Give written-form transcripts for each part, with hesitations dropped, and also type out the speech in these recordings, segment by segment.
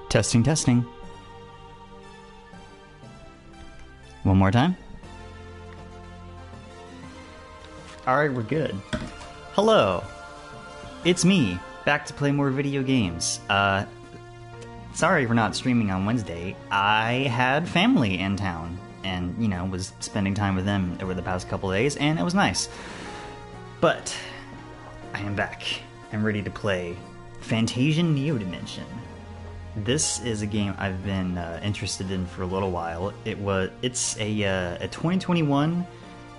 Testing, testing. One more time. Alright, we're good. Hello! It's me, back to play more video games. Sorry for not streaming on Wednesday. I had family in town, and, you know, was spending time with them over the past couple of days, and it was nice. But, I am back. I'm ready to play Fantasian Neo Dimension. This is a game I've been interested in for a little while. It's a 2021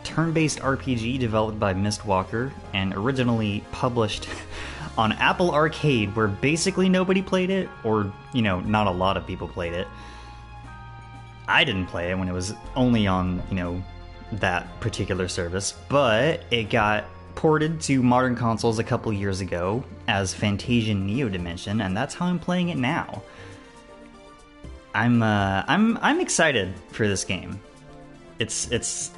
turn-based RPG developed by Mistwalker and originally published on Apple Arcade, where basically nobody played it, or, you know, not a lot of people played it. I didn't play it when it was only on, you know, that particular service, but it got ported to modern consoles a couple years ago as Fantasian Neo Dimension, and that's how I'm playing it now. I'm excited for this game. It's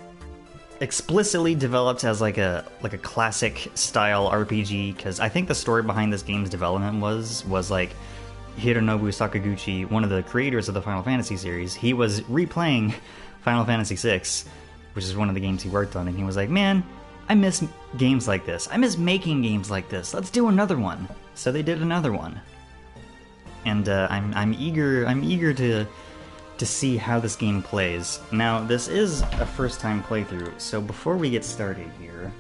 explicitly developed as like a classic style RPG, because I think the story behind this game's development was like Hironobu Sakaguchi, one of the creators of the Final Fantasy series. He was replaying Final Fantasy VI, which is one of the games he worked on, and he was like, man, I miss games like this. I miss making games like this. Let's do another one. So they did another one, and I'm eager to see how this game plays. Now, this is a first-time playthrough, so before we get started here,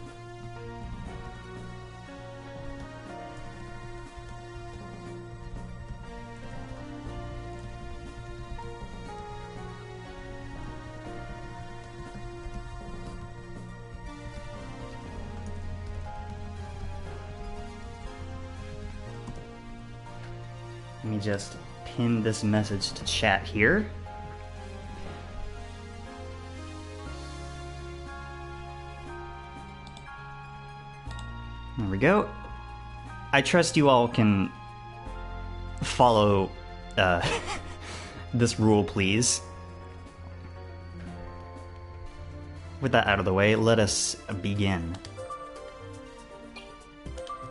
let me just pin this message to chat here. There we go. I trust you all can follow this rule, please. With that out of the way, let us begin.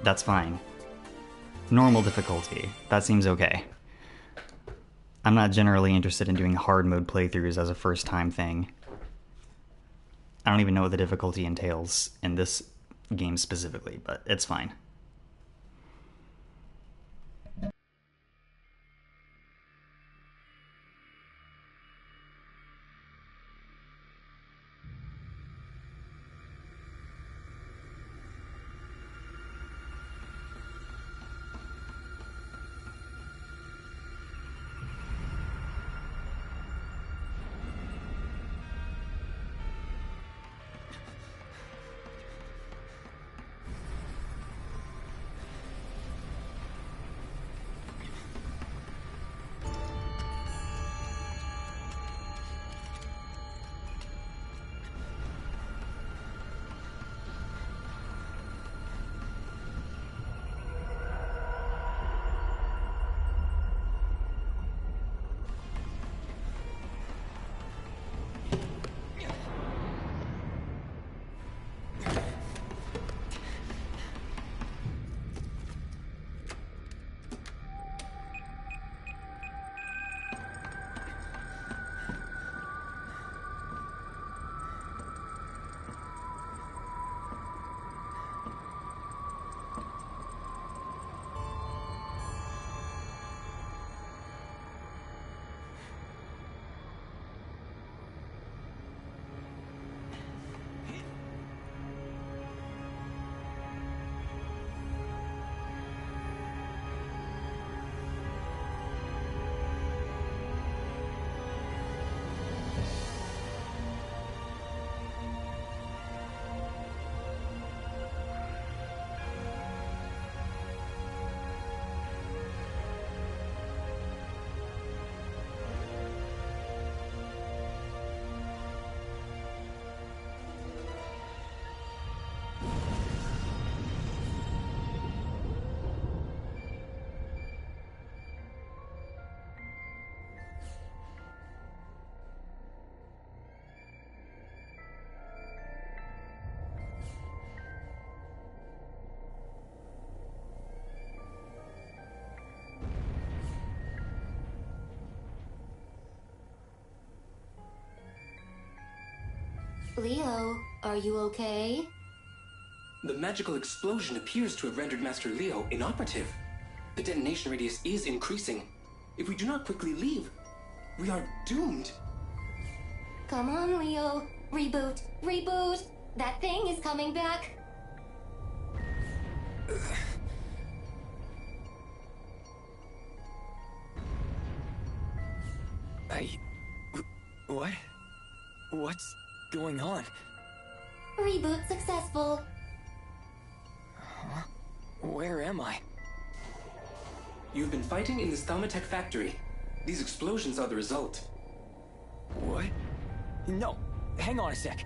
That's fine. Normal difficulty. That seems okay. I'm not generally interested in doing hard mode playthroughs as a first time thing. I don't even know what the difficulty entails in this game specifically, but it's fine. Leo, are you okay? The magical explosion appears to have rendered Master Leo inoperative. The detonation radius is increasing. If we do not quickly leave, we are doomed. Come on, Leo. Reboot. Reboot! That thing is coming back. What? What's going on? Reboot successful. Huh? Where am I? You've been fighting in this Thaumatech Factory. These explosions are the result. What? No, hang on a sec.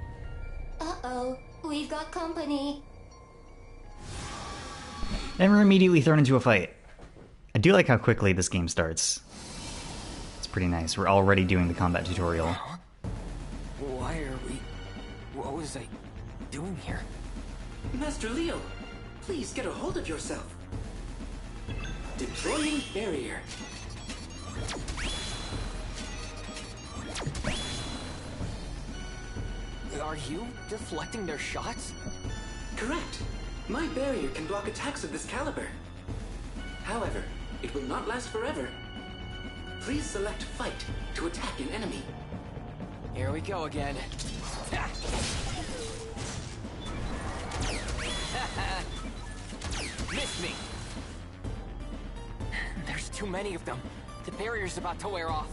Uh-oh, we've got company. And we're immediately thrown into a fight. I do like how quickly this game starts. It's pretty nice. We're already doing the combat tutorial. Huh? Why are we... What was I doing here? Master Leo, please get a hold of yourself. Deploying barrier. Are you deflecting their shots? Correct. My barrier can block attacks of this caliber. However, it will not last forever. Please select fight to attack an enemy. Here we go again. Miss me! There's too many of them. The barrier's about to wear off.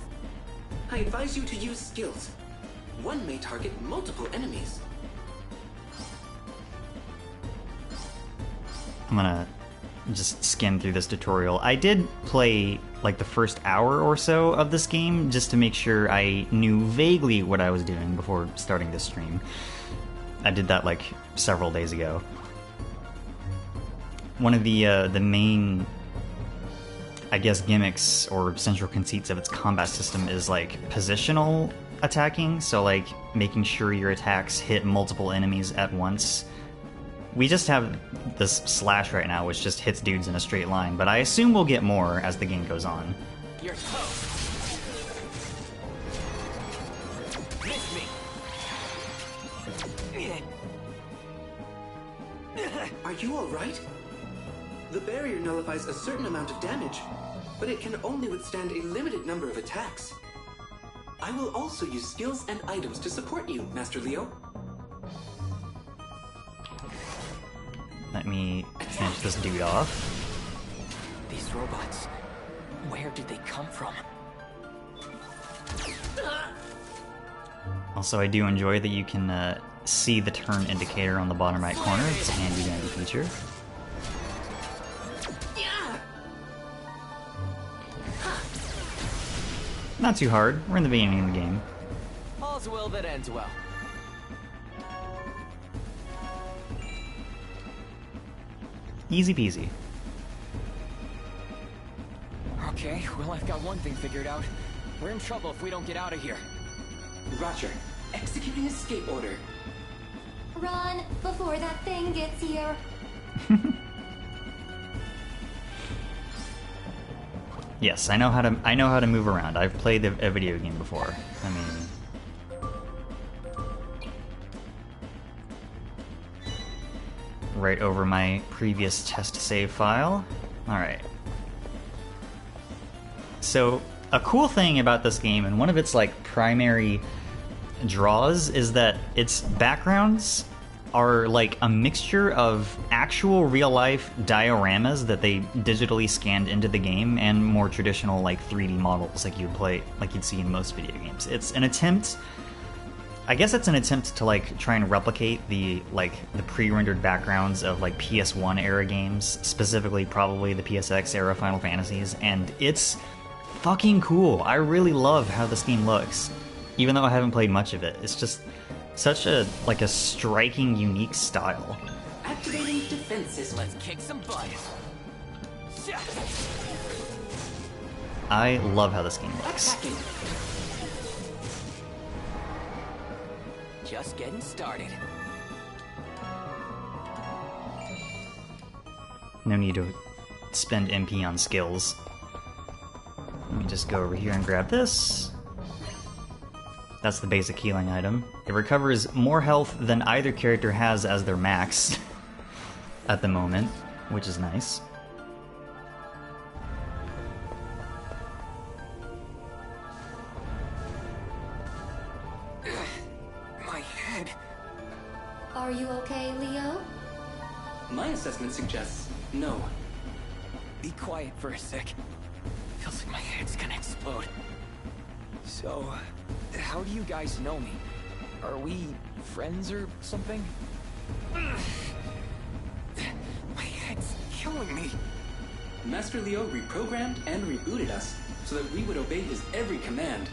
I advise you to use skills. One may target multiple enemies. I'm gonna just skim through this tutorial. I did play like the first hour or so of this game just to make sure I knew vaguely what I was doing before starting this stream. I did that like several days ago. One of the main, I guess, gimmicks or central conceits of its combat system is like positional attacking, so like making sure your attacks hit multiple enemies at once. We just have this slash right now, which just hits dudes in a straight line, but I assume we'll get more as the game goes on. Your toe. Miss me. Are you alright? The barrier nullifies a certain amount of damage, but it can only withstand a limited number of attacks. I will also use skills and items to support you, Master Leo. Let me finish this dude off. These robots, where did they come from? Also, I do enjoy that you can see the turn indicator on the bottom right corner. It's a handy dandy feature. Not too hard. We're in the beginning of the game. All's well that ends well. Easy peasy. Okay, well I've got one thing figured out. We're in trouble if we don't get out of here. Roger. Executing escape order. Run before that thing gets here. Yes, I know how to move around. I've played a video game before. I mean, right over my previous test save file. All right. So, a cool thing about this game, and one of its like primary draws, is that its backgrounds are like a mixture of actual real-life dioramas that they digitally scanned into the game and more traditional like 3D models like you'd see in most video games. It's an attempt, I guess it's an attempt to like try and replicate the pre-rendered backgrounds of like PS1 era games, specifically probably the PSX era Final Fantasies, and it's fucking cool. I really love how this game looks, even though I haven't played much of it. It's just such a striking, unique style. Activating defenses. Let's kick some butt. I love how this game looks. Attacking. Just getting started. No need to spend MP on skills. Let me just go over here and grab this. That's the basic healing item. It recovers more health than either character has as their max at the moment, which is nice. My head. Are you okay, Leo? My assessment suggests no. Be quiet for a sec. Feels like my head's gonna explode. So, how do you guys know me? Are we friends or something? My head's killing me. Master Leo reprogrammed and rebooted us so that we would obey his every command.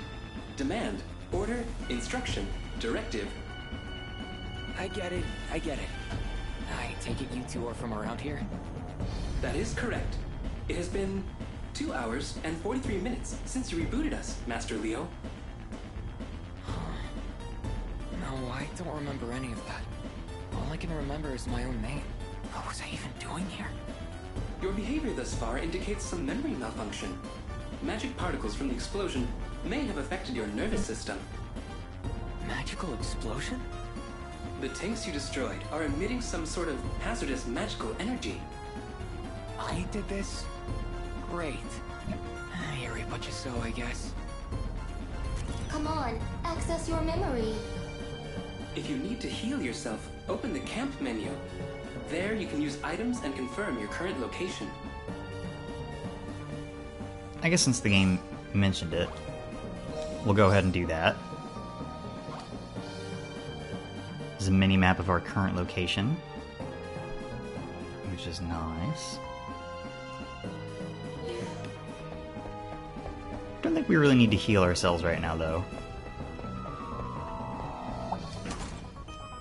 Demand, order, instruction, directive. I get it. I take it you two are from around here? That is correct. It has been 2 hours and 43 minutes since you rebooted us, Master Leo. No, I don't remember any of that. All I can remember is my own name. What was I even doing here? Your behavior thus far indicates some memory malfunction. Magic particles from the explosion may have affected your nervous system. Magical explosion? The tanks you destroyed are emitting some sort of hazardous magical energy. I did this? Great. Here we put you so, I guess. Come on, access your memory. If you need to heal yourself, open the camp menu. There you can use items and confirm your current location. I guess since the game mentioned it, we'll go ahead and do that. There's a mini-map of our current location, which is nice. Don't think we really need to heal ourselves right now, though.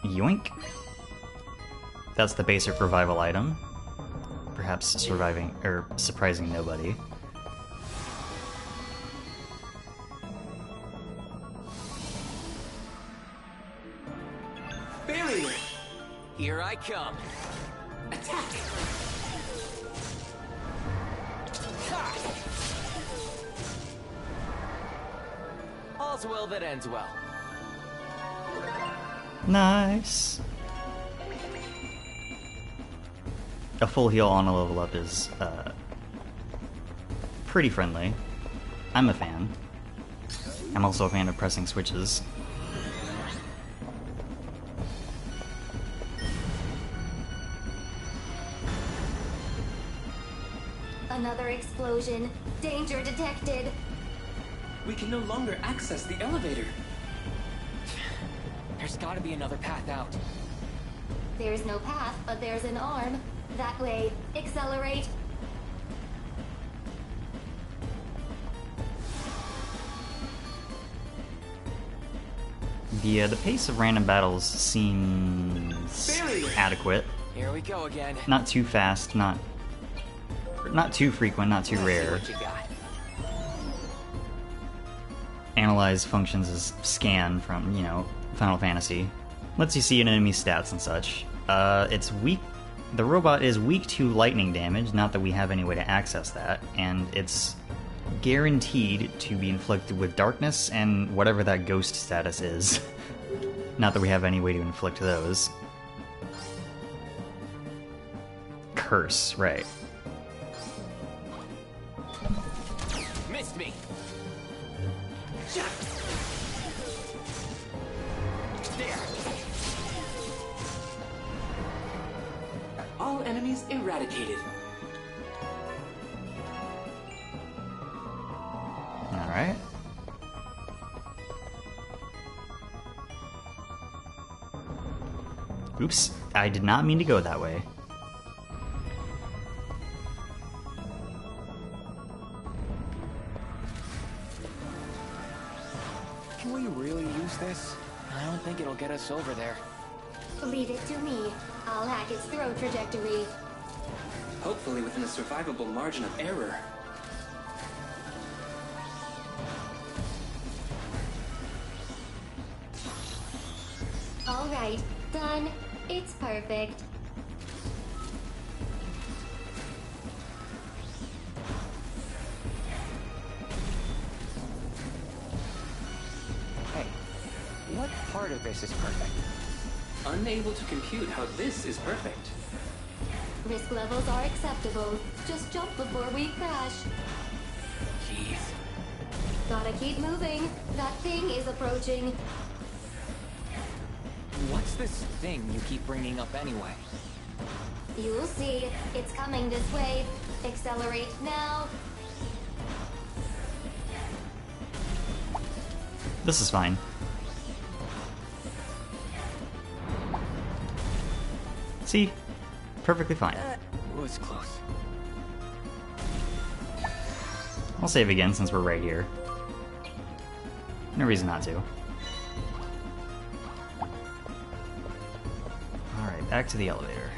Yoink. That's the basic revival item. Perhaps surviving, or surprising nobody. Barrier! Here I come. Attack! Ha! All's well that ends well. Nice. A full heal on a level up is pretty friendly. I'm a fan. I'm also a fan of pressing switches. Another explosion. Danger detected. We can no longer access the elevator. There's gotta be another path out. There's no path, but there's an arm. That way. Accelerate. The pace of random battles seems adequate. Here we go again. Not too fast, not too frequent, not too Let's see rare. what you got. Analyze functions as scan from, you know, Final Fantasy. Lets you see an enemy's stats and such. It's weak. The robot is weak to lightning damage, not that we have any way to access that, and it's guaranteed to be inflicted with darkness and whatever that ghost status is. Not that we have any way to inflict those. Curse, right. Missed me. There. All enemies eradicated. Alright. Oops, I did not mean to go that way. Can we really use this? I don't think it'll get us over there. Leave it to me. I'll hack its throw trajectory. Hopefully within a survivable margin of error. All right, done. It's perfect. Hey, part of this is perfect? Unable to compute how this is perfect. Risk levels are acceptable. Just jump before we crash. Jeez. Gotta keep moving. That thing is approaching. What's this thing you keep bringing up anyway? You'll see. It's coming this way. Accelerate now. This is fine. See? Perfectly fine. Was close. I'll save again since we're right here. No reason not to. Alright, back to the elevator.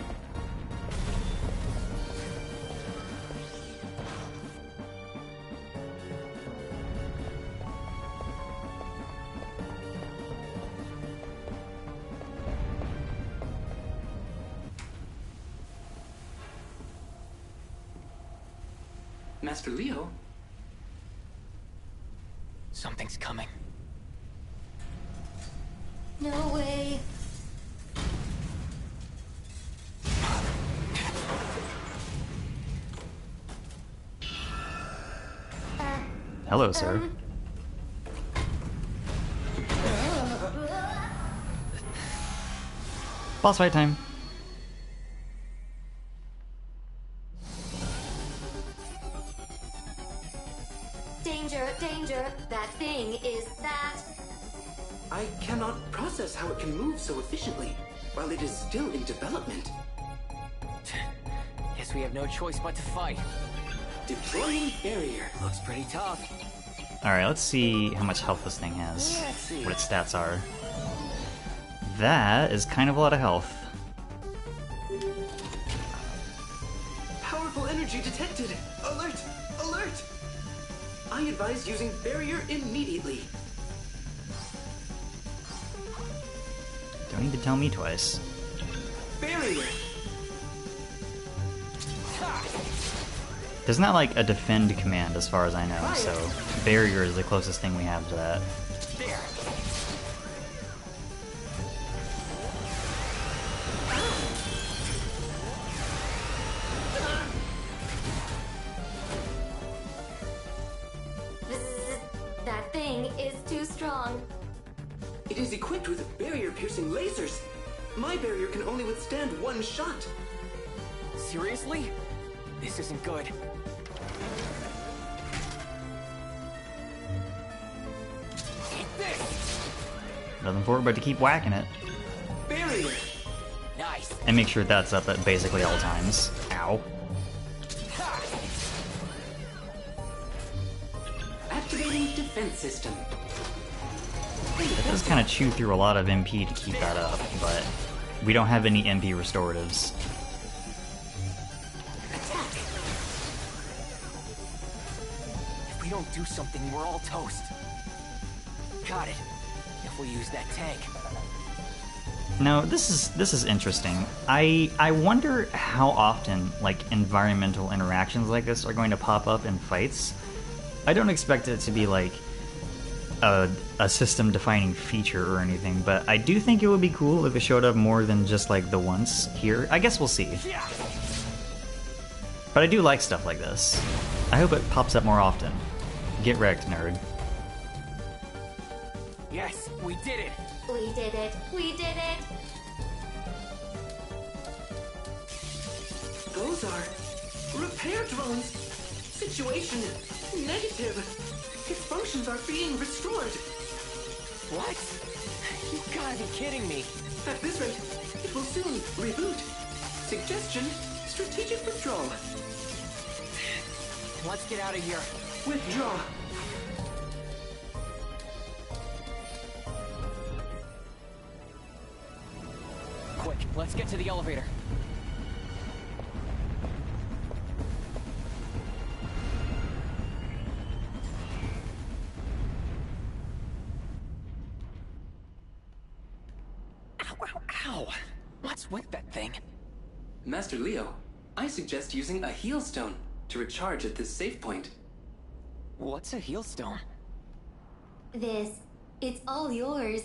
Master Leo? Something's coming. No way. Hello, sir. Boss fight time. Danger, danger. That thing is that. I cannot process how it can move so efficiently while it is still in development. Guess we have no choice but to fight. Deploying barrier. Looks pretty tough. Alright, let's see how much health this thing has. Let's see. What its stats are. That is kind of a lot of health. Powerful energy detected. Alert! Alert! I advise using barrier immediately. Don't need to tell me twice. Barrier! There's not like a defend command as far as I know, so barrier is the closest thing we have to that. There. That thing is too strong. It is equipped with barrier-piercing lasers. My barrier can only withstand one shot. Seriously? This isn't good. Eat this! Nothing for it but to keep whacking it. Barrier! Nice. And make sure that's up at basically all times. Ow. Ha! Activating defense system. It does kind of chew through a lot of MP to keep that up, but we don't have any MP restoratives. Attack! If we don't do something, we're all toast. Got it. If we use that tank. Now, this is interesting. I wonder how often like environmental interactions like this are going to pop up in fights. I don't expect it to be like a system-defining feature or anything, but I do think it would be cool if it showed up more than just like the once here. I guess we'll see. Yeah. But I do like stuff like this. I hope it pops up more often. Get wrecked, nerd. Yes, we did it. We did it. We did it. Those are repair drones. Situation negative. Its functions are being restored. What? You gotta be kidding me. At this rate, it will soon reboot. Suggestion, strategic withdrawal. Let's get out of here. Withdraw. Quick, let's get to the elevator. Ow, ow, ow. What's with that thing? Master Leo, I suggest using a heal stone to recharge at this save point. What's a heal stone? This. It's all yours.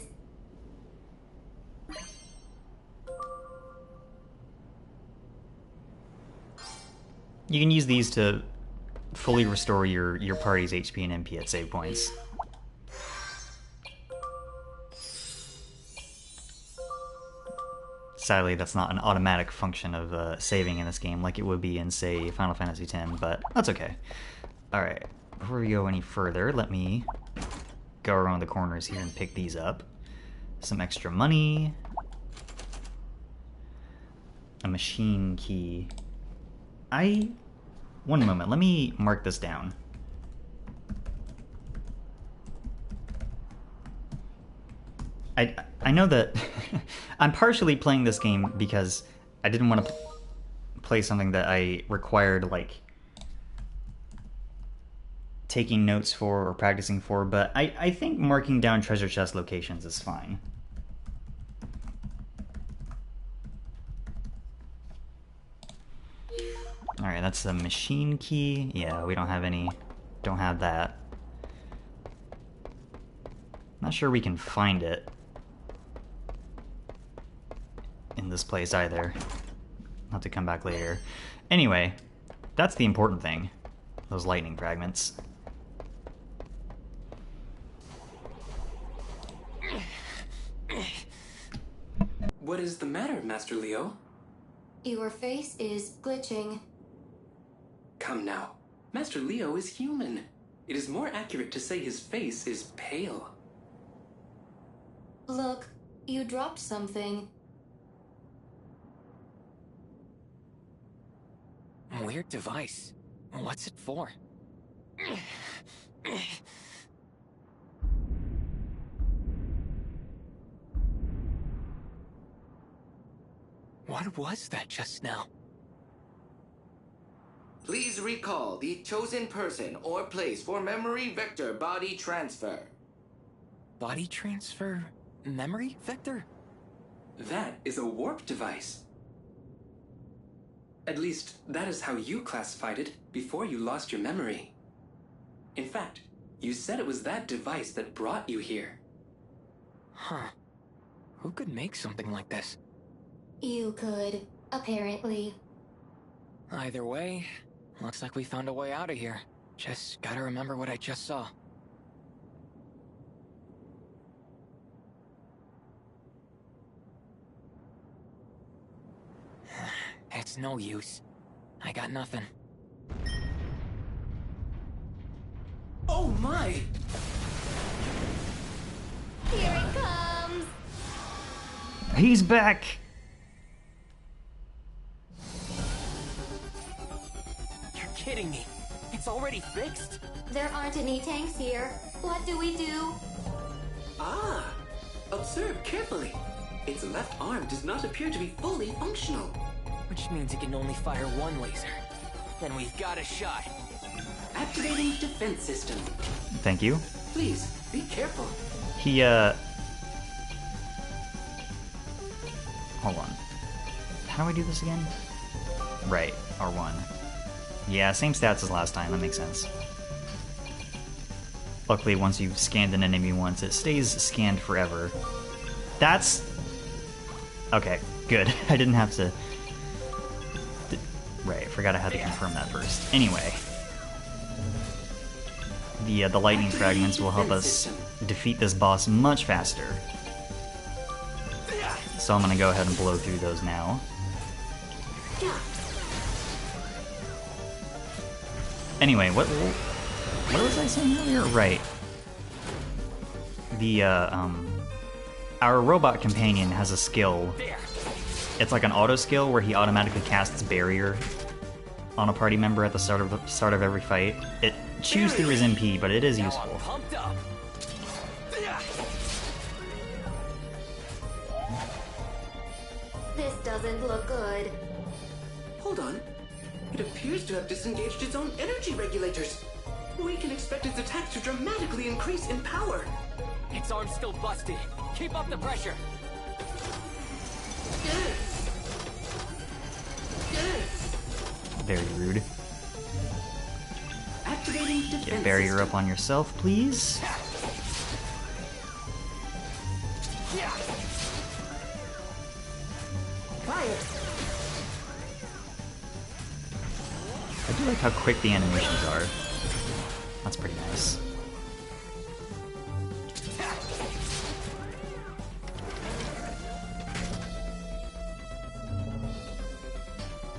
You can use these to fully restore your party's HP and MP at save points. Sadly, that's not an automatic function of saving in this game like it would be in, say, Final Fantasy X, but that's okay. Alright, before we go any further, let me go around the corners here and pick these up. Some extra money. A machine key. One moment, let me mark this down. I know that I'm partially playing this game because I didn't want to play something that I required, like, taking notes for or practicing for, but I think marking down treasure chest locations is fine. Alright, that's the machine key. Yeah, we don't have that. Not sure we can find it in this place either. I'll have to come back later. Anyway, that's the important thing. Those lightning fragments. What is the matter, Master Leo? Your face is glitching. Come now. Master Leo is human. It is more accurate to say his face is pale. Look, you dropped something. Weird device. What's it for? What was that just now? Please recall the chosen person or place for memory vector body transfer. Body transfer? Memory vector? That is a warp device. At least, that is how you classified it before you lost your memory. In fact, you said it was that device that brought you here. Huh. Who could make something like this? You could, apparently. Either way, looks like we found a way out of here. Just gotta remember what I just saw. It's no use. I got nothing. Oh my! Here it comes! He's back! You're kidding me. It's already fixed? There aren't any tanks here. What do we do? Ah! Observe carefully. Its left arm does not appear to be fully functional. Which means it can only fire one laser. Then we've got a shot. Activating defense system. Thank you. Please, be careful. He, hold on. How do I do this again? Right, R1. Yeah, same stats as last time, that makes sense. Luckily, once you've scanned an enemy once, it stays scanned forever. That's... okay, good. I didn't have to... Right, forgot I had to confirm that first. Anyway. The lightning fragments will help us defeat this boss much faster. So I'm gonna go ahead and blow through those now. Anyway, what was I saying earlier? Right. The, our robot companion has a skill. It's like an auto skill where he automatically casts barrier on a party member at the start of every fight. It chews through his MP, but it is useful. This doesn't look good. Hold on. It appears to have disengaged its own energy regulators. We can expect its attacks to dramatically increase in power. Its arm's still busted. Keep up the pressure. Very rude. Activating defense Get barrier system. up on yourself, please. Fire. do like how quick the animations are. That's pretty nice.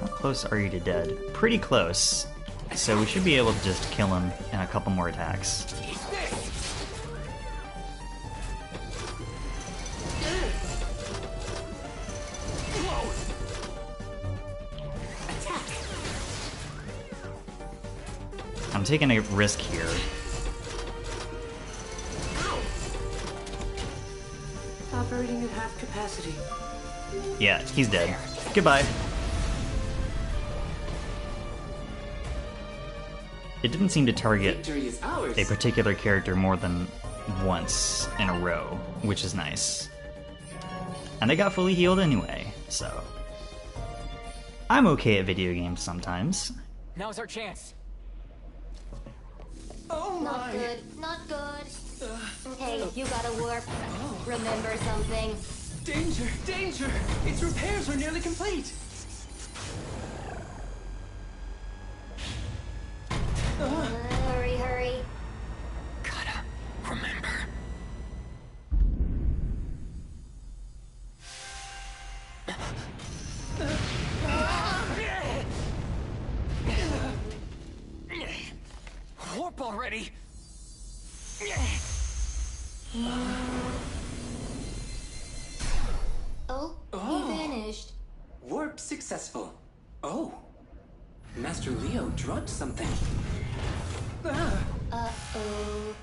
How close are you to dead? Pretty close. So we should be able to just kill him in a couple more attacks. I'm taking a risk here. Operating at half capacity. Yeah, he's dead. Goodbye. It didn't seem to target Victory is ours. a particular character more than once in a row, which is nice. And they got fully healed anyway, so... I'm okay at video games sometimes. Now's our chance. Oh Not my! good, not good. Hey, you gotta warp. Remember something. Danger! Danger! Its repairs are nearly complete! Hurry, hurry. Gotta remember. Warp already! Oh, he vanished. Warp successful. Oh. Master Leo dropped something. Ah. Uh-oh.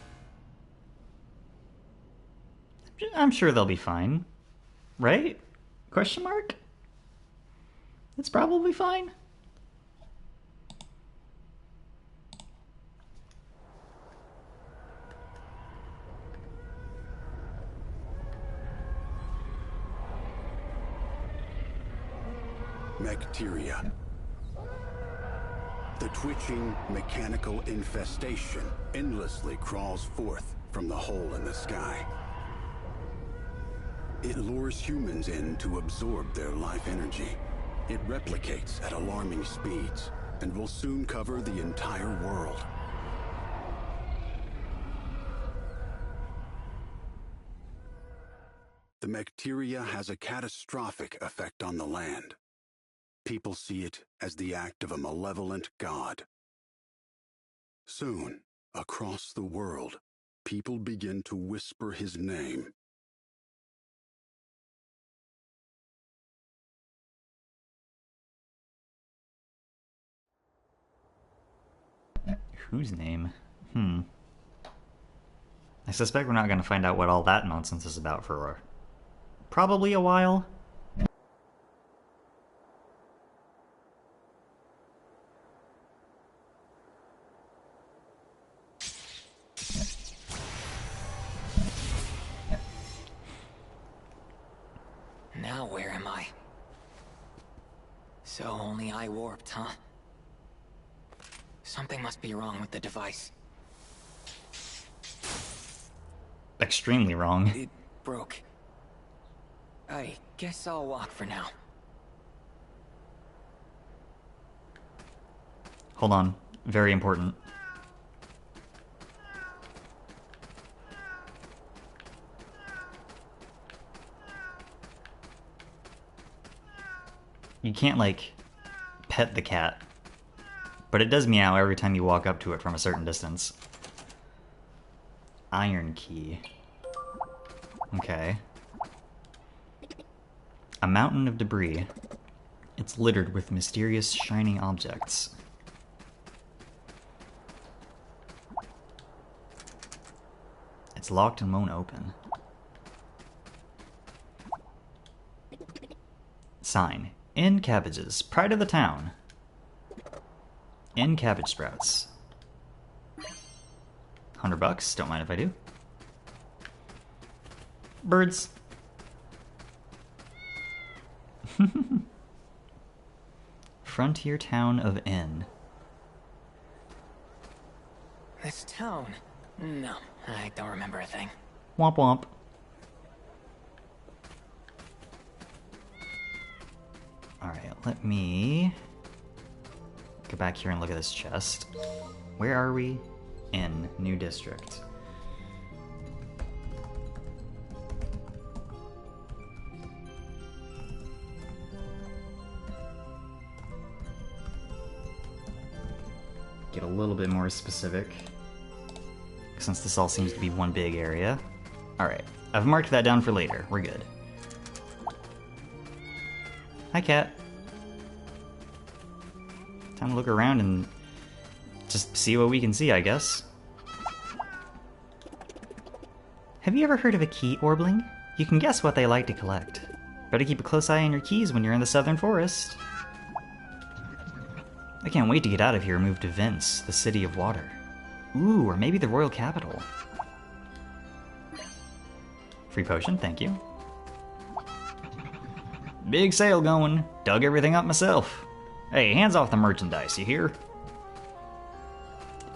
I'm sure they'll be fine. Right? Question mark? It's probably fine. Bacteria. The twitching, mechanical infestation endlessly crawls forth from the hole in the sky. It lures humans in to absorb their life energy. It replicates at alarming speeds and will soon cover the entire world. The bacteria has a catastrophic effect on the land. People see it as the act of a malevolent god. Soon, across the world, people begin to whisper his name. Whose name? I suspect we're not going to find out what all that nonsense is about for probably a while. Now where am I? So only I warped, huh? Something must be wrong with the device. Extremely wrong. It broke. I guess I'll walk for now. Hold on. Very important. You can't, like, pet the cat. But it does meow every time you walk up to it from a certain distance. Iron key. Okay. A mountain of debris. It's littered with mysterious shining objects. It's locked and won't open. Sign. In cabbages. Pride of the town. In cabbage sprouts. $100. Don't mind if I do. Birds. Frontier town of N. This town? No, I don't remember a thing. Womp womp. Alright, let me Go back here and look at this chest. Where are we? In New District. Get a little bit more specific, since this all seems to be one big area. Alright, I've marked that down for later. We're good. Hi, cat. Time to look around and just see what we can see, I guess. Have you ever heard of a key orbling? You can guess what they like to collect. Better keep a close eye on your keys when you're in the southern forest. I can't wait to get out of here and move to Vince, the city of water. Ooh, or maybe the royal capital. Free potion, thank you. Big sale going. Dug everything up myself. Hey, hands off the merchandise, you hear?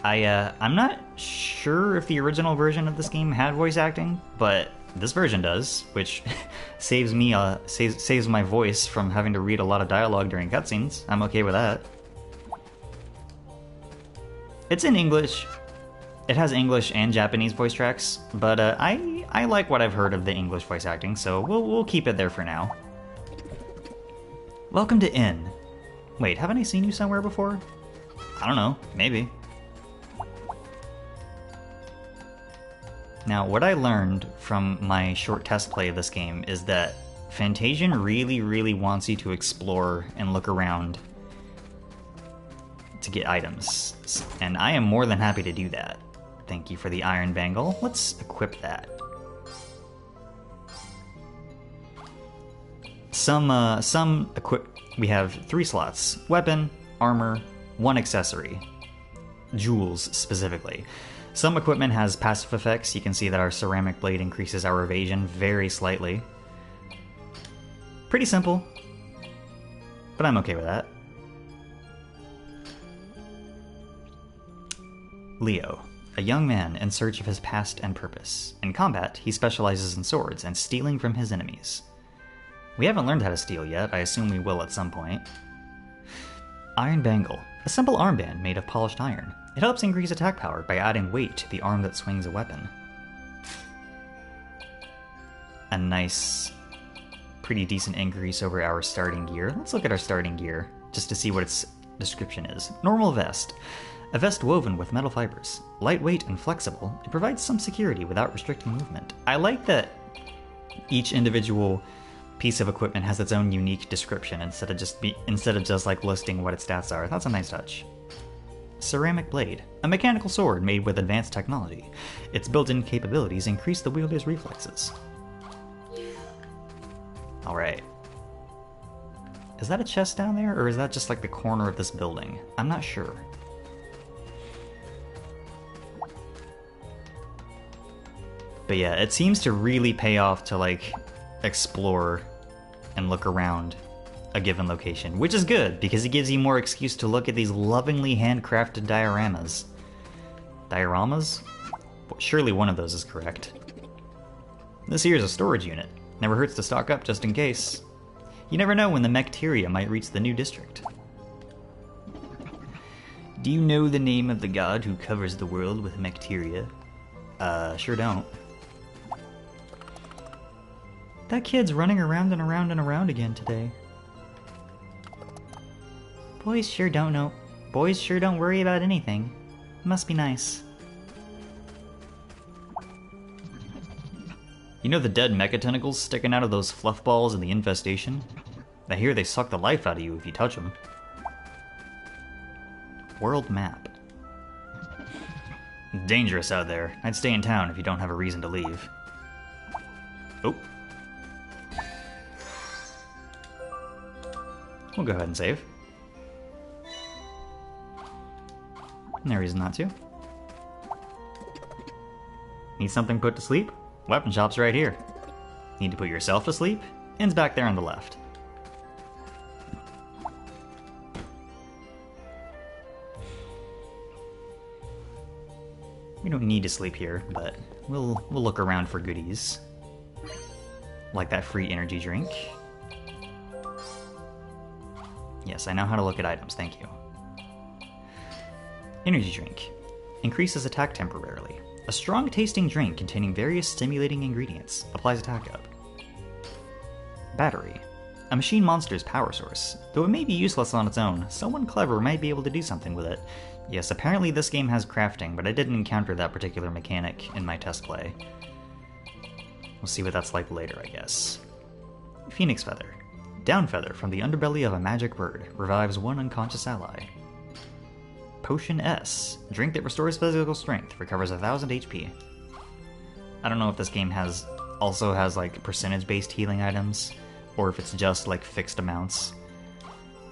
I'm not sure if the original version of this game had voice acting, but this version does, which saves me saves my voice from having to read a lot of dialogue during cutscenes. I'm okay with that. It's in English. It has English and Japanese voice tracks, but I like what I've heard of the English voice acting, so we'll keep it there for now. Welcome to Inn. Wait, haven't I seen you somewhere before? I don't know, maybe. Now, what I learned from my short test play of this game is that Fantasian really wants you to explore and look around to get items, and I am more than happy to do that. Thank you for the iron bangle. Let's equip that. We have 3 slots: weapon, armor, 1 accessory, jewels specifically. Some equipment has passive effects. You can see that our ceramic blade increases our evasion very slightly. Pretty simple, but I'm okay with that. Leo, a young man in search of his past and purpose. In combat, he specializes in swords and stealing from his enemies. We haven't learned how to steal yet. I assume we will at some point. Iron Bangle, a simple armband made of polished iron. It helps increase attack power by adding weight to the arm that swings a weapon. A nice, pretty decent increase over our starting gear. Let's look at our starting gear, just to see what its description is. Normal vest. A vest woven with metal fibers. Lightweight and flexible, it provides some security without restricting movement. I like that each individual piece of equipment has its own unique description instead of just like listing what its stats are. That's a nice touch. Ceramic blade, a mechanical sword made with advanced technology. Its built-in capabilities increase the wielder's reflexes. Alright. Is that a chest down there, or is that just like the corner of this building? I'm not sure. But yeah, it seems to really pay off to like explore and look around a given location, which is good because it gives you more excuse to look at these lovingly handcrafted dioramas. Dioramas? Surely one of those is correct. This here is a storage unit. Never hurts to stock up just in case. You never know when the Mecteria might reach the new district. Do you know the name of the god who covers the world with Mecteria? Sure don't. That kid's running around and around and around again today. Boys sure don't know. Boys sure don't worry about anything. Must be nice. You know the dead mecha tentacles sticking out of those fluff balls in the infestation? I hear they suck the life out of you if you touch them. World map. Dangerous out there. I'd stay in town if you don't have a reason to leave. Oh. We'll go ahead and save. No reason not to. Need something put to sleep? Weapon shop's right here. Need to put yourself to sleep? Inn's back there on the left. We don't need to sleep here, but we'll look around for goodies. Like that free energy drink. Yes, I know how to look at items, thank you. Energy drink. Increases attack temporarily. A strong tasting drink containing various stimulating ingredients. Applies attack up. Battery. A machine monster's power source. Though it may be useless on its own, someone clever might be able to do something with it. Yes, apparently this game has crafting, but I didn't encounter that particular mechanic in my test play. We'll see what that's like later, I guess. Phoenix Feather. Down feather from the underbelly of a magic bird. Revives one unconscious ally. Potion S. Drink that restores physical strength. Recovers 1000 HP. I don't know if this game also has like percentage-based healing items, or if it's just like fixed amounts.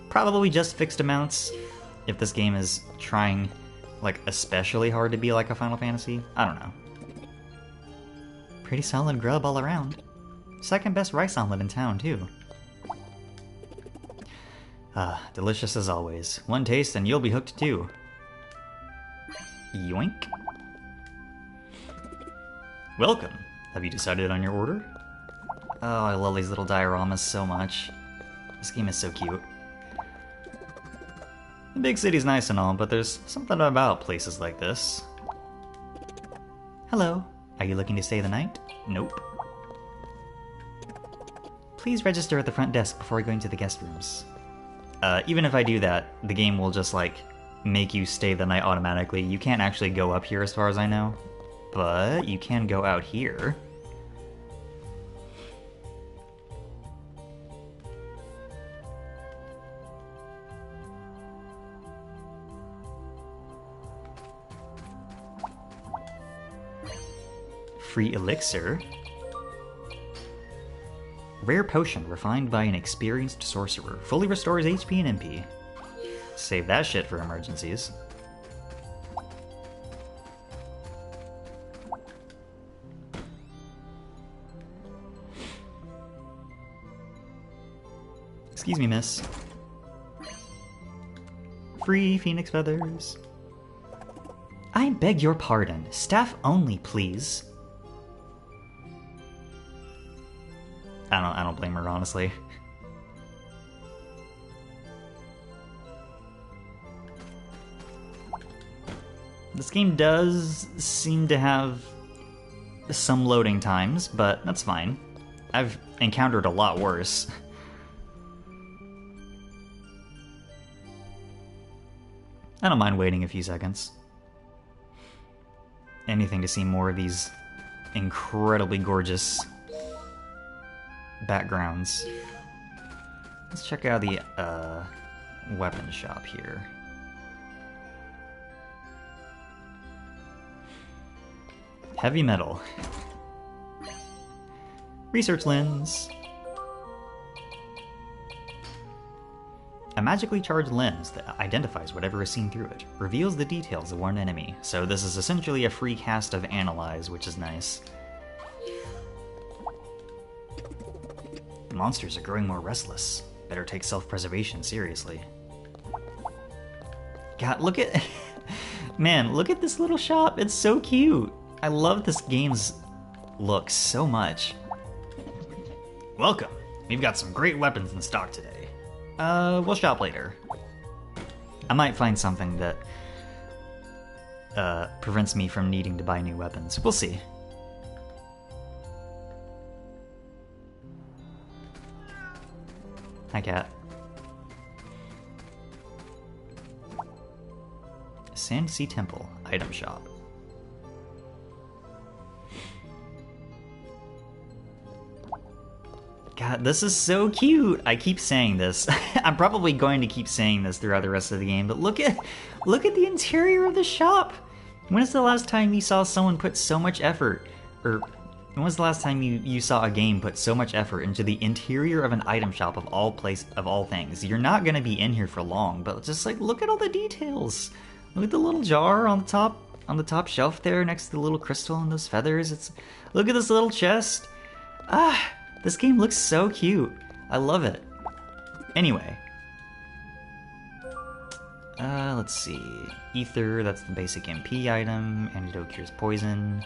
Probably just fixed amounts if this game is trying like especially hard to be like a Final Fantasy. I don't know. Pretty solid grub all around. Second best rice omelet in town too. Delicious as always. One taste and you'll be hooked too. Yoink. Welcome. Have you decided on your order? Oh, I love these little dioramas so much. This game is so cute. The big city's nice and all, but there's something about places like this. Hello. Are you looking to stay the night? Nope. Please register at the front desk before going to the guest rooms. Even if I do that, the game will just, like, make you stay the night automatically. You can't actually go up here as far as I know, but you can go out here. Free elixir. Rare potion refined by an experienced sorcerer. Fully restores HP and MP. Save that shit for emergencies. Excuse me, miss. Free phoenix feathers. I beg your pardon. Staff only, please. I don't blame her, honestly. This game does seem to have some loading times, but that's fine. I've encountered a lot worse. I don't mind waiting a few seconds. Anything to see more of these incredibly gorgeous backgrounds. Let's check out the weapon shop here. Heavy metal. Research lens. A magically charged lens that identifies whatever is seen through it. Reveals the details of one enemy. So this is essentially a free cast of Analyze, which is nice. The monsters are growing more restless. Better take self-preservation seriously. God, look at... Man, look at this little shop. It's so cute. I love this game's look so much. Welcome. We've got some great weapons in stock today. We'll shop later. I might find something that prevents me from needing to buy new weapons. We'll see. Hi, cat. Sandsea Temple, item shop. God, this is so cute. I keep saying this. I'm probably going to keep saying this throughout the rest of the game, but look at the interior of the shop. When is the last time you saw someone put so much effort, or when was the last time you saw a game put so much effort into the interior of an item shop of all things? You're not going to be in here for long, but just like look at all the details. Look at the little jar on the top shelf there next to the little crystal and those feathers. Look at this little chest. This game looks so cute. I love it. Anyway. Let's see. Ether, that's the basic MP item. Antidote cures poison.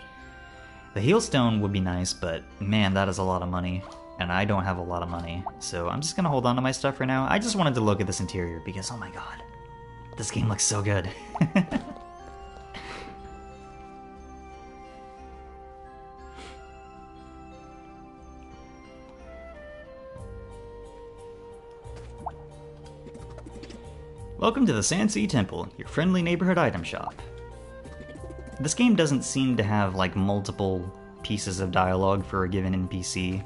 The Healstone would be nice, but man, that is a lot of money. And I don't have a lot of money. So I'm just gonna hold on to my stuff for now. I just wanted to look at this interior because, oh my god. This game looks so good. Welcome to the Sansi Temple, your friendly neighborhood item shop. This game doesn't seem to have like multiple pieces of dialogue for a given NPC.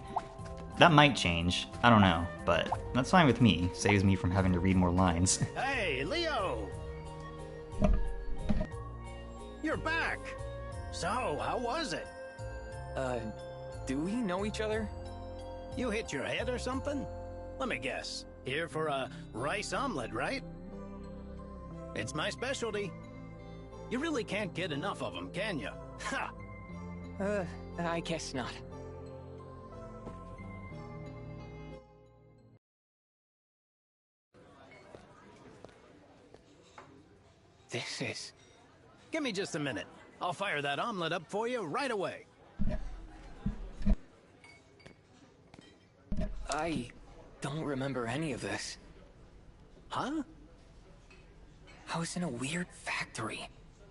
That might change, I don't know, but that's fine with me. Saves me from having to read more lines. Hey, Leo! You're back! So, how was it? Do we know each other? You hit your head or something? Let me guess. Here for a rice omelet, right? It's my specialty. You really can't get enough of them, can you? Ha! I guess not. This is... Give me just a minute. I'll fire that omelet up for you right away. I don't remember any of this. Huh? I was in a weird factory.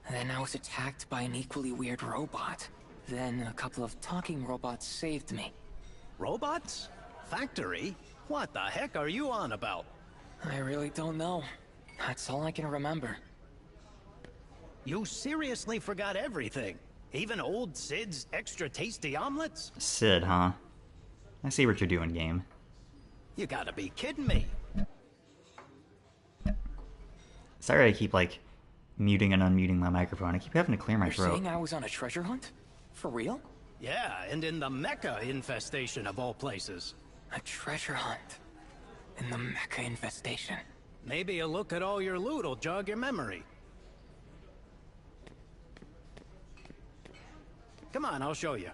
Then I was attacked by an equally weird robot. Then a couple of talking robots saved me. Robots? Factory? What the heck are you on about? I really don't know. That's all I can remember. You seriously forgot everything? Even old Sid's extra tasty omelets? Sid, huh? I see what you're doing, game. You gotta be kidding me. Sorry I keep, like, muting and unmuting my microphone. I keep having to clear my You're throat. saying I was on a treasure hunt? For real? Yeah, and in the Mecha infestation of all places. A treasure hunt. In the Mecha infestation. Maybe a look at all your loot will jog your memory. Come on, I'll show you.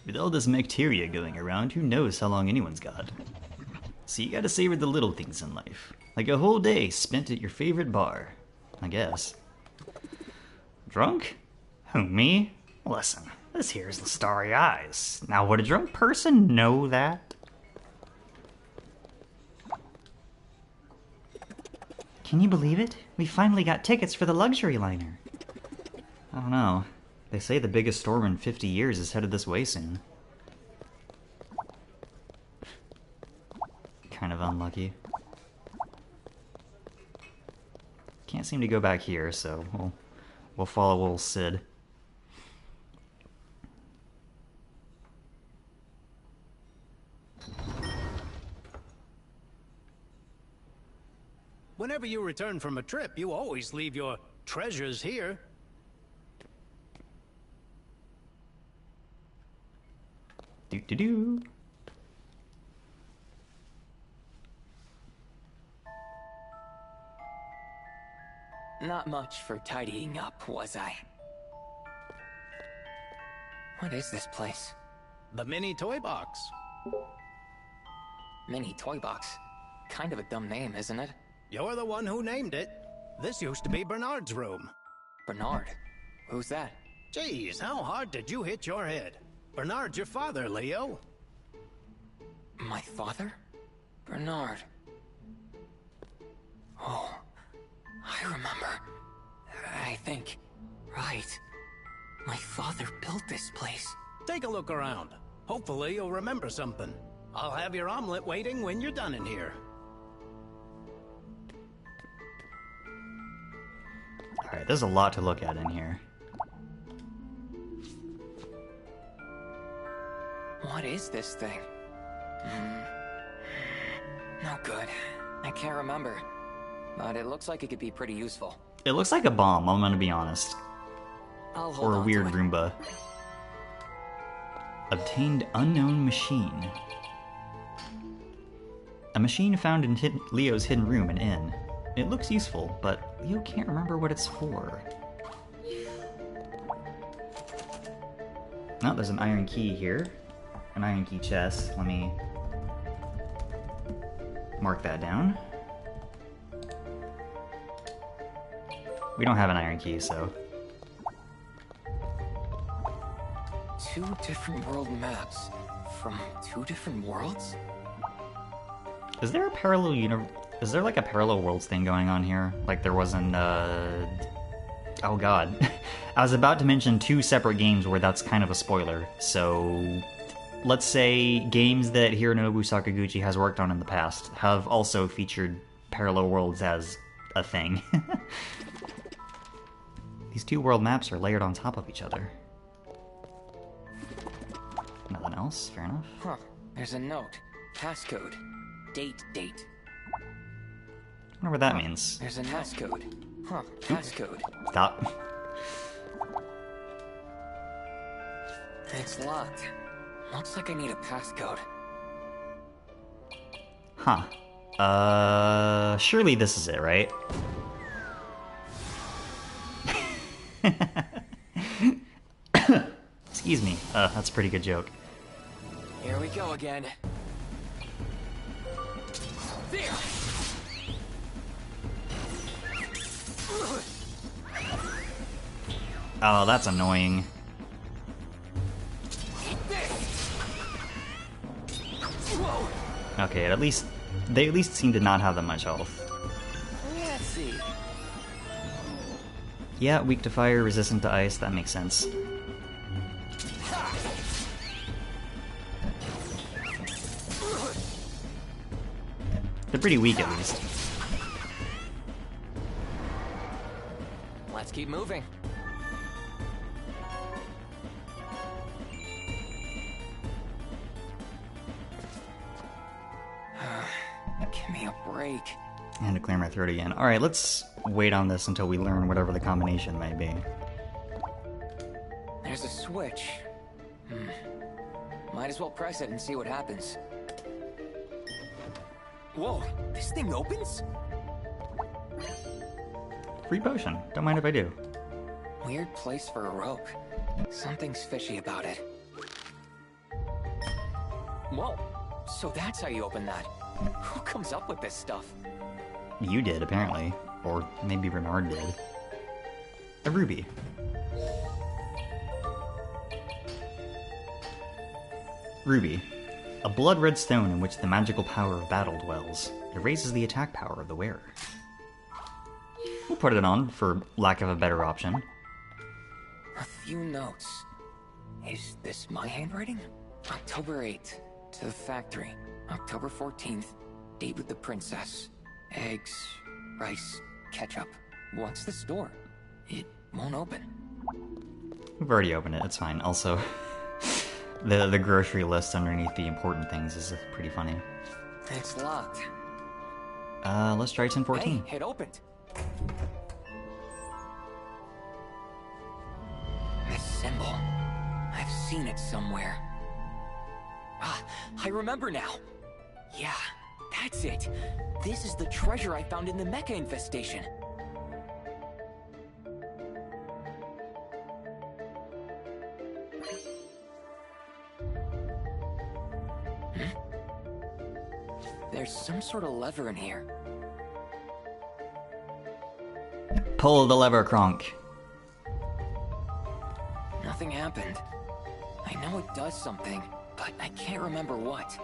With all this bacteria going around, who knows how long anyone's got. So you gotta savor the little things in life. Like a whole day spent at your favorite bar, I guess. Drunk? Who, me? Listen, this here's the Starry Eyes. Now would a drunk person know that? Can you believe it? We finally got tickets for the luxury liner. I don't know. They say the biggest storm in 50 years is headed this way soon. Kind of unlucky. Can't seem to go back here, so we'll follow old Sid. Whenever you return from a trip, you always leave your treasures here. Do-do-do. Not much for tidying up, was I? What is this place? The mini toy box. Mini toy box. Kind of a dumb name, isn't it? You're the one who named it. This used to be Bernard's room. Bernard? Who's that? Geez, how hard did you hit your head? Bernard's your father, Leo. My father? Bernard. Oh, I remember. I think. Right. My father built this place. Take a look around. Hopefully you'll remember something. I'll have your omelet waiting when you're done in here. Alright, there's a lot to look at in here. What is this thing? No good. I can't remember. But it looks like it could be pretty useful. It looks like a bomb, I'm gonna be honest. I'll hold Or a on weird to it. Roomba. Obtained unknown machine. A machine found in Leo's hidden room and inn. It looks useful, but Leo can't remember what it's for. Oh, there's an iron key here. An iron key chest. Let me mark that down. We don't have an iron key, so... Two different world maps. From two different worlds? Is there a parallel universe? Is there like a parallel worlds thing going on here? Like there was in, Oh god. I was about to mention 2 separate games where that's kind of a spoiler. So, let's say games that Hironobu Sakaguchi has worked on in the past have also featured parallel worlds as a thing. These 2 world maps are layered on top of each other. Nothing else? Fair enough. Huh. There's a note. Passcode. Date. I wonder what that means. There's a passcode. Huh. Passcode. Stop. It's locked. Looks like I need a passcode. Huh. Surely this is it, right? Excuse me. That's a pretty good joke. Here we go again. There! Oh, that's annoying. Okay, they at least seem to not have that much health. Let's see. Yeah, weak to fire, resistant to ice, that makes sense. They're pretty weak at least. Let's keep moving. Give me a break. And to clear my throat again. Alright, let's wait on this until we learn whatever the combination may be. There's a switch. Might as well press it and see what happens. Whoa, this thing opens? Free potion. Don't mind if I do. Weird place for a rope. Something's fishy about it. Whoa, so that's how you open that. Who comes up with this stuff? You did, apparently. Or maybe Bernard did. A ruby. Ruby. A blood-red stone in which the magical power of battle dwells. It raises the attack power of the wearer. We'll put it on, for lack of a better option. A few notes. Is this my handwriting? October 8th, to the factory. October 14th, date with the princess. Eggs, rice, ketchup. What's the store? It won't open. We've already opened it, it's fine. Also, the grocery list underneath the important things is pretty funny. It's locked. Let's try 1014. Hey, it opened. This symbol. I've seen it somewhere. Ah, I remember now. Yeah, that's it. This is the treasure I found in the mecha infestation. There's some sort of lever in here. Pull the lever, Kronk. Nothing happened. I know it does something, but I can't remember what.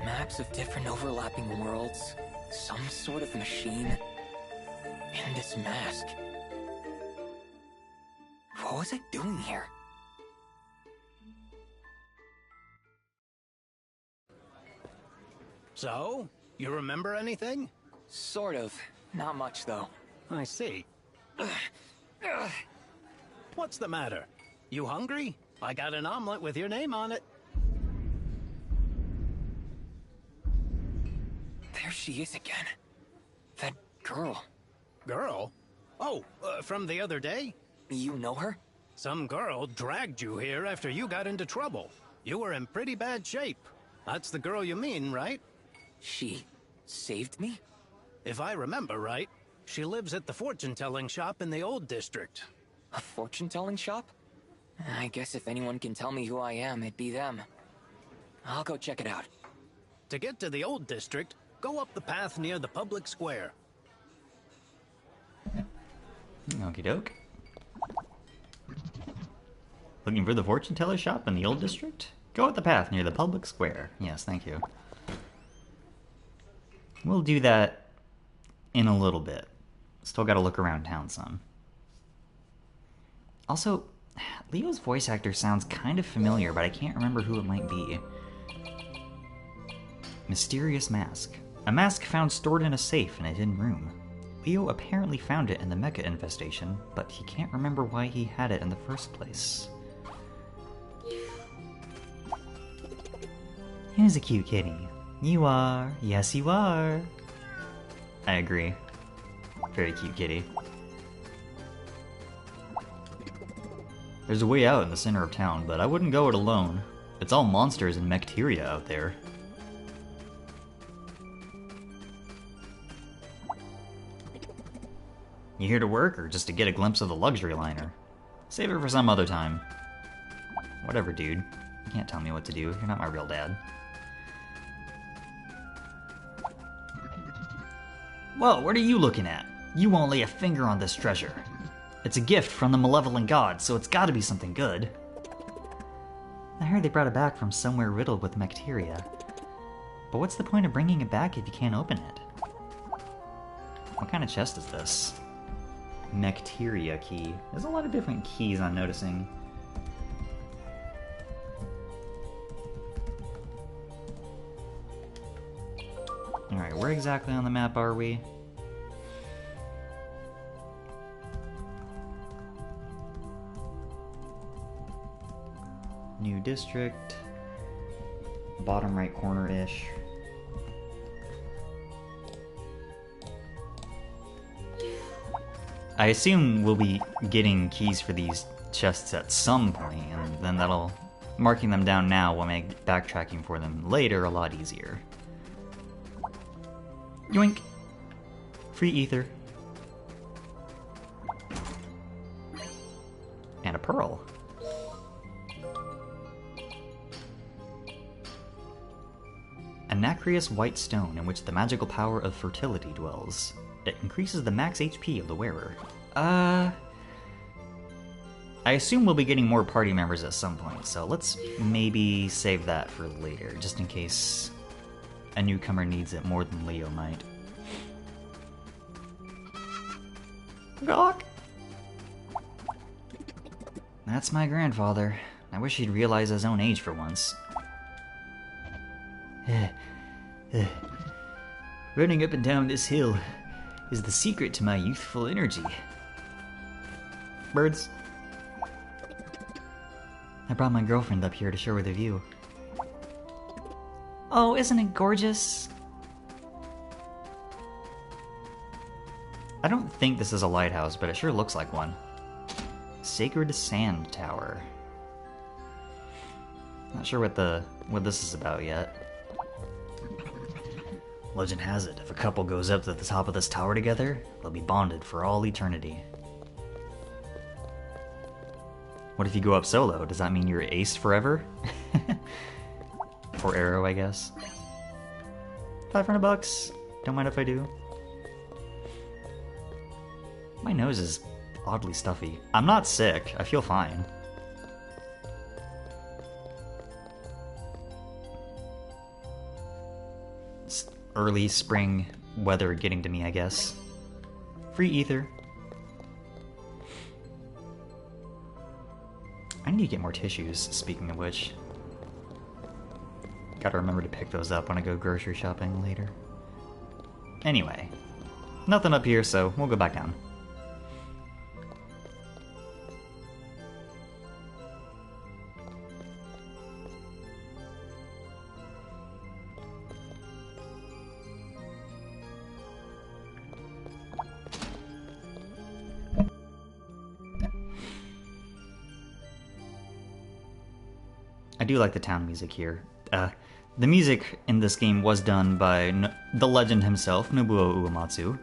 Maps of different overlapping worlds, some sort of machine, and this mask. What was I doing here? So, you remember anything? Sort of. Not much, though. I see. What's the matter? You hungry? I got an omelet with your name on it. There she is again. That girl. Girl? Oh, from the other day? You know her? Some girl dragged you here after you got into trouble. You were in pretty bad shape. That's the girl you mean, right? She saved me? If I remember right, she lives at the fortune-telling shop in the old district. A fortune-telling shop? I guess if anyone can tell me who I am, it'd be them. I'll go check it out. To get to the old district, go up the path near the public square. Okie doke. Looking for the fortune teller shop in the old district? Go up the path near the public square. Yes, thank you. We'll do that in a little bit. Still gotta look around town some. Also, Leo's voice actor sounds kind of familiar, but I can't remember who it might be. Mysterious mask. A mask found stored in a safe in a hidden room. Leo apparently found it in the mecha infestation, but he can't remember why he had it in the first place. Who's a cute kitty? You are. Yes, you are. I agree. Very cute kitty. There's a way out in the center of town, but I wouldn't go it alone. It's all monsters and bacteria out there. You here to work, or just to get a glimpse of the luxury liner? Save it for some other time. Whatever, dude. You can't tell me what to do. You're not my real dad. Whoa, what are you looking at? You won't lay a finger on this treasure. It's a gift from the malevolent god, so it's gotta be something good. I heard they brought it back from somewhere riddled with bacteria. But what's the point of bringing it back if you can't open it? What kind of chest is this? Bacteria key. There's a lot of different keys I'm noticing. Alright, where exactly on the map are we? New district. Bottom right corner-ish. I assume we'll be getting keys for these chests at some point, and then marking them down now will make backtracking for them later a lot easier. Yoink! Free ether. And a pearl. A nacreous white stone in which the magical power of fertility dwells. It increases the max HP of the wearer. I assume we'll be getting more party members at some point, so let's maybe save that for later, just in case a newcomer needs it more than Leo might. Gawk! That's my grandfather. I wish he'd realize his own age for once. Running up and down this hill is the secret to my youthful energy. Birds. I brought my girlfriend up here to show her the view. Oh, isn't it gorgeous? I don't think this is a lighthouse, but it sure looks like one. Sacred Sand Tower. Not sure what this is about yet. Legend has it, if a couple goes up to the top of this tower together, they'll be bonded for all eternity. What if you go up solo? Does that mean you're ace forever? Or arrow, I guess. $500. Don't mind if I do. My nose is oddly stuffy. I'm not sick. I feel fine. Early spring weather getting to me, I guess. Free ether. I need to get more tissues, speaking of which. Gotta remember to pick those up when I go grocery shopping later. Anyway, nothing up here, so we'll go back down. I do like the town music here. The music in this game was done by the legend himself, Nobuo Uematsu.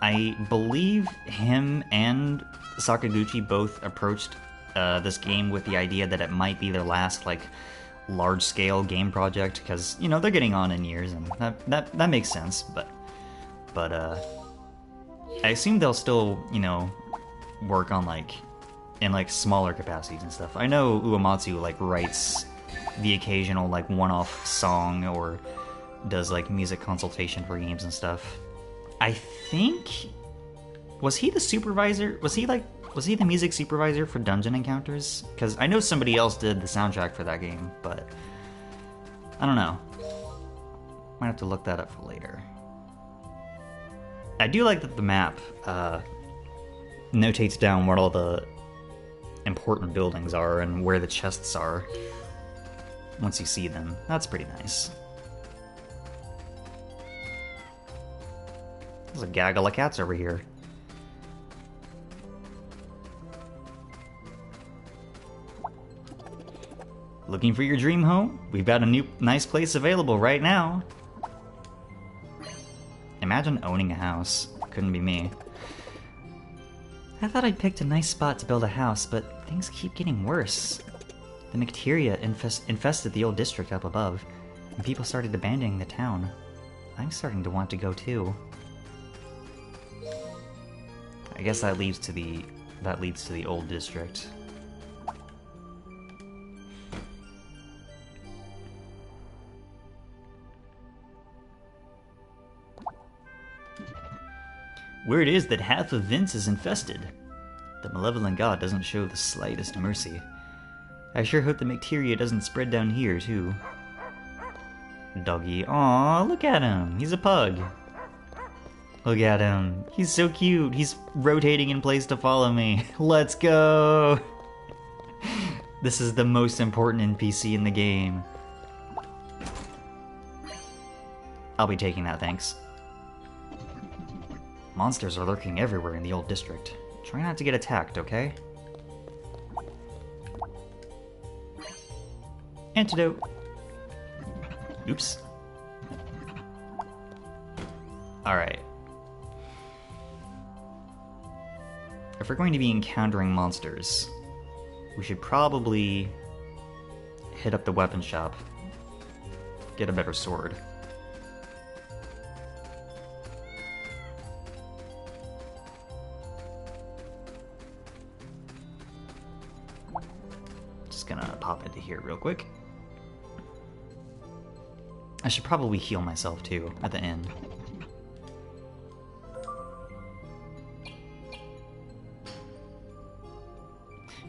I believe him and Sakaguchi both approached this game with the idea that it might be their last, like, large-scale game project, because, you know, they're getting on in years, and that makes sense, but I assume they'll still, you know, work on, like, in, like, smaller capacities and stuff. I know Uematsu, like, writes the occasional, like, one-off song or does like music consultation for games and stuff. I think, was he the supervisor? Was he the music supervisor for Dungeon Encounters? Because I know somebody else did the soundtrack for that game, but I don't know. Might have to look that up for later. I do like that the map notates down what all the important buildings are and where the chests are once you see them. That's pretty nice. There's a gaggle of cats over here. Looking for your dream home? We've got a new nice place available right now. Imagine owning a house. Couldn't be me. I thought I'd picked a nice spot to build a house, but things keep getting worse. The bacteria infested the old district up above, and people started abandoning the town. I'm starting to want to go too. I guess that leads to the old district. Word is that half of Vince is infested. The malevolent god doesn't show the slightest mercy. I sure hope the bacteria doesn't spread down here, too. Doggy. Aw, look at him. He's a pug. Look at him. He's so cute. He's rotating in place to follow me. Let's go! This is the most important NPC in the game. I'll be taking that, thanks. Monsters are lurking everywhere in the old district. Try not to get attacked, okay? Antidote. Oops. Alright. If we're going to be encountering monsters, we should probably hit up the weapon shop. Get a better sword. Just gonna pop into here real quick. I should probably heal myself too at the end.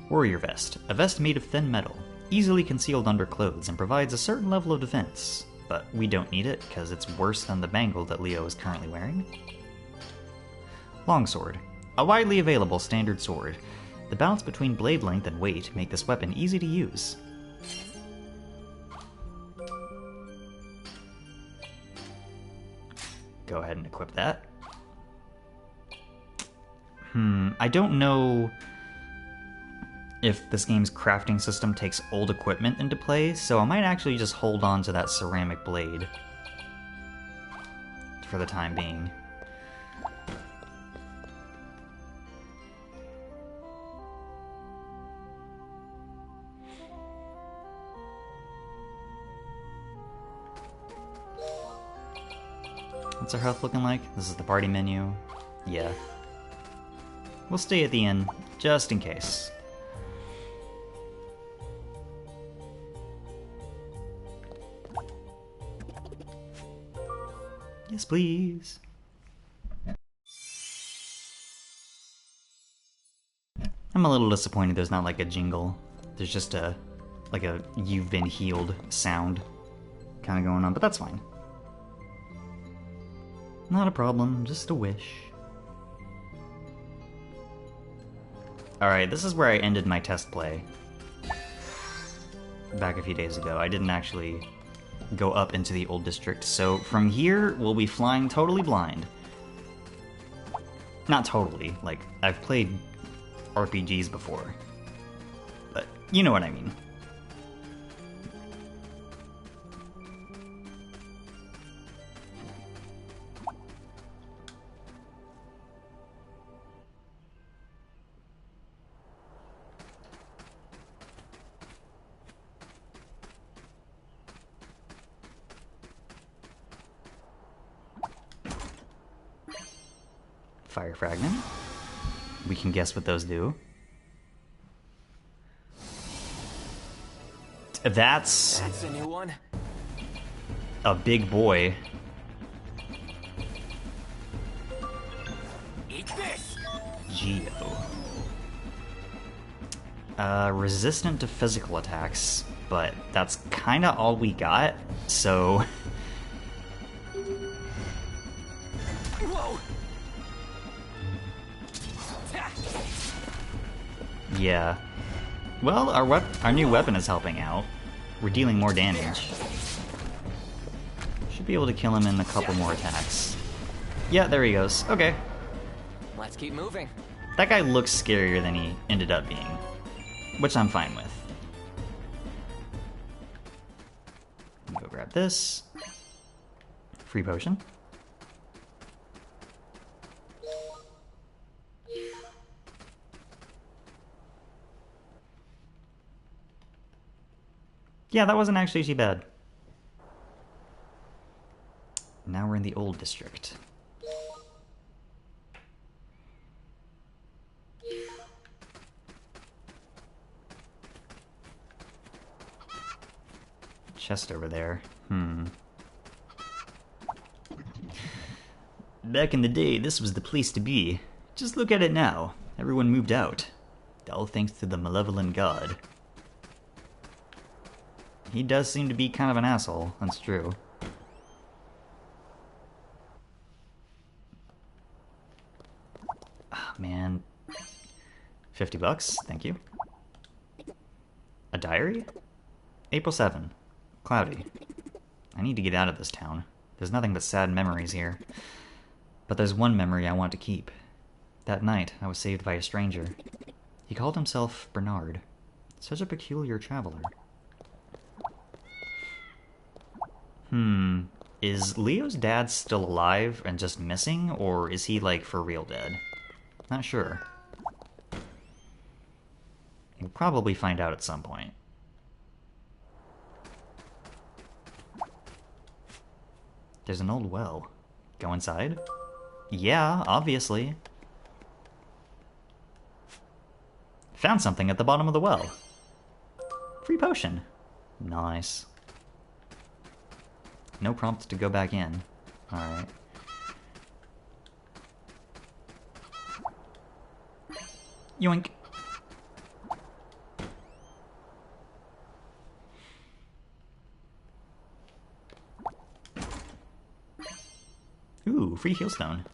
Warrior Vest. A vest made of thin metal, easily concealed under clothes and provides a certain level of defense. But we don't need it because it's worse than the bangle that Leo is currently wearing. Longsword. A widely available standard sword. The balance between blade length and weight make this weapon easy to use. Go ahead and equip that. I don't know if this game's crafting system takes old equipment into play, so I might actually just hold on to that ceramic blade for the time being. What's our health looking like? This is the party menu. Yeah. We'll stay at the inn, just in case. Yes, please. I'm a little disappointed there's not like a jingle. There's just a you've been healed sound kind of going on, but that's fine. Not a problem, just a wish. Alright, this is where I ended my test play. Back a few days ago. I didn't actually go up into the old district, so from here, we'll be flying totally blind. Not totally, like, I've played RPGs before. But, you know what I mean. Fire fragment. We can guess what those do. That's a new one. a big boy. Eat this. Geo. Resistant to physical attacks, but that's kinda all we got, so... Whoa. Yeah. Well, our new weapon is helping out. We're dealing more damage. Should be able to kill him in a couple more attacks. Yeah, there he goes. Okay. Let's keep moving. That guy looks scarier than he ended up being, which I'm fine with. Go grab this. Free potion. Yeah, that wasn't actually too bad. Now we're in the old district. Chest over there. Back in the day, this was the place to be. Just look at it now. Everyone moved out. All thanks to the malevolent god. He does seem to be kind of an asshole, that's true. Ah, man. $50, thank you. A diary? April 7. Cloudy. I need to get out of this town. There's nothing but sad memories here. But there's one memory I want to keep. That night, I was saved by a stranger. He called himself Bernard. Such a peculiar traveler. Is Leo's dad still alive and just missing, or is he, like, for real dead? Not sure. We'll probably find out at some point. There's an old well. Go inside? Yeah, obviously. Found something at the bottom of the well. Free potion. Nice. No prompt to go back in. Alright. Yoink. Ooh, free healstone.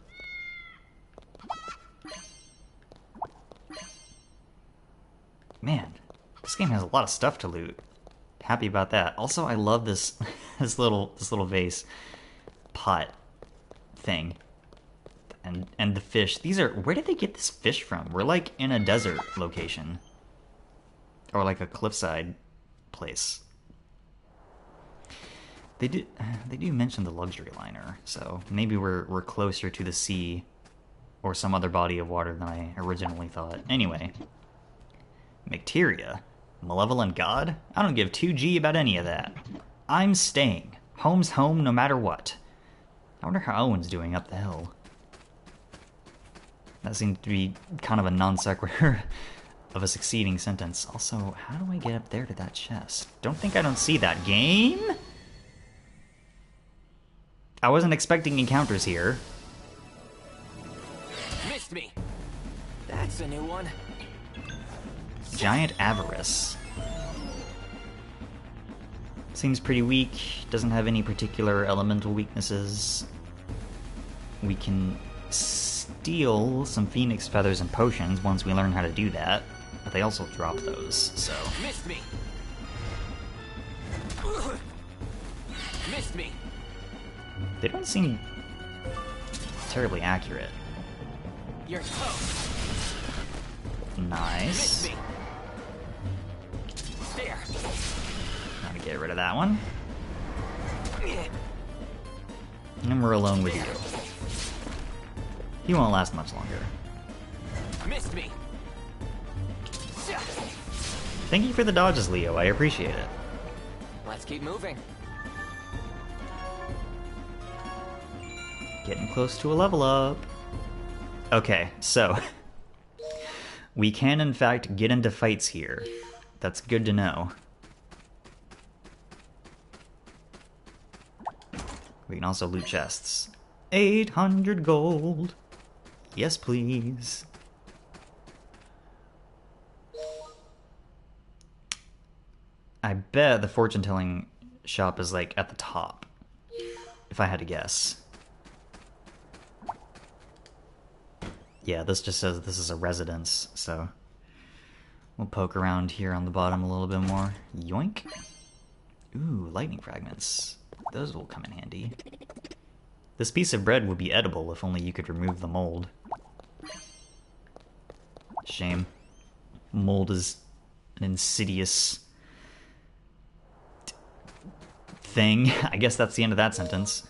Man, this game has a lot of stuff to loot. Happy about that. Also, I love this this little vase pot thing. And the fish. These are, where did they get this fish from? We're like in a desert location. Or like a cliffside place. They do mention the luxury liner, so maybe we're closer to the sea or some other body of water than I originally thought. Anyway. Macteria? Malevolent god? I don't give 2G about any of that. I'm staying. Home's home no matter what. I wonder how Owen's doing up the hill. That seemed to be kind of a non sequitur of a succeeding sentence. Also, how do I get up there to that chest? Don't think I don't see that. Game? I wasn't expecting encounters here. Missed me. That's a new one. Giant Avarice. Seems pretty weak. Doesn't have any particular elemental weaknesses. We can steal some phoenix feathers and potions once we learn how to do that. But they also drop those, so... Missed me. Missed me. They don't seem terribly accurate. You're close. Nice. Missed me. There. Gotta get rid of that one. And we're alone with you. He won't last much longer. Missed me. Thank you for the dodges, Leo. I appreciate it. Let's keep moving. Getting close to a level up. Okay, so we can in fact get into fights here. That's good to know. We can also loot chests. 800 gold. Yes, please. I bet the fortune telling shop is like at the top, if I had to guess. Yeah, this just says this is a residence, so we'll poke around here on the bottom a little bit more. Yoink. Ooh, lightning fragments. Those will come in handy. This piece of bread would be edible if only you could remove the mold. Shame. Mold is an insidious thing. I guess that's the end of that sentence.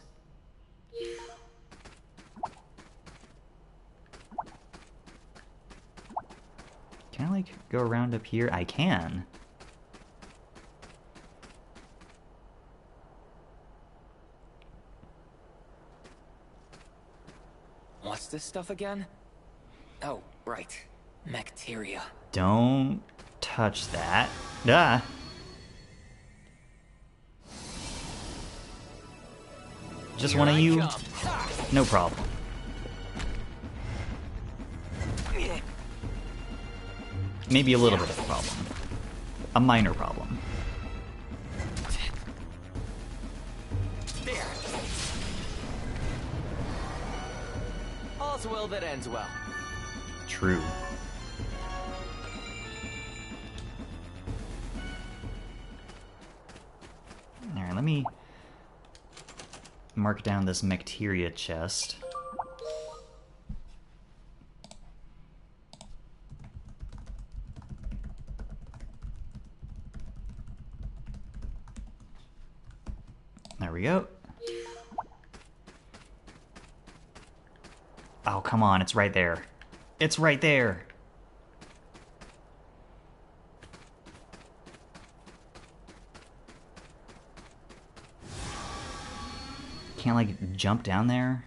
Can I, like, go around up here? I can. What's this stuff again? Oh, right. Bacteria. Don't touch that. Ah. Just one of you? No problem. Maybe a little bit of a problem. A minor problem. There. All's well that ends well. True. Alright, let me mark down this bacteria chest. There we go. Oh, come on, it's right there. It's right there! Can't, like, jump down there?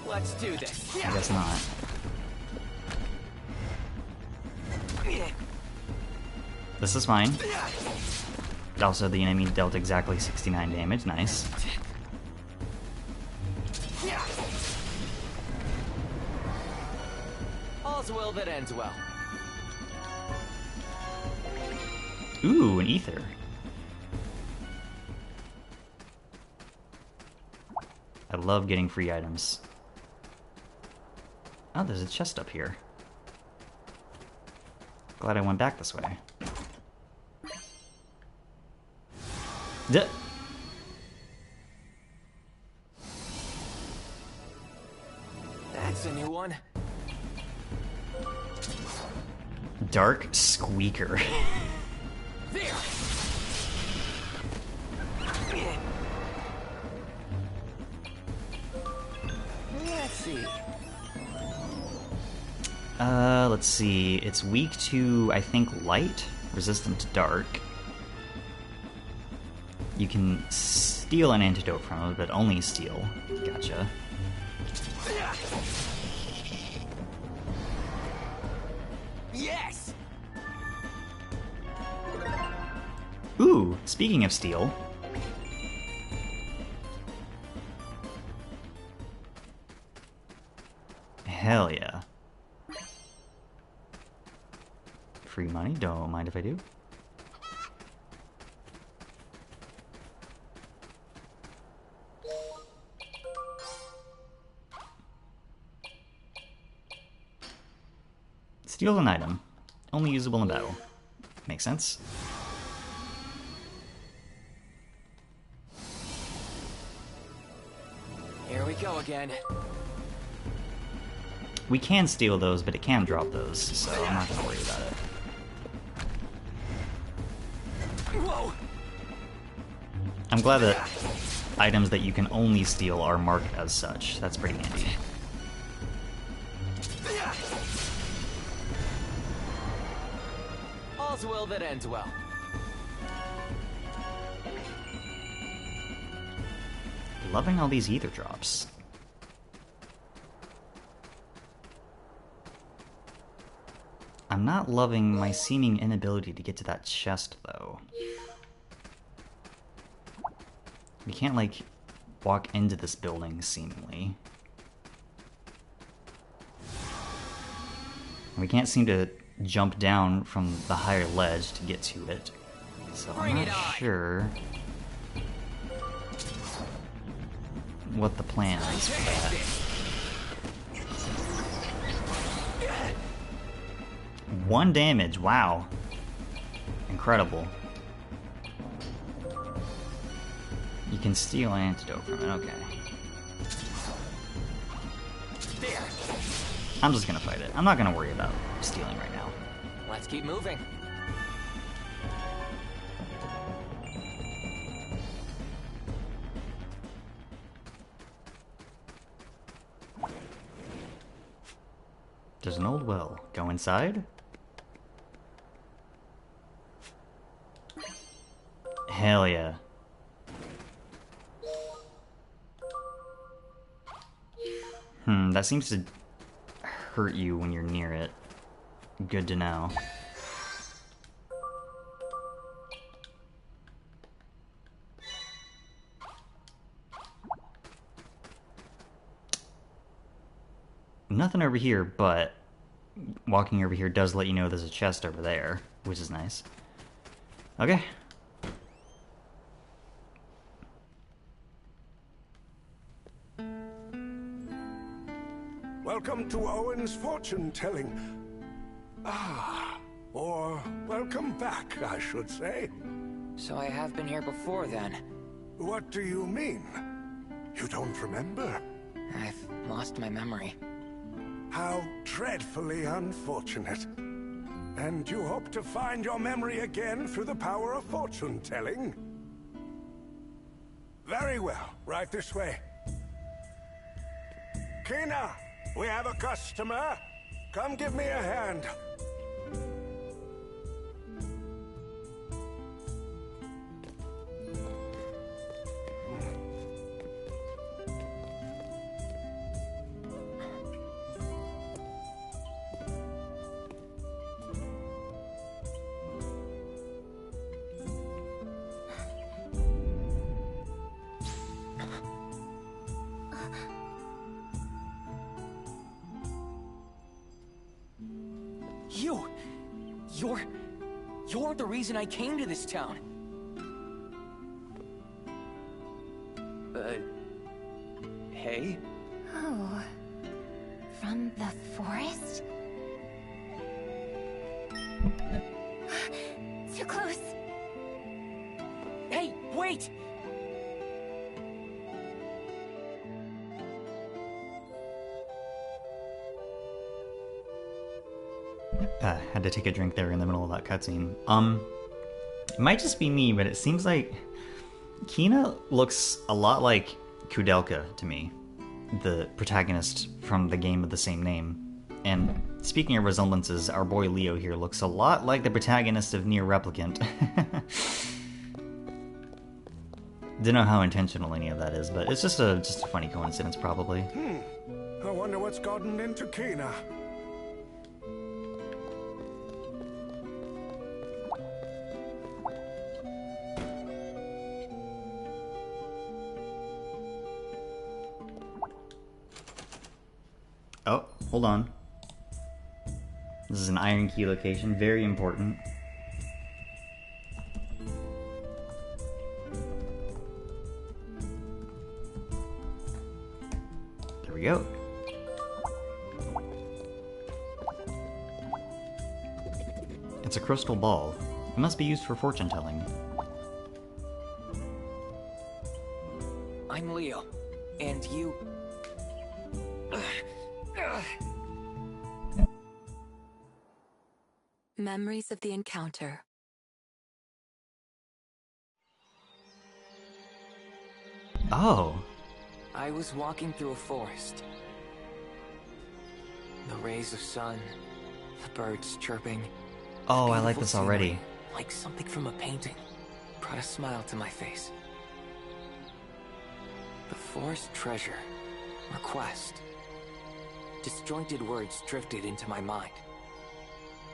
Let's do this. I guess not. This is fine. Also, the enemy dealt exactly 69 damage. Nice. All's well that ends well. Ooh, an ether. I love getting free items. Oh, there's a chest up here. Glad I went back this way. Duh. That's a new one. Dark Squeaker. There. Let's see. Let's see. It's weak to, I think, light, resistant to dark. You can steal an antidote from it, but only steal. Gotcha. Yes. Ooh, speaking of steel. Hell yeah. Free money, don't mind if I do. Steal an item. Only usable in battle. Makes sense. Here we go again. We can steal those, but it can drop those, so I'm not gonna worry about it. Whoa. I'm glad that items that you can only steal are marked as such. That's pretty handy. All's well that ends well. Loving all these ether drops. I'm not loving my seeming inability to get to that chest, though. We can't, like, walk into this building, seemingly. We can't seem to jump down from the higher ledge to get to it. So I'm not sure what the plan is for that. 1 damage, wow. Incredible. You can steal an antidote from it, okay. There. I'm just gonna fight it. I'm not gonna worry about stealing right now. Let's keep moving. There's an old well. Go inside? Hell yeah. That seems to hurt you when you're near it. Good to know. Nothing over here, but walking over here does let you know there's a chest over there, which is nice. Okay. Welcome to Owen's fortune-telling. Or welcome back, I should say. So I have been here before, then? What do you mean? You don't remember? I've lost my memory. How dreadfully unfortunate. And you hope to find your memory again through the power of fortune-telling? Very well. Right this way. Kina, we have a customer. Come give me a hand. You're the reason I came to this town. Hey? Oh. From the forest? Too close. Hey, wait! Had to take a drink there in the middle of that cutscene. It might just be me, but it seems like Kina looks a lot like Kudelka to me, the protagonist from the game of the same name. And speaking of resemblances, our boy Leo here looks a lot like the protagonist of Nier Replicant. Don't know how intentional any of that is, but it's just a funny coincidence, probably. I wonder what's gotten into Kina. Oh, hold on. This is an iron key location, very important. There we go. It's a crystal ball. It must be used for fortune telling. I'm Leo, and you... Memories of the encounter. Oh. I was walking through a forest. The rays of sun, the birds chirping. Oh, I like this already. Scenery, like something from a painting, brought a smile to my face. The forest treasure, request. Disjointed words drifted into my mind.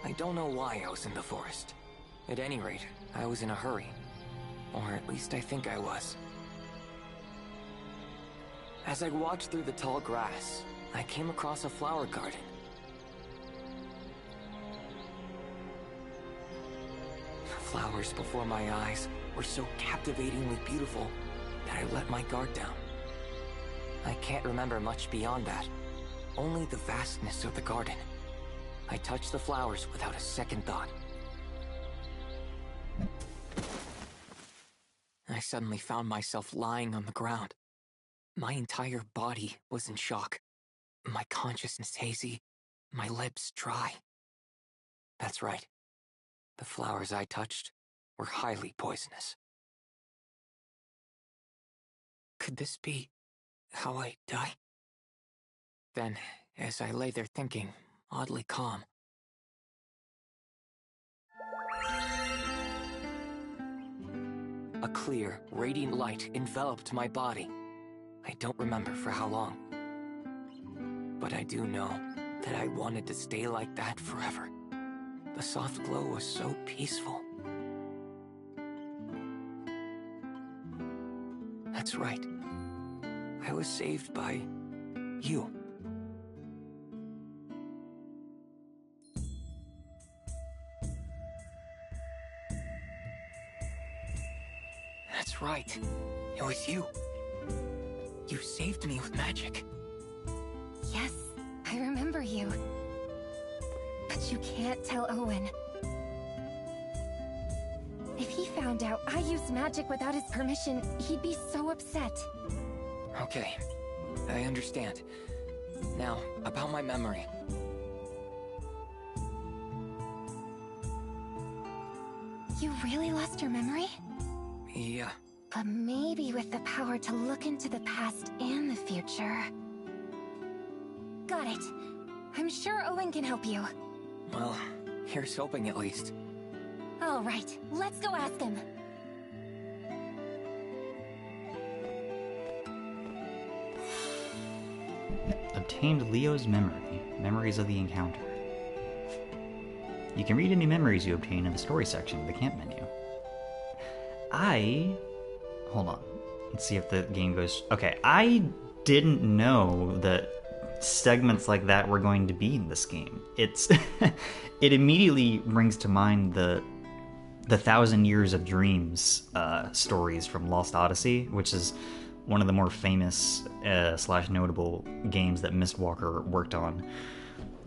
I don't know why I was in the forest. At any rate, I was in a hurry. Or at least I think I was. As I walked through the tall grass, I came across a flower garden. Flowers before my eyes were so captivatingly beautiful that I let my guard down. I can't remember much beyond that, only the vastness of the garden. I touched the flowers without a second thought. I suddenly found myself lying on the ground. My entire body was in shock. My consciousness hazy, my lips dry. That's right. The flowers I touched were highly poisonous. Could this be how I die? Then, as I lay there thinking, oddly calm, a clear, radiant light enveloped my body. I don't remember for how long. But I do know that I wanted to stay like that forever. The soft glow was so peaceful. That's right. I was saved by you. That's right. It was you. You saved me with magic. Yes, I remember you. But you can't tell Owen. If he found out I used magic without his permission, he'd be so upset. Okay, I understand. Now, about my memory. You really lost your memory? Yeah. But maybe with the power to look into the past and the future. Got it. I'm sure Owen can help you. Well, here's hoping at least. All right, let's go ask him. Obtained Leo's memory. Memories of the encounter. You can read any memories you obtain in the story section of the camp menu. Hold on. Let's see if the game goes... Okay, I didn't know that segments like that were going to be in this game. It's... It immediately brings to mind the 1,000 Years of Dreams stories from Lost Odyssey, which is one of the more famous / notable games that Mistwalker worked on.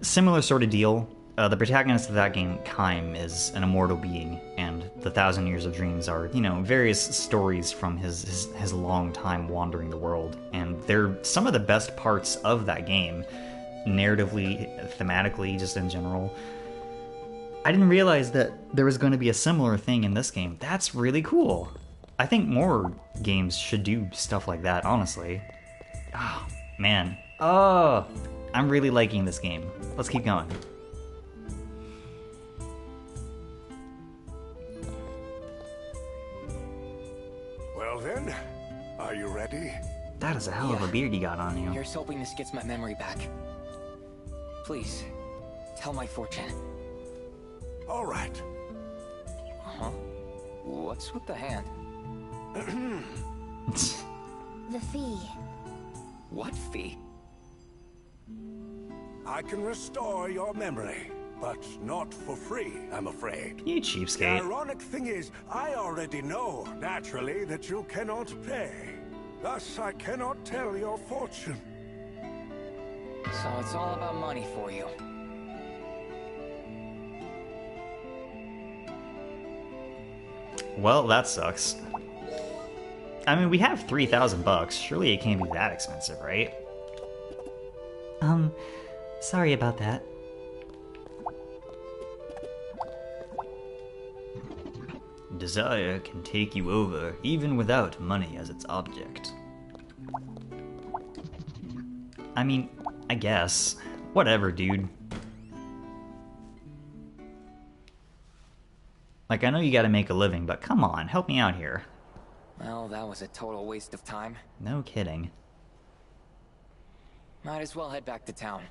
Similar sort of deal. The protagonist of that game, Kaim, is an immortal being, and the 1,000 Years of Dreams are, you know, various stories from his long time wandering the world. And they're some of the best parts of that game, narratively, thematically, just in general. I didn't realize that there was going to be a similar thing in this game. That's really cool. I think more games should do stuff like that, honestly. Oh, man. Oh, I'm really liking this game. Let's keep going. Well then, are you ready? That is a hell of a beard you got on you. Here's hoping this gets my memory back. Please, tell my fortune. All right. Huh? What's with the hand? The fee. What fee? I can restore your memory, but not for free, I'm afraid. You The cheapskate. ironic thing is, I already know, naturally, that you cannot pay. Thus, I cannot tell your fortune. So it's all about money for you. Well, that sucks. I mean, we have 3,000 bucks. Surely it can't be that expensive, right? Sorry about that. Desire can take you over, even without money as its object. I mean, I guess. Whatever, dude. Like, I know you gotta make a living, but come on, help me out here. Well, that was a total waste of time. No kidding. Might as well head back to town.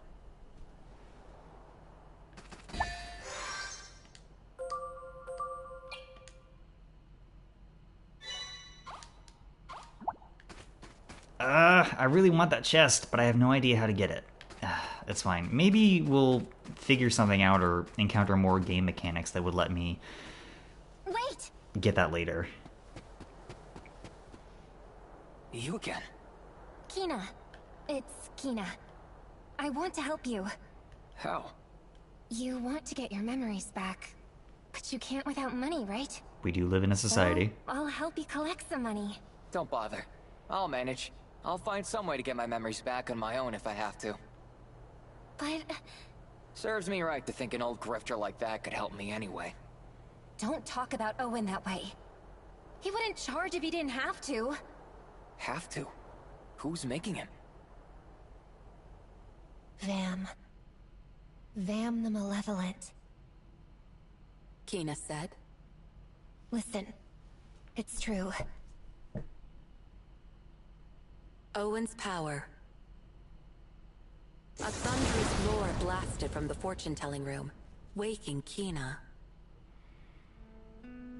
I really want that chest, but I have no idea how to get it. It's fine. Maybe we'll figure something out or encounter more game mechanics that would let me Wait! get that later. You again? Kina. It's Kina. I want to help you. How? You want to get your memories back, but you can't without money, right? We do live in a society. Well, I'll help you collect some money. Don't bother. I'll manage. I'll find some way to get my memories back on my own if I have to. But... Serves me right to think an old grifter like that could help me anyway. don't talk about Owen that way. He wouldn't charge if he didn't have to. Have to? Who's making him? Vam. Vam the Malevolent. Kina said. Listen, it's true. Owen's power. A thunderous roar blasted from the fortune-telling room, waking Kina.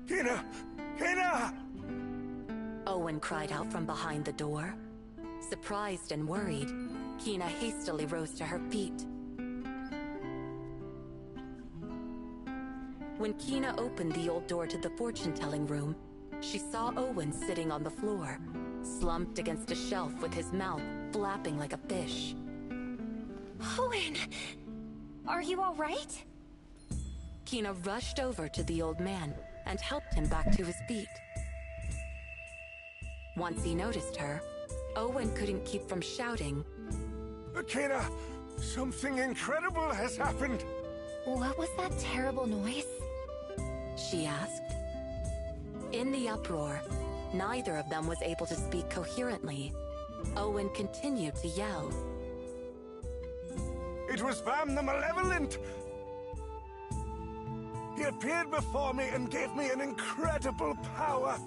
Kina! Kina! Owen cried out from behind the door. Surprised and worried, Kina hastily rose to her feet. When Kina opened the old door to the fortune-telling room, she saw Owen sitting on the floor, slumped against a shelf with his mouth flapping like a fish. Owen! Are you all right? Kina rushed over to the old man and helped him back to his feet. Once he noticed her, Owen couldn't keep from shouting. Kina, something incredible has happened. What was that terrible noise? She asked. In the uproar, neither of them was able to speak coherently. Owen continued to yell. It was Vam the Malevolent! He appeared before me and gave me an incredible power.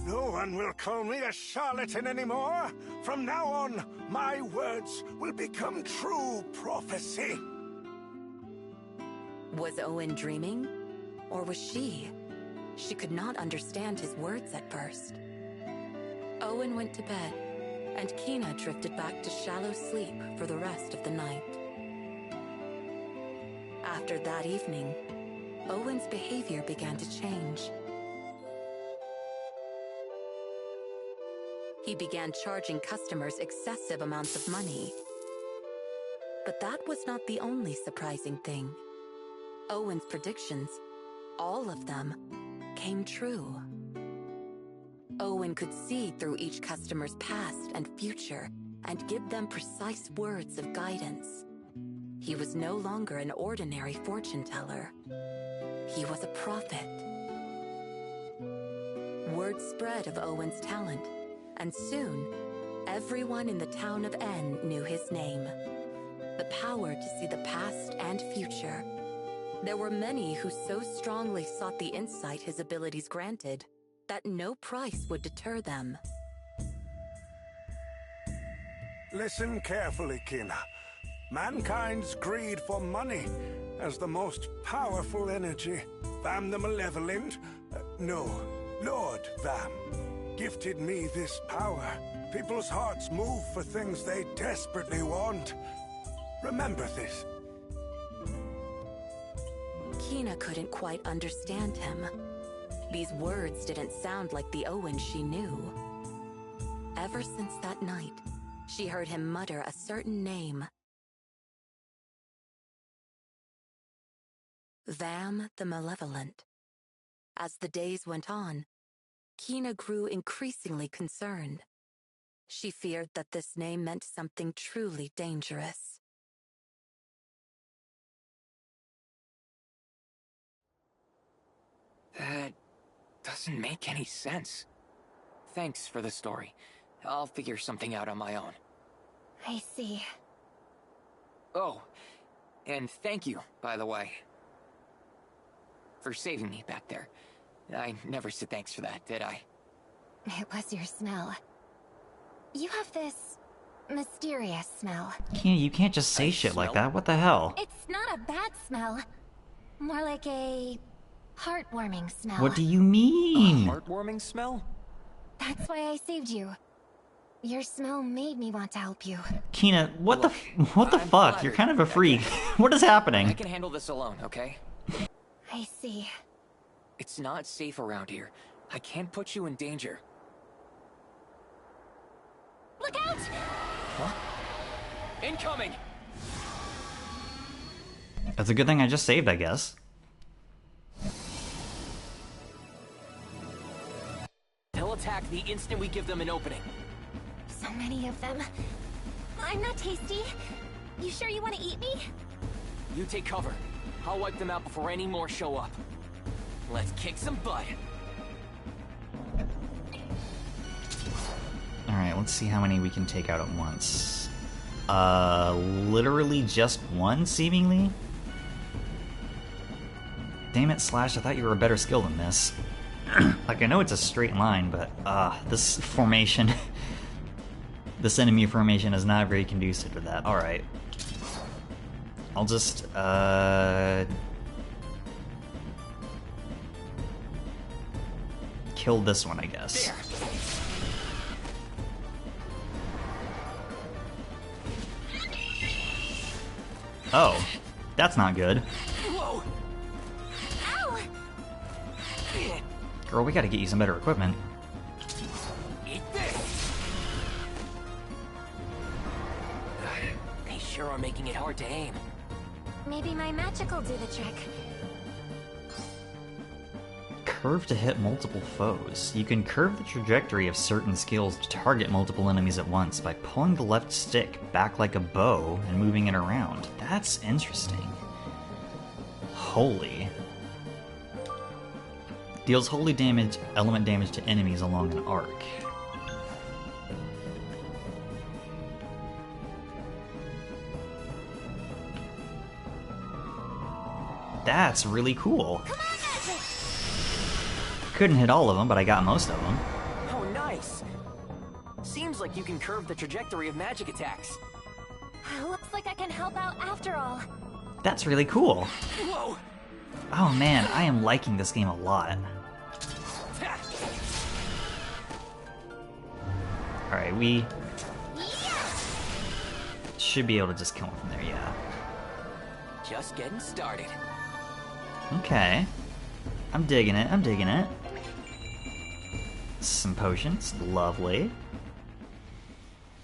No one will call me a charlatan anymore. From now on, my words will become true prophecy. Was Owen dreaming? Or was she? She could not understand his words at first. Owen went to bed, and Kina drifted back to shallow sleep for the rest of the night. After that evening, Owen's behavior began to change. He began charging customers excessive amounts of money. But that was not the only surprising thing. Owen's predictions, all of them, came true. Owen could see through each customer's past and future and give them precise words of guidance. He was no longer an ordinary fortune teller. He was a prophet. Word spread of Owen's talent, and soon, everyone in the town of N knew his name. The power to see the past and future. There were many who so strongly sought the insight his abilities granted that no price would deter them. Listen carefully, Kina. Mankind's greed for money as the most powerful energy. Vam the Malevolent, Lord Vam, gifted me this power. People's hearts move for things they desperately want. Remember this. Kina couldn't quite understand him. These words didn't sound like the Owen she knew. Ever since that night, she heard him mutter a certain name. Vam the Malevolent. As the days went on, Kina grew increasingly concerned. She feared that this name meant something truly dangerous. That doesn't make any sense. Thanks for the story. I'll figure something out on my own. I see. Oh, and thank you, by the way, for saving me back there. I never said thanks for that, did I? It was your smell. You have this mysterious smell. You can't just say shit like that. What the hell? It's not a bad smell. More like a heartwarming smell. What do you mean? A heartwarming smell? That's why I saved you. Your smell made me want to help you. Kina, what the fuck? flattered. You're kind of a freak. What is happening? I can handle this alone, okay? I see. It's not safe around here. I can't put you in danger. Look out! Huh? Incoming! That's a good thing I just saved, I guess. They'll attack the instant we give them an opening. So many of them. I'm not tasty. You sure you want to eat me? You take cover. I'll wipe them out before any more show up. Let's kick some butt. Alright, let's see how many we can take out at once. Literally just one, seemingly? Damn it, Slash, I thought you were a better skill than this. Like, I know it's a straight line, but, this formation... this enemy formation is not very conducive to that. Alright. I'll just, kill this one, I guess. There. Oh, that's not good. Whoa. Ow! Girl, we gotta get you some better equipment. Eat this. They sure are making it hard to aim. Maybe my magic will do the trick. Curve to hit multiple foes. You can curve the trajectory of certain skills to target multiple enemies at once by pulling the left stick back like a bow and moving it around. That's interesting. Holy. Deals holy damage, element damage to enemies along an arc. That's really cool. Come on, magic! Couldn't hit all of them, but I got most of them. Oh, nice. Seems like you can curve the trajectory of magic attacks. Looks like I can help out after all. That's really cool. Whoa. Oh man, I am liking this game a lot. Alright, we should be able to just kill him from there, yeah. Just getting started. Okay. I'm digging it, I'm digging it. Some potions, lovely.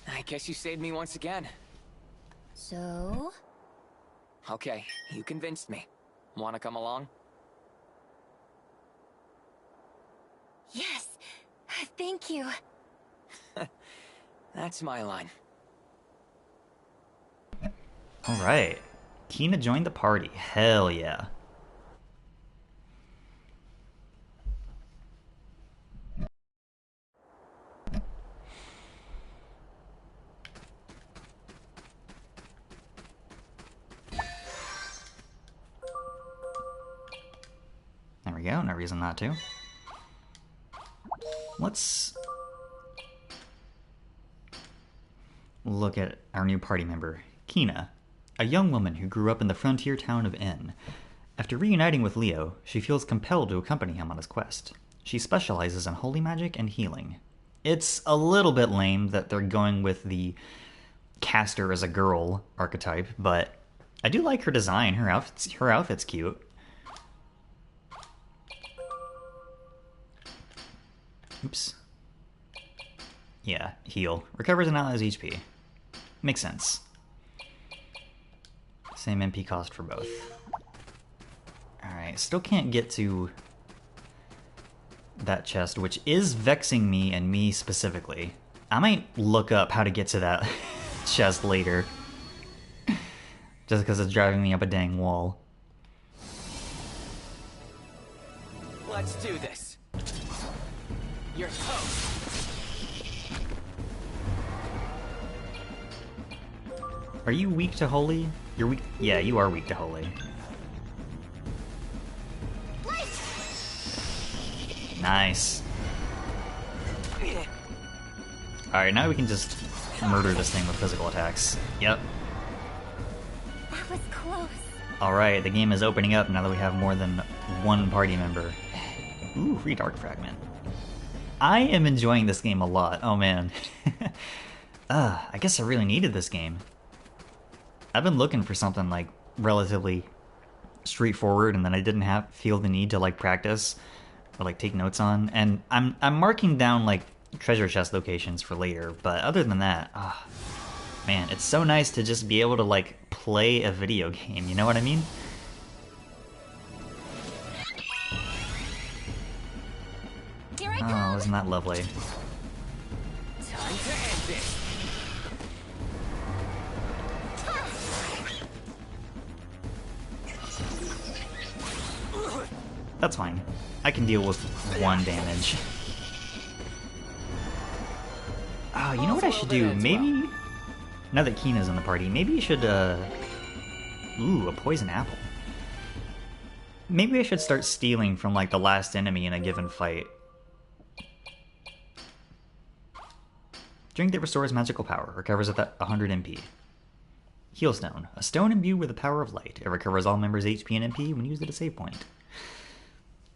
I guess you saved me once again. So? Okay, you convinced me. Wanna come along? Yes! Thank you. That's my line. Alright. Kina joined the party. Hell yeah. There we go, no reason not to. Let's look at our new party member, Kina, a young woman who grew up in the frontier town of N. After reuniting with Leo, she feels compelled to accompany him on his quest. She specializes in holy magic and healing. It's a little bit lame that they're going with the caster as a girl archetype, but I do like her design. Her outfit's cute. Oops. Yeah, heal. Recovers an ally's HP. Makes sense. Same MP cost for both. Alright, still can't get to that chest, which is vexing me and me specifically. I might look up how to get to that chest later. Just because it's driving me up a dang wall. Let's do this. You're toast. Are you weak to holy? You're weak. Yeah, you are weak to holy. Nice. Alright, now we can just murder this thing with physical attacks. Yep. That was close. Alright, the game is opening up now that we have more than one party member. Ooh, free dark fragment. I am enjoying this game a lot. Oh man. I guess I really needed this game. I've been looking for something like relatively straightforward and then I didn't feel the need to like practice or like take notes on. And I'm marking down like treasure chest locations for later, but other than that, man, it's so nice to just be able to like play a video game, you know what I mean? Here I come. Oh, isn't that lovely? Time to end this. That's fine. I can deal with 1 damage. Oh, you know what I should do? Maybe, now that Kina's in the party, maybe you should, ooh, a poison apple. Maybe I should start stealing from, like, the last enemy in a given fight. Drink that restores magical power. Recovers at 100 MP. Heal Stone. A stone imbued with the power of light. It recovers all members' HP and MP when used at a save point.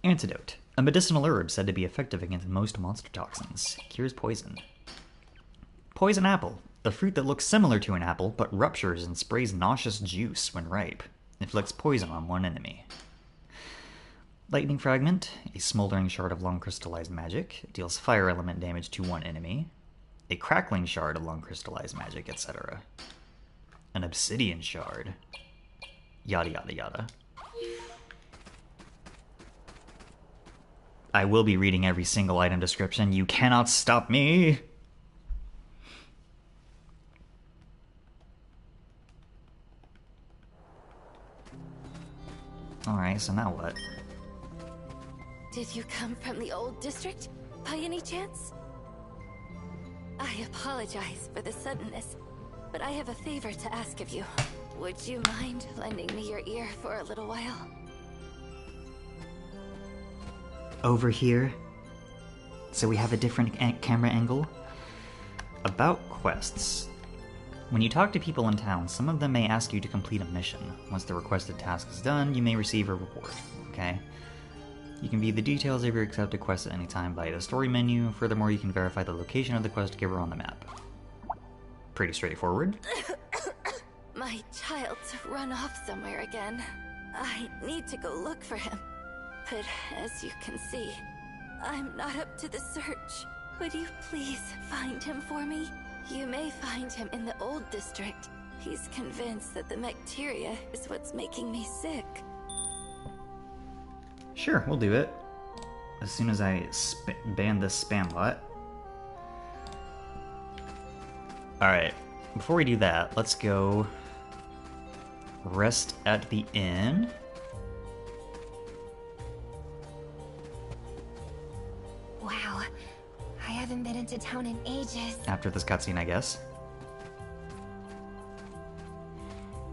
Antidote. A medicinal herb said to be effective against most monster toxins. Cures poison. Poison apple. A fruit that looks similar to an apple, but ruptures and sprays nauseous juice when ripe. Inflicts poison on 1 enemy. Lightning Fragment. A smoldering shard of long crystallized magic. It deals fire element damage to 1 enemy. A crackling shard of long crystallized magic, etc. An obsidian shard. Yada yada yada. I will be reading every single item description. You cannot stop me! Alright, so now what? Did you come from the old district, by any chance? I apologize for the suddenness, but I have a favor to ask of you. Would you mind lending me your ear for a little while? Over here. So we have a different camera angle. About quests. When you talk to people in town, some of them may ask you to complete a mission. Once the requested task is done, you may receive a reward. Okay? You can view the details of your accepted quest at any time via the story menu. Furthermore, you can verify the location of the quest giver on the map. Pretty straightforward. My child's run off somewhere again. I need to go look for him. But as you can see, I'm not up to the search. Would you please find him for me? You may find him in the old district. He's convinced that the bacteria is what's making me sick. Sure, we'll do it. As soon as I ban this spam bot. Alright, before we do that, let's go rest at the inn. Wow, I haven't been into town in ages. After this cutscene, I guess.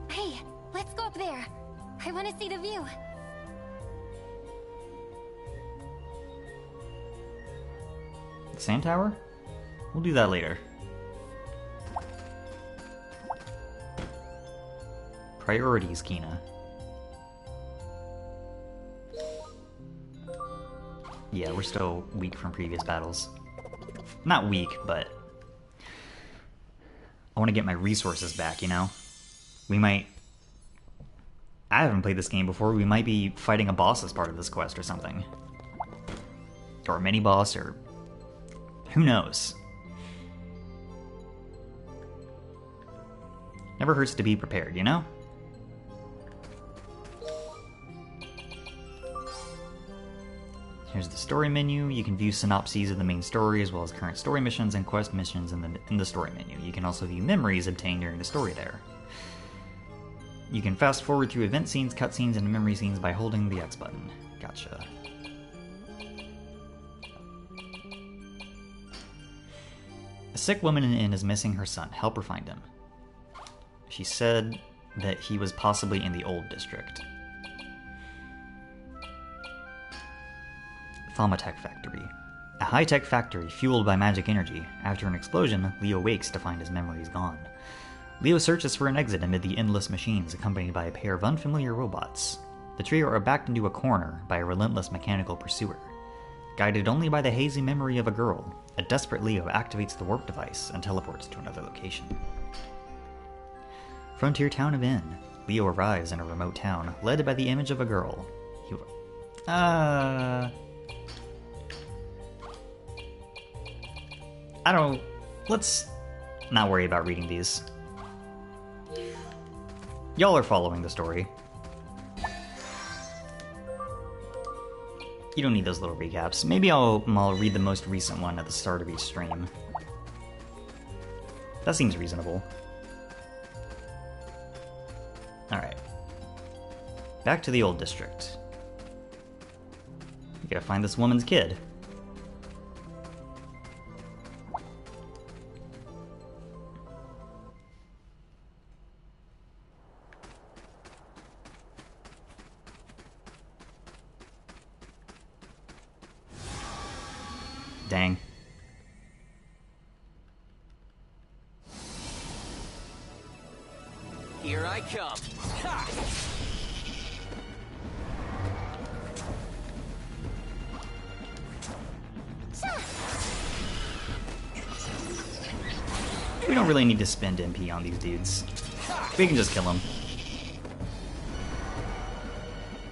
Hey, let's go up there. I want to see the view. Sand tower? We'll do that later. Priorities, Kina. Yeah, we're still weak from previous battles. Not weak, but I want to get my resources back, you know? We might... I haven't played this game before. We might be fighting a boss as part of this quest or something. Or a mini-boss, or... who knows? Never hurts to be prepared, you know? Here's the story menu. You can view synopses of the main story as well as current story missions and quest missions in the story menu. You can also view memories obtained during the story there. You can fast forward through event scenes, cutscenes, and memory scenes by holding the X button. Gotcha. A sick woman in an inn is missing her son. Help her find him. She said that he was possibly in the old district. Thaumatech Factory. A high-tech factory fueled by magic energy. After an explosion, Leo wakes to find his memories gone. Leo searches for an exit amid the endless machines, accompanied by a pair of unfamiliar robots. The trio are backed into a corner by a relentless mechanical pursuer. Guided only by the hazy memory of a girl, a desperate Leo activates the warp device and teleports to another location. Frontier town of N. Leo arrives in a remote town, led by the image of a girl. I don't... Let's not worry about reading these. Y'all are following the story. You don't need those little recaps. Maybe I'll read the most recent one at the start of each stream. That seems reasonable. Alright. Back to the old district. You gotta find this woman's kid. Dang. Here I come. Ha! We don't really need to spend MP on these dudes. We can just kill them.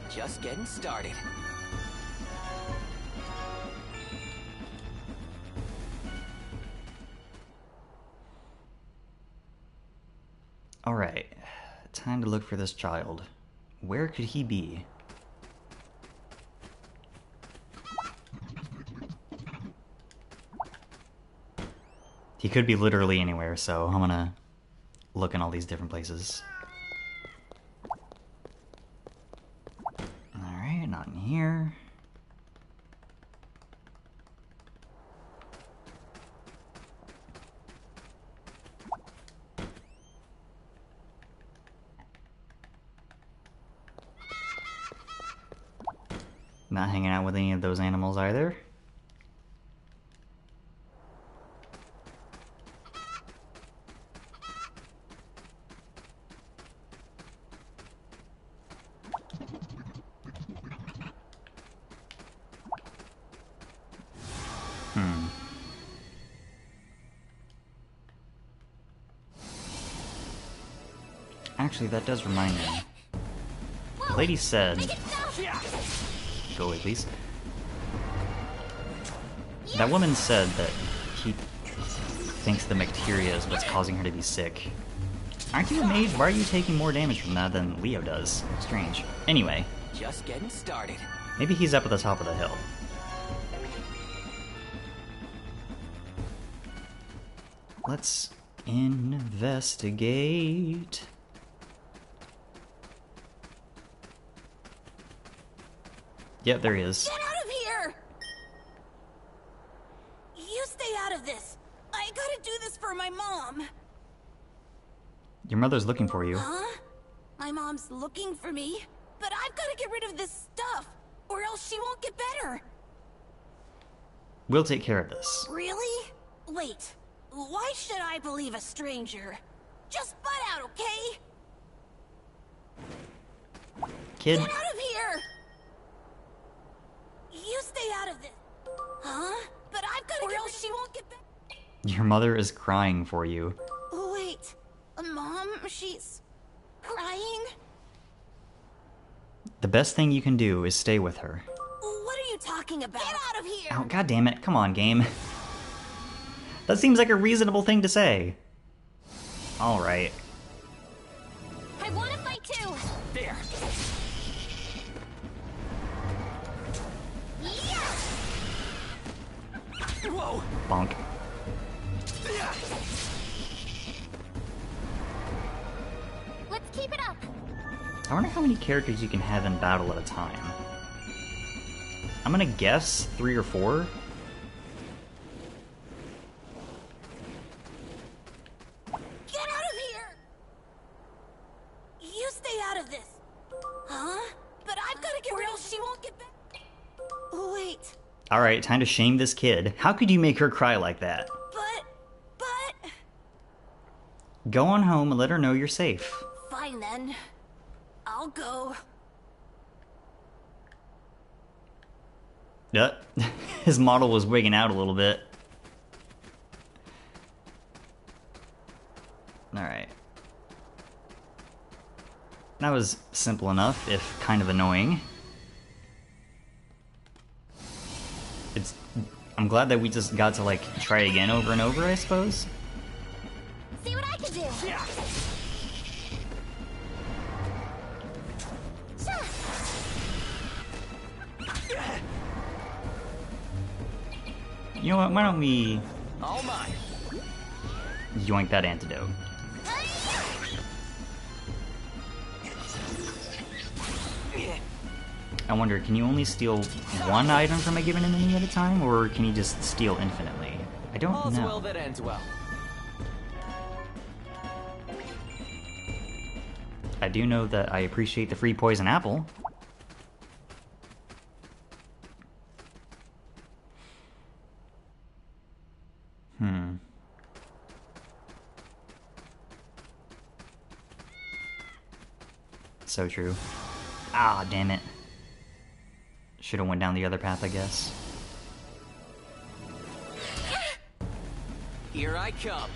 Just getting started. Alright, time to look for this child. Where could he be? He could be literally anywhere, so I'm gonna look in all these different places. Alright, not in here. Not hanging out with any of those animals either. Actually, that does remind me. The lady said... Go away, please. That woman said that he thinks the bacteria is what's causing her to be sick. Aren't you a mage? Why are you taking more damage from that than Leo does? Strange. Anyway. Just getting started. Maybe he's up at the top of the hill. Let's investigate. Yep, there he is. Get out of here! You stay out of this. I gotta do this for my mom. Your mother's looking for you. Huh? My mom's looking for me, but I've gotta get rid of this stuff, or else she won't get better. We'll take care of this. Really? Wait, why should I believe a stranger? Just butt out, okay? Kid. Get out of here! You stay out of this. Huh? But I've got to get else she won't get back. Your mother is crying for you. Wait. Mom, she's crying? The best thing you can do is stay with her. What are you talking about? Get out of here! Oh, god damn it. Come on, game. That seems like a reasonable thing to say. Alright. I want to fight too! There. Whoa! Bonk. Let's keep it up! I wonder how many characters you can have in battle at a time. I'm gonna guess 3 or 4. Get out of here! You stay out of this. Huh? But I've got to get rid of she won't get back. Wait. Alright, time to shame this kid. How could you make her cry like that? But... Go on home and let her know you're safe. Fine then. I'll go. Yep. His model was wigging out a little bit. Alright. That was simple enough, if kind of annoying. I'm glad that we just got to, like, try again over and over, I suppose. See what I can do. You know what, why don't we All mine. yoink that antidote? I wonder, can you only steal one item from a given enemy at a time, or can you just steal infinitely? I don't All's know. well that ends well. I do know that I appreciate the free poison apple. So true. Ah, damn it. Should have went down the other path, I guess. Here I come.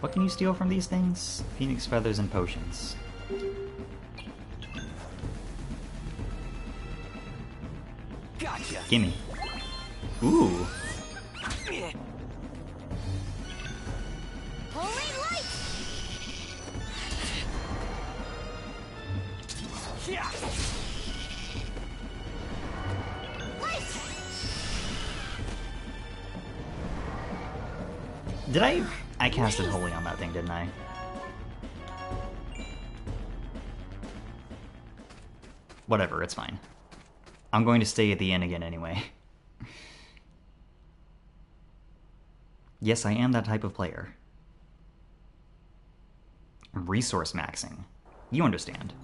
What can you steal from these things? Phoenix feathers and potions. Gotcha. Gimme. Ooh. Holy light! Yeah. Did I casted Holy on that thing, didn't I? Whatever, it's fine. I'm going to stay at the end again anyway. Yes, I am that type of player. Resource maxing. You understand.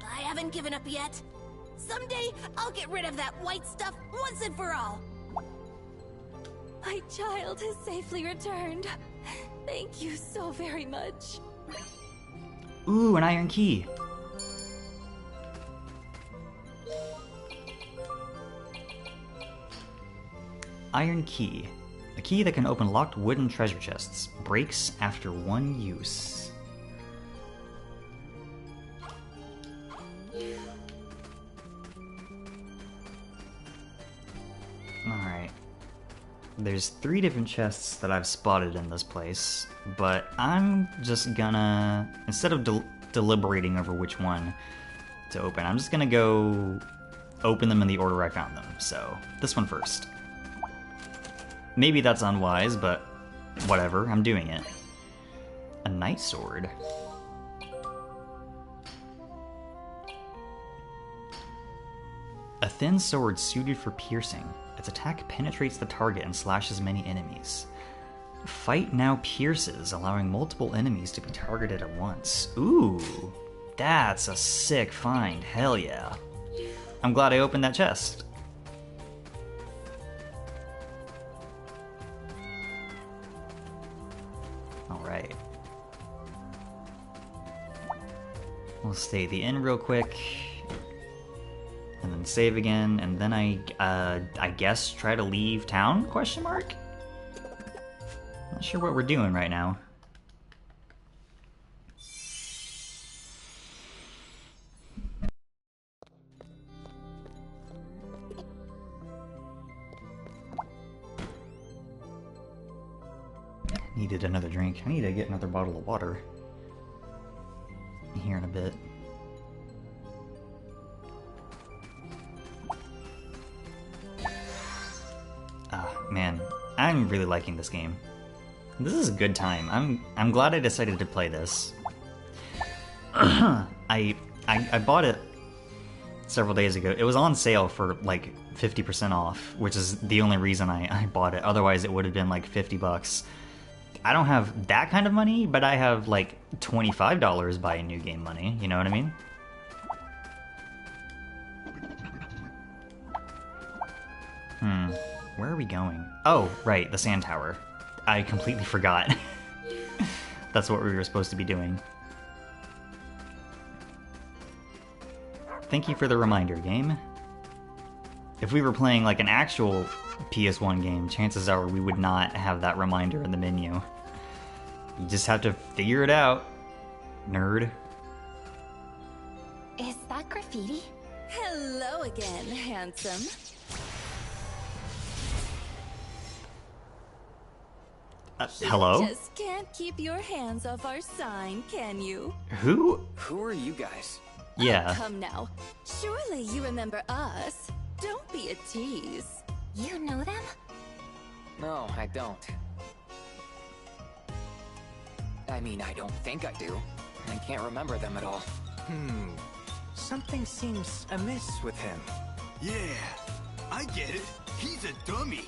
I haven't given up yet. Someday, I'll get rid of that white stuff once and for all. My child has safely returned. Thank you so very much. Ooh, an iron key. Iron key. A key that can open locked wooden treasure chests. Breaks after one use. Alright. There's 3 different chests that I've spotted in this place, but I'm just gonna, instead of deliberating over which one to open, I'm just gonna go open them in the order I found them. So, this one first. Maybe that's unwise, but whatever, I'm doing it. A night sword. A thin sword suited for piercing. Its attack penetrates the target and slashes many enemies. Fight now pierces, allowing multiple enemies to be targeted at once. Ooh, that's a sick find. Hell yeah. I'm glad I opened that chest. Alright. We'll stay at the inn real quick. And then save again, and then I guess try to leave town, question mark? Not sure what we're doing right now. Needed another drink. I need to get another bottle of water. Here in a bit. Man, I'm really liking this game. This is a good time. I'm glad I decided to play this. I bought it several days ago. It was on sale for like 50% off, which is the only reason I bought it. Otherwise, it would have been like $50. I don't have that kind of money, but I have like $25 buy a new game money. You know what I mean? Where are we going? Oh, right, the sand tower. I completely forgot. That's what we were supposed to be doing. Thank you for the reminder, game. If we were playing like an actual PS1 game, chances are we would not have that reminder in the menu. You just have to figure it out, nerd. Is that graffiti? Hello again, handsome. Hello? You just can't keep your hands off our sign, can you? Who? Who are you guys? Yeah. Oh, come now. Surely you remember us. Don't be a tease. You know them? No, I don't. I mean, I don't think I do. I can't remember them at all. Something seems amiss with him. Yeah, I get it. He's a dummy.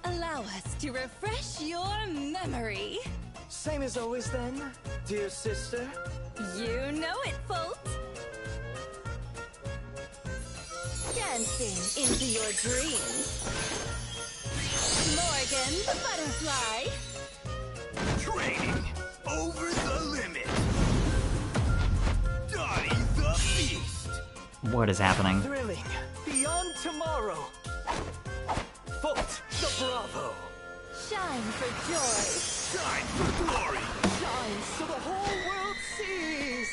Allow us to refresh your memory. Same as always then, dear sister. You know it, Folt. Dancing into your dreams. Morgan the butterfly. Training over the limit. Dottie the beast. What is happening? Thrilling, beyond tomorrow. Foot the Bravo. Shine for joy. Shine for glory. Shine so the whole world sees.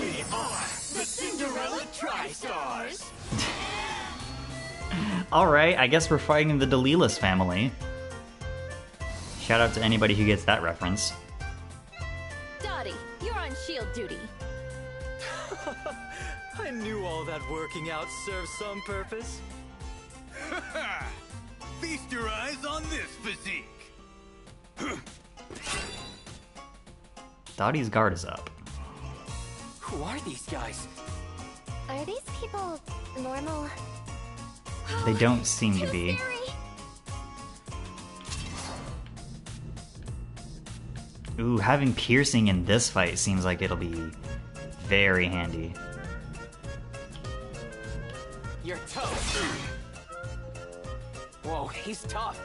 We are the Cinderella Tri-Stars. Alright, I guess we're fighting the Delilah's family. Shout out to anybody who gets that reference. Dottie, you're on shield duty. I knew all that working out served some purpose. Feast your eyes on this physique. Dottie's guard is up. Who are these guys? Are these people normal? They don't seem to be. Scary. Ooh, having piercing in this fight seems like it'll be very handy. You're toast. Whoa, he's tough.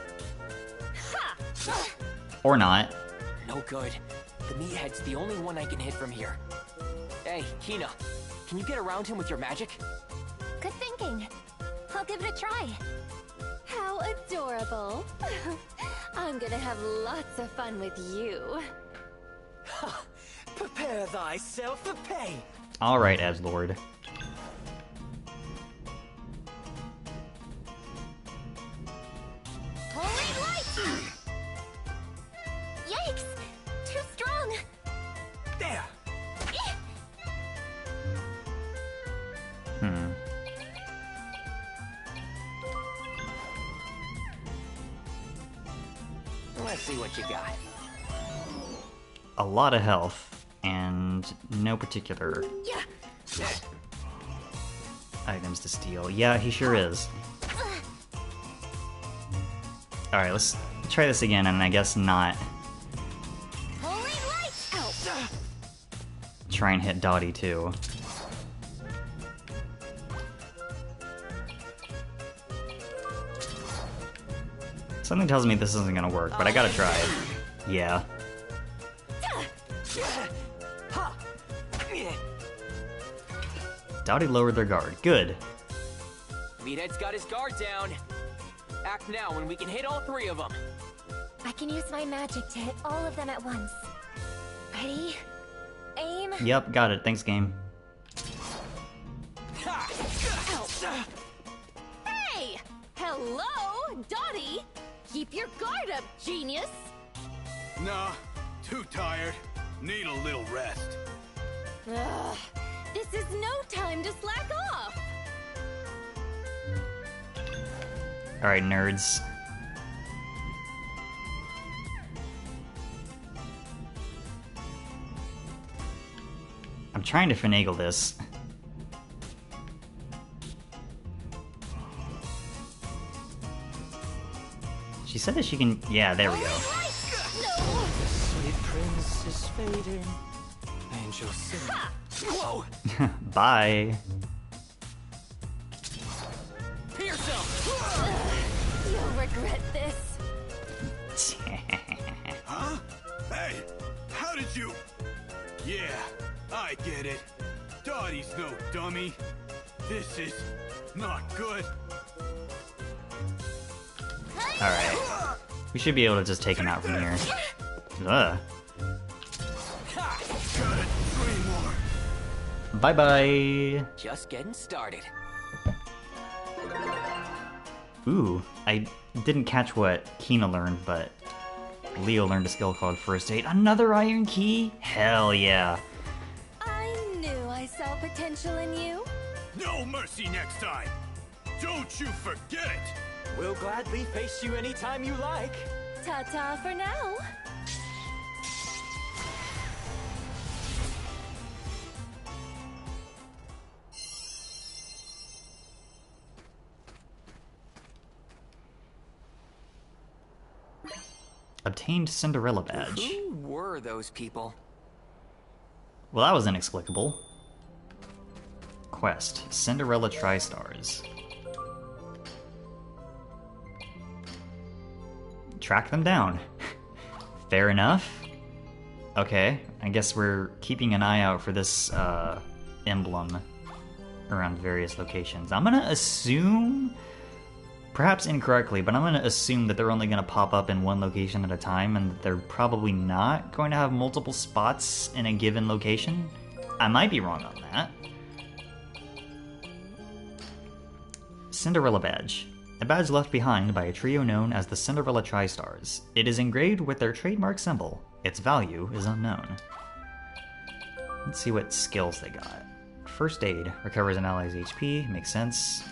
Or not. No good. The meathead's the only one I can hit from here. Hey, Kina, can you get around him with your magic? Good thinking. I'll give it a try. How adorable. I'm gonna have lots of fun with you. Prepare thyself for pain. Alright, Edgelord. Holy light! Yikes! Too strong! There. Let's see what you got. A lot of health, and no particular items to steal. Yeah, he sure is. Alright, let's try this again, and I guess not Holy light! Ow! try and hit Dottie too. Something tells me this isn't gonna work, but I gotta try it. Yeah. Dottie lowered their guard. Good. Meathead's got his guard down. Act now when we can hit all three of them. I can use my magic to hit all of them at once. Ready? Aim. Yep, got it. Thanks, game. Hey! Hello, Dottie! Keep your guard up, genius! Nah, too tired. Need a little rest. Ugh, this is no time to slack off! Alright, nerds. I'm trying to finagle this. She said that she can... Yeah, there we go. Sweet prince is fading. Angel sing. Whoa! Bye. Pierce him! You'll regret this. Huh? Hey, how did you... Yeah, I get it. Starry's no dummy. This is not good. Alright. We should be able to just take him out from here. Ugh. Bye-bye. Just getting started. Ooh, I didn't catch what Kina learned, but Leo learned a skill called First Aid. Another iron key? Hell yeah. I knew I saw potential in you. No mercy next time. Don't you forget it. We'll gladly face you anytime you like. Ta-ta for now. Obtained Cinderella badge. Who were those people? Well, that was inexplicable. Quest. Cinderella Tri-Stars. Track them down. Fair enough. Okay, I guess we're keeping an eye out for this emblem around various locations. I'm gonna assume, perhaps incorrectly, but I'm gonna assume that they're only gonna pop up in one location at a time and that they're probably not going to have multiple spots in a given location. I might be wrong on that. Cinderella badge. A badge left behind by a trio known as the Cinderella Tri-Stars. It is engraved with their trademark symbol. Its value is unknown. Let's see what skills they got. First Aid. Recovers an ally's HP. Makes sense.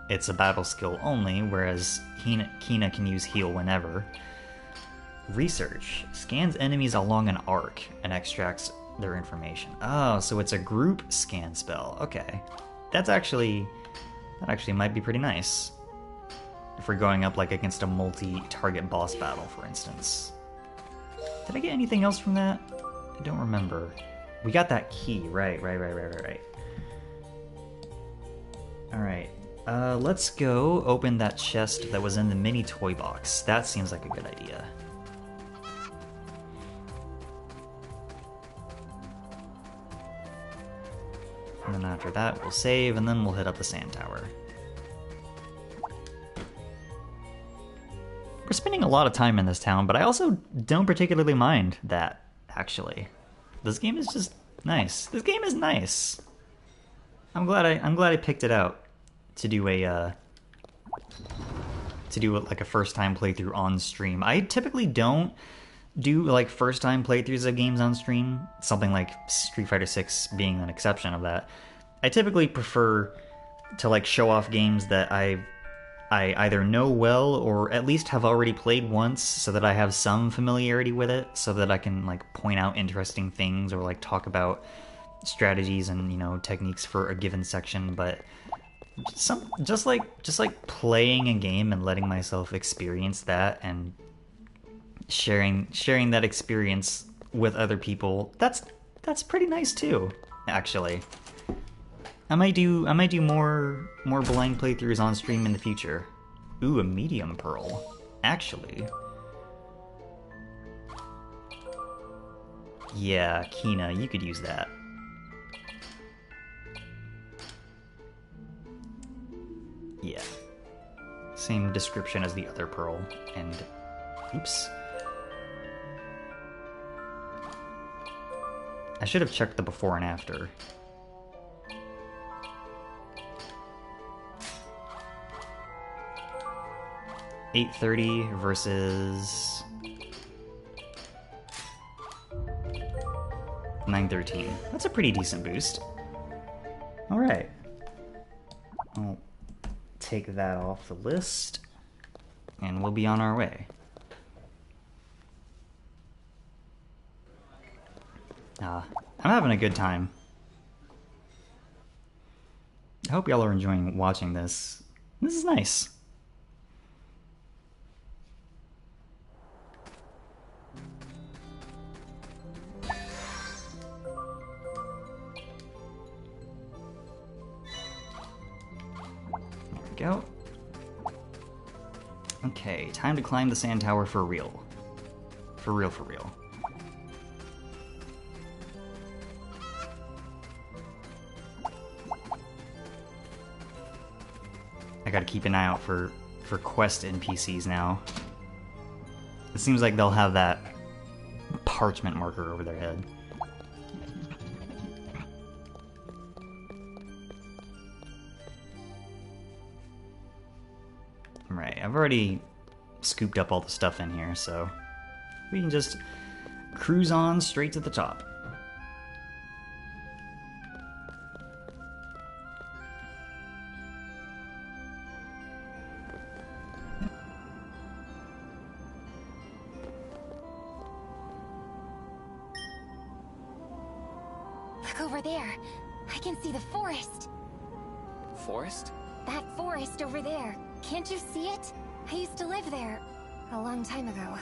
It's a battle skill only, whereas Kina can use heal whenever. Research. Scans enemies along an arc and extracts their information. Oh, so it's a group scan spell. Okay. That actually might be pretty nice. If we're going up like against a multi-target boss battle, for instance. Did I get anything else from that? I don't remember. We got that key, right. Alright, let's go open that chest that was in the mini toy box. That seems like a good idea. And then after that, we'll save, and then we'll hit up the sand tower. We're spending a lot of time in this town, but I also don't particularly mind that, actually. This game is just nice. This game is nice. I'm glad I picked it out to do a like a first time playthrough on stream. I typically don't do like first time playthroughs of games on stream, something like Street Fighter 6 being an exception of that. I typically prefer to like show off games that I either know well or at least have already played once, so that I have some familiarity with it, so that I can like point out interesting things or like talk about strategies and, you know, techniques for a given section. But just like playing a game and letting myself experience that and sharing that experience with other people, that's pretty nice too, actually. I might do more blind playthroughs on stream in the future. Ooh, a medium pearl. Actually. Yeah, Kina, you could use that. Yeah. Same description as the other pearl, and oops. I should have checked the before and after. $830 versus $913. That's a pretty decent boost. All right. I'll take that off the list, and we'll be on our way. I'm having a good time. I hope y'all are enjoying watching this. This is nice. Go. Okay, time to climb the sand tower for real. For real. I gotta keep an eye out for quest NPCs now. It seems like they'll have that parchment marker over their head. Right, I've already scooped up all the stuff in here, so we can just cruise on straight to the top. Look over there. I can see the forest. Forest? That forest over there. Can't you see it? I used to live there a long time ago.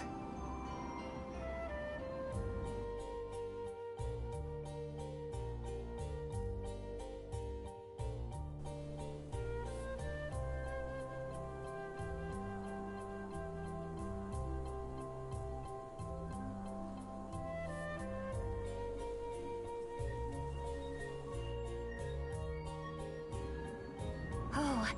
Oh,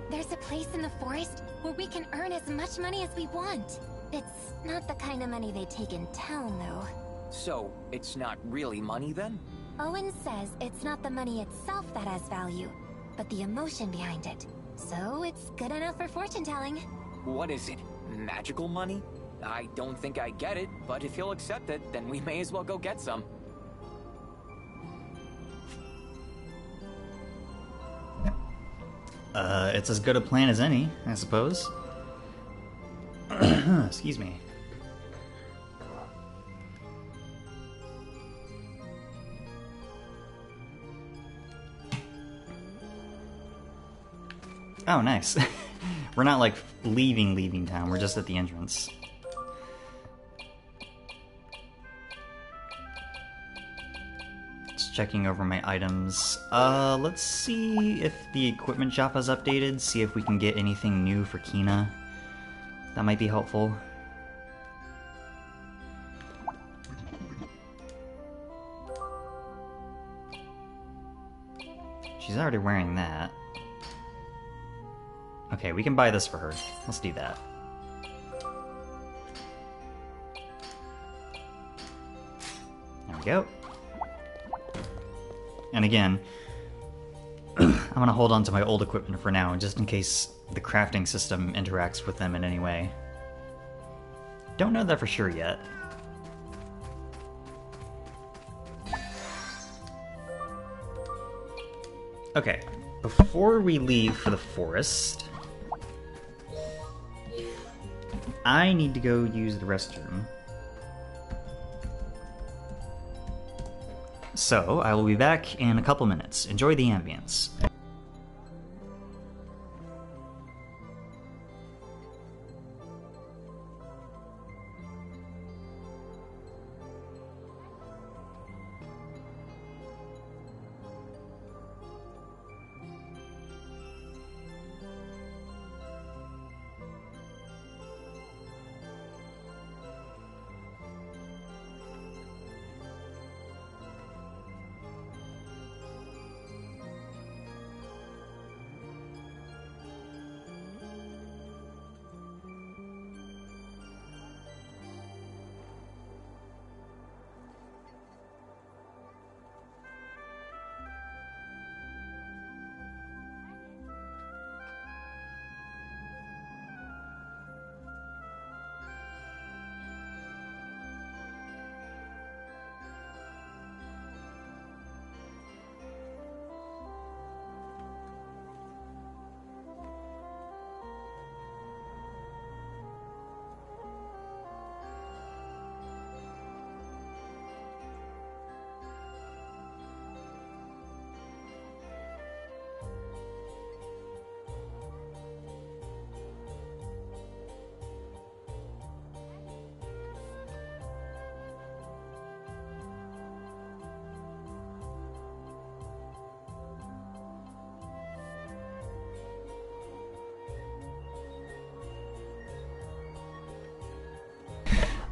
there's a place in the forest where we can earn as much money as we want. It's not the kind of money they take in town, though. So, it's not really money then? Owen says it's not the money itself that has value, but the emotion behind it. So it's good enough for fortune-telling. What is it? Magical money? I don't think I get it, but if he'll accept it, then we may as well go get some. It's as good a plan as any, I suppose. Excuse me. Oh, nice. We're not like leaving town, we're just at the entrance. Just checking over my items. Let's see if the equipment shop has updated, see if we can get anything new for Kina. That might be helpful. She's already wearing that. Okay, we can buy this for her. Let's do that. There we go. And again, I'm gonna hold on to my old equipment for now, just in case the crafting system interacts with them in any way. Don't know that for sure yet. Okay, before we leave for the forest, I need to go use the restroom. So, I will be back in a couple minutes. Enjoy the ambience.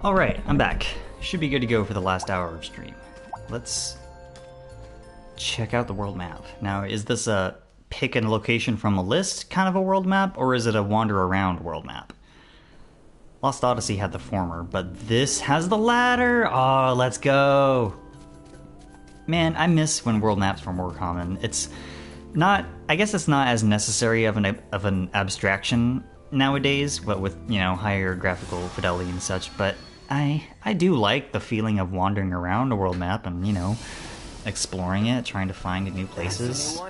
Alright, I'm back. Should be good to go for the last hour of stream. Let's check out the world map. Now, is this a pick a location from a list kind of a world map, or is it a wander around world map? Lost Odyssey had the former, but this has the latter. Oh, let's go. Man, I miss when world maps were more common. It's not, I guess it's not as necessary of an abstraction nowadays, but with, you know, higher graphical fidelity and such, but I do like the feeling of wandering around a world map and, you know, exploring it, trying to find new places.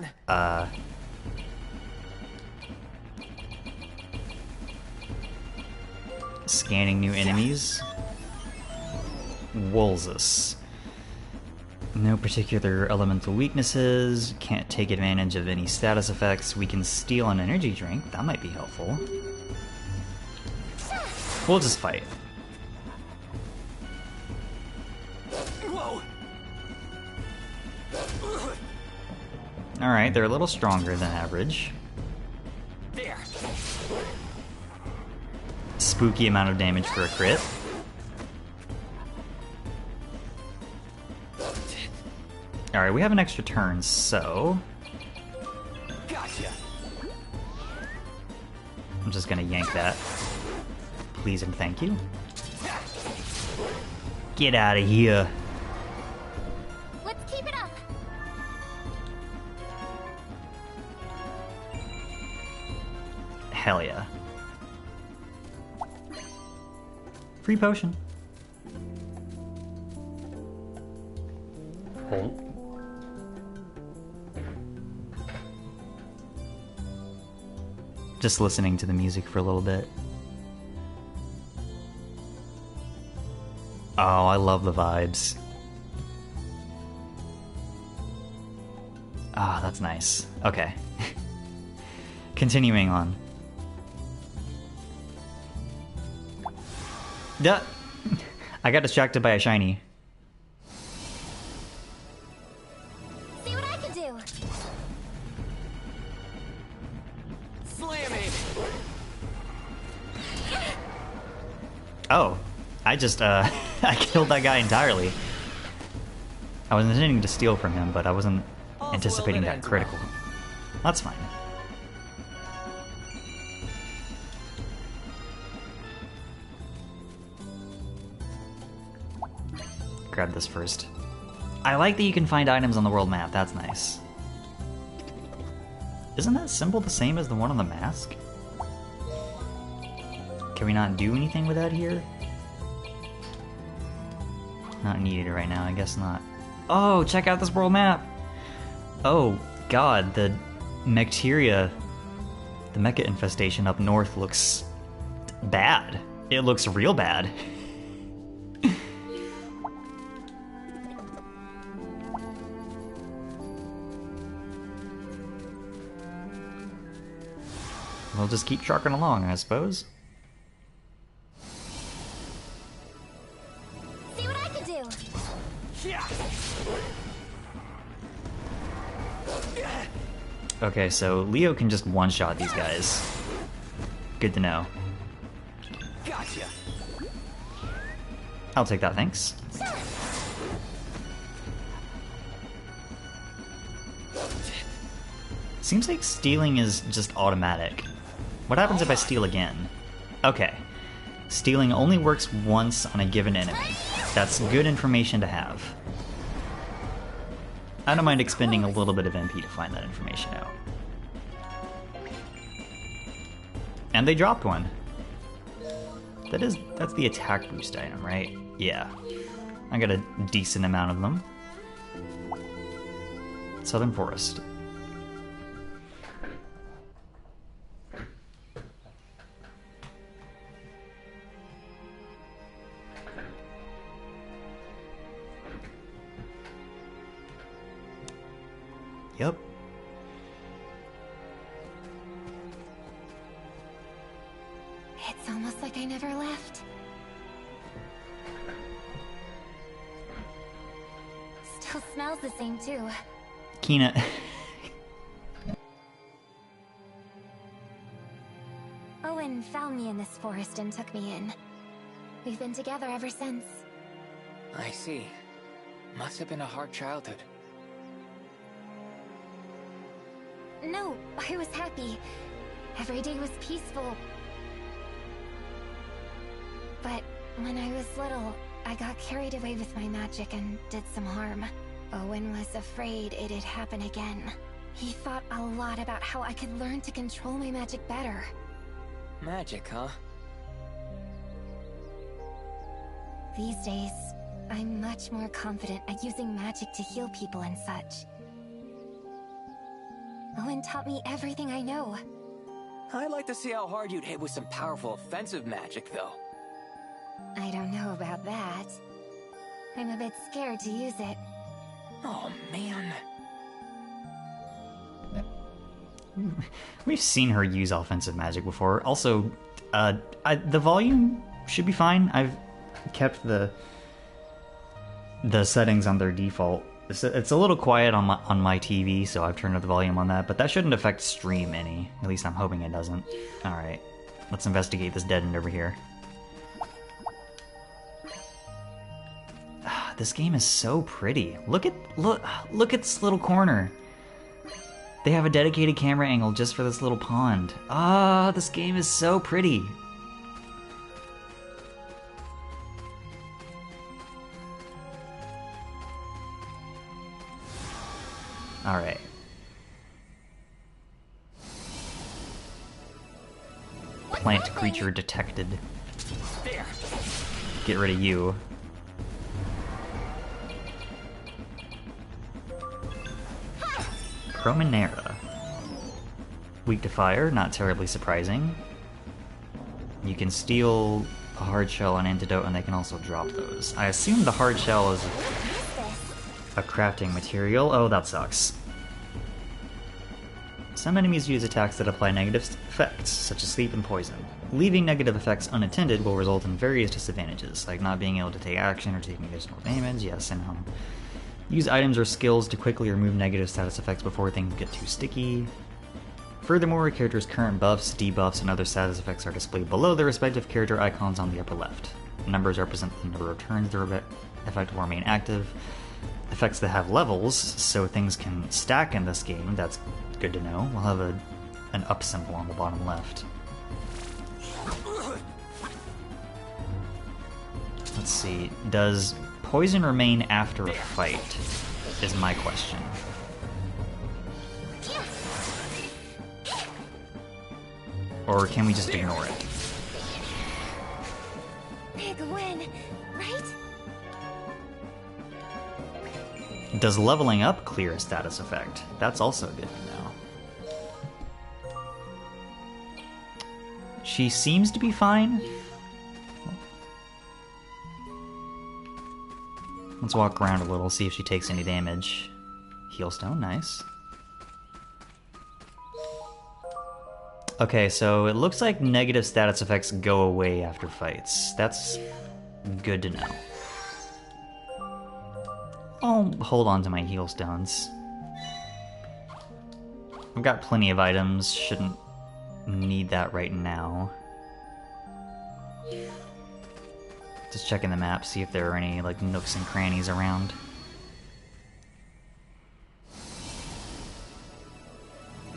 Scanning new enemies. Wolzus. No particular elemental weaknesses, can't take advantage of any status effects. We can steal an energy drink, that might be helpful. We'll just fight. Alright, they're a little stronger than average. There. Spooky amount of damage for a crit. Alright, we have an extra turn, so... Gotcha. I'm just gonna yank that. Please and thank you. Get out of here. Let's keep it up. Hell yeah. Free potion. Just listening to the music for a little bit. Oh, I love the vibes. Ah, that's nice. Okay. Continuing on. Duh! I got distracted by a shiny. See what I can do. Slam it. Oh, I just, I killed that guy entirely. I was intending to steal from him, but I wasn't anticipating that critical. That's fine. Grab this first. I like that you can find items on the world map, that's nice. Isn't that symbol the same as the one on the mask? Can we not do anything with that here? Not needed right now, I guess not. Oh, check out this world map! Oh, god, the Mecteria, the mecha infestation up north looks bad. It looks real bad. We'll just keep trucking along, I suppose. See what I can do. Yeah. Okay, so Leo can just one-shot these guys. Good to know. Gotcha. I'll take that, thanks. Seems like stealing is just automatic. What happens if I steal again? Okay. Stealing only works once on a given enemy. That's good information to have. I don't mind expending a little bit of MP to find that information out. And they dropped one. That's the attack boost item, right? Yeah. I got a decent amount of them. Southern Forest. Yep. It's almost like I never left. Still smells the same too. Kina. Owen found me in this forest and took me in. We've been together ever since. I see. Must have been a hard childhood. no, I was happy. Every day was peaceful. But when I was little, I got carried away with my magic and did some harm. Owen was afraid it'd happen again. He thought a lot about how I could learn to control my magic better. Magic, huh? These days, I'm much more confident at using magic to heal people and such. Owen taught me everything I know. I'd like to see how hard you'd hit with some powerful offensive magic, though. I don't know about that. I'm a bit scared to use it. Oh, man. We've seen her use offensive magic before. Also, the volume should be fine. I've kept the settings on their default. It's a little quiet on my TV, so I've turned up the volume on that, but that shouldn't affect stream any. At least I'm hoping it doesn't. Alright, let's investigate this dead end over here. This game is so pretty. Look at this little corner. They have a dedicated camera angle just for this little pond. Ah, this game is so pretty. Alright. Plant creature detected. There. Get rid of you. Promenera. Weak to fire, not terribly surprising. You can steal a hard shell and antidote, and they can also drop those. I assume the hard shell is a crafting material. Oh, that sucks. Some enemies use attacks that apply negative effects, such as sleep and poison. Leaving negative effects unattended will result in various disadvantages, like not being able to take action or taking additional damage. Yes, and use items or skills to quickly remove negative status effects before things get too sticky. Furthermore, a character's current buffs, debuffs, and other status effects are displayed below their respective character icons on the upper left. Numbers represent the number of turns their effect will remain active. Effects that have levels, so things can stack in this game, that's good to know. We'll have an up symbol on the bottom left. Let's see, does poison remain after a fight, is my question. Or can we just ignore it? Big win, right? Does leveling up clear a status effect? That's also good to know. She seems to be fine. Let's walk around a little, see if she takes any damage. Healstone, nice. Okay, so it looks like negative status effects go away after fights. That's good to know. I'll hold on to my healstones. I've got plenty of items, shouldn't need that right now. Just checking the map, see if there are any like nooks and crannies around.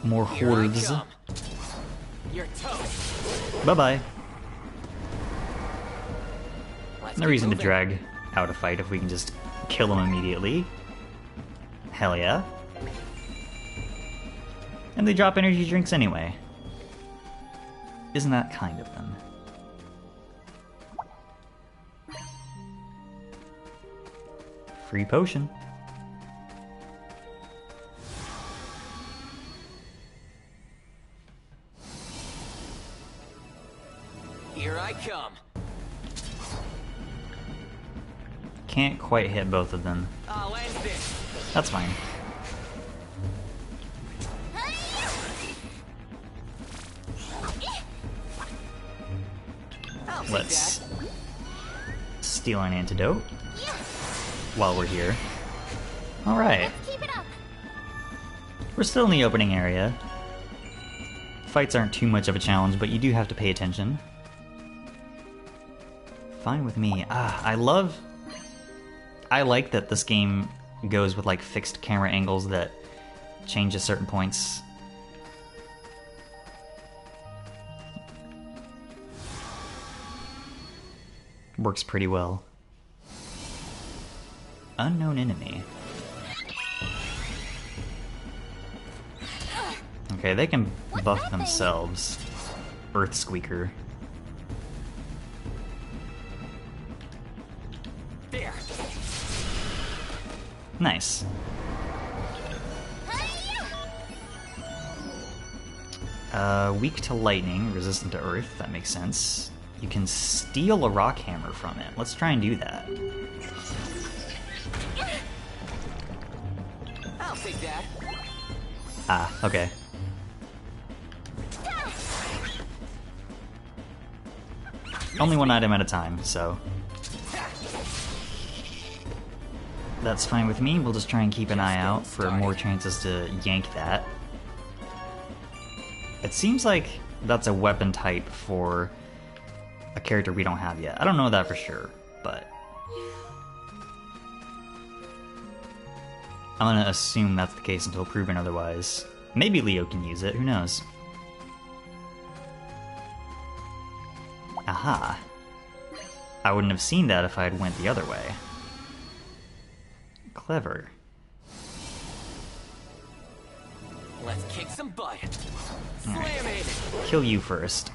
More hordes. You're toast. Bye-bye. No reason to drag out a fight if we can just kill him immediately. Hell yeah. And they drop energy drinks anyway. Isn't that kind of them? Free potion. Here I come. Can't quite hit both of them. I'll end this. That's fine. Let's steal an antidote while we're here. Alright. We're still in the opening area. Fights aren't too much of a challenge, but you do have to pay attention. Fine with me. I like that this game goes with like fixed camera angles that change at certain points. works pretty well. Unknown enemy. Okay, they can buff themselves. Earth Squeaker. There. Nice. Weak to lightning, resistant to earth, that makes sense. You can steal a rock hammer from it. Let's try and do that. I'll take that. Ah, okay. Only one item at a time, so that's fine with me. We'll just try and keep an eye out for more chances to yank that. It seems like that's a weapon type for a character we don't have yet. I don't know that for sure, but I'm gonna assume that's the case until proven otherwise. Maybe Leo can use it, who knows? Aha. I wouldn't have seen that if I had went the other way. Clever. Let's kick some butt. Slam Right. it. Kill you first.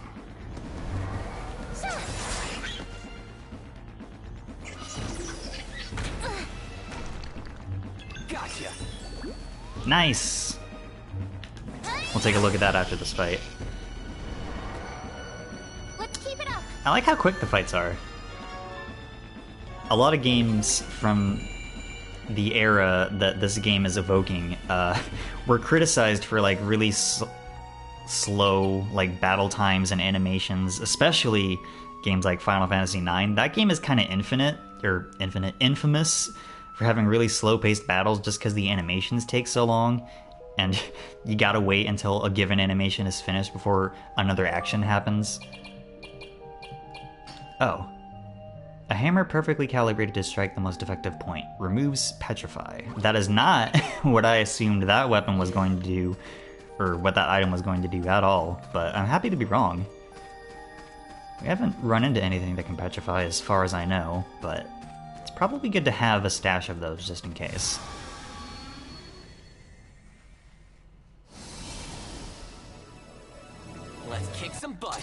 Gotcha. Nice! We'll take a look at that after this fight. Let's keep it up. I like how quick the fights are. A lot of games from the era that this game is evoking were criticized for like really slow like battle times and animations, especially games like Final Fantasy IX. That game is kind of infamous for having really slow-paced battles just because the animations take so long, and you gotta wait until a given animation is finished before another action happens. Oh. A hammer perfectly calibrated to strike the most effective point. Removes Petrify. That is not what I assumed that weapon was going to do, or what that item was going to do at all, but I'm happy to be wrong. We haven't run into anything that can petrify as far as I know, but it's probably good to have a stash of those just in case. Let's kick some butt.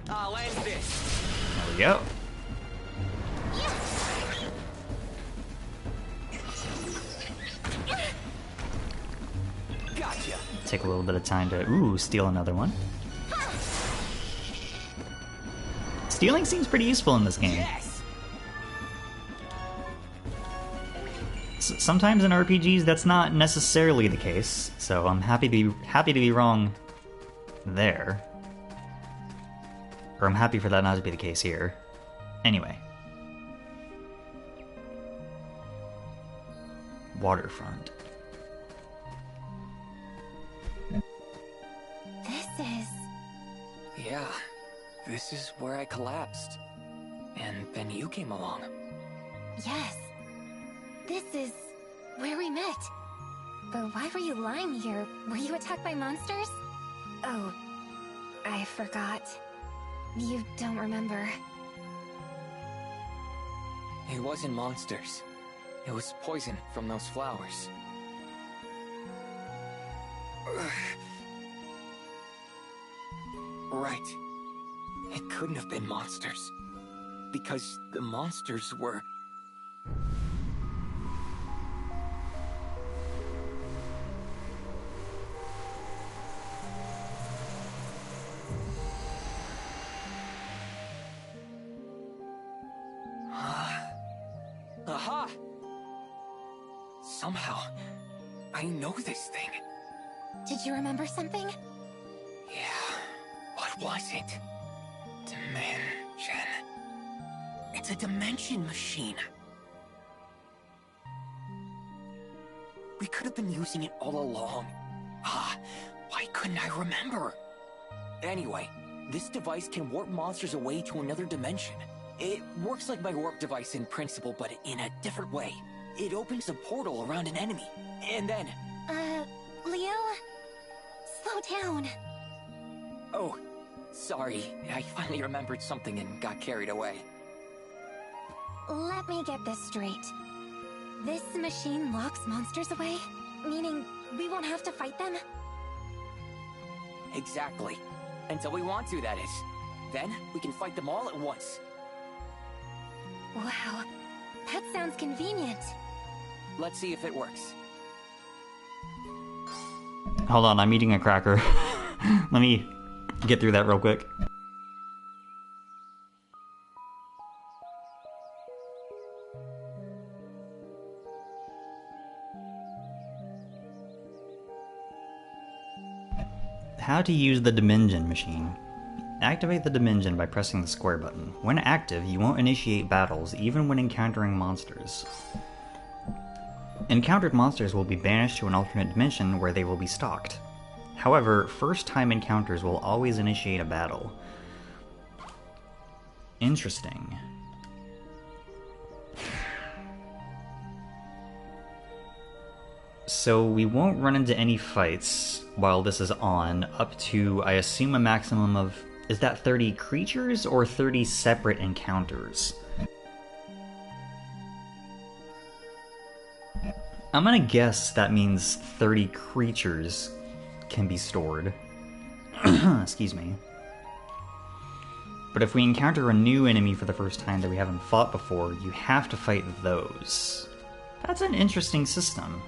I'll end this. There we go. Gotcha. Take a little bit of time to, steal another one. Stealing seems pretty useful in this game. Yes. Sometimes in RPGs that's not necessarily the case, so I'm happy to be wrong there. Or I'm happy for that not to be the case here. Anyway. Waterfront. This is... Yeah, this is where I collapsed. And then you came along. Yes. This is... where we met. But why were you lying here? Were you attacked by monsters? Oh, I forgot. You don't remember. It wasn't monsters. It was poison from those flowers. Right. It couldn't have been monsters. Because the monsters were... Aha! Somehow, I know this thing. Did you remember something? Yeah, what was it? Dimension. It's a Dimengeon Machine. We could have been using it all along. Why couldn't I remember? Anyway, this device can warp monsters away to another dimension. It works like my warp device in principle, but in a different way. It opens a portal around an enemy, and then... Leo? Slow down. Oh, Sorry, I finally remembered something and got carried away. Let me get this straight. This machine locks monsters away? Meaning we won't have to fight them? Exactly. Until we want to, that is. Then, we can fight them all at once. Wow, that sounds convenient. Let's see if it works. Hold on, I'm eating a cracker. Let me get through that real quick. How to use the Dimengeon Machine. Activate the Dimension by pressing the square button. When active, you won't initiate battles even when encountering monsters. Encountered monsters will be banished to an alternate dimension where they will be stalked. However, first-time encounters will always initiate a battle. Interesting. So we won't run into any fights while this is on, up to, I assume, a maximum of... Is that 30 creatures or 30 separate encounters? I'm gonna guess that means 30 creatures can be stored. Excuse me. But if we encounter a new enemy for the first time that we haven't fought before, you have to fight those. That's an interesting system.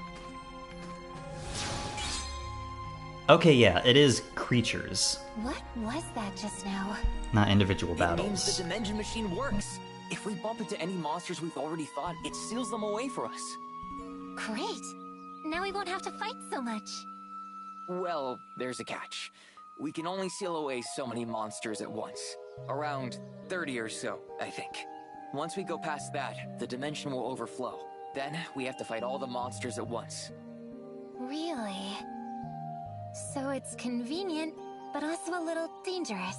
Okay, yeah, it is creatures. What was that just now? Not individual It battles. means the Dimension Machine works. If we bump into any monsters we've already fought, it seals them away for us. Great! Now we won't have to fight so much. Well, there's a catch. We can only seal away so many monsters at once. Around 30 or so, I think. Once we go past that, the dimension will overflow. Then, we have to fight all the monsters at once. Really? So it's convenient, but also a little dangerous.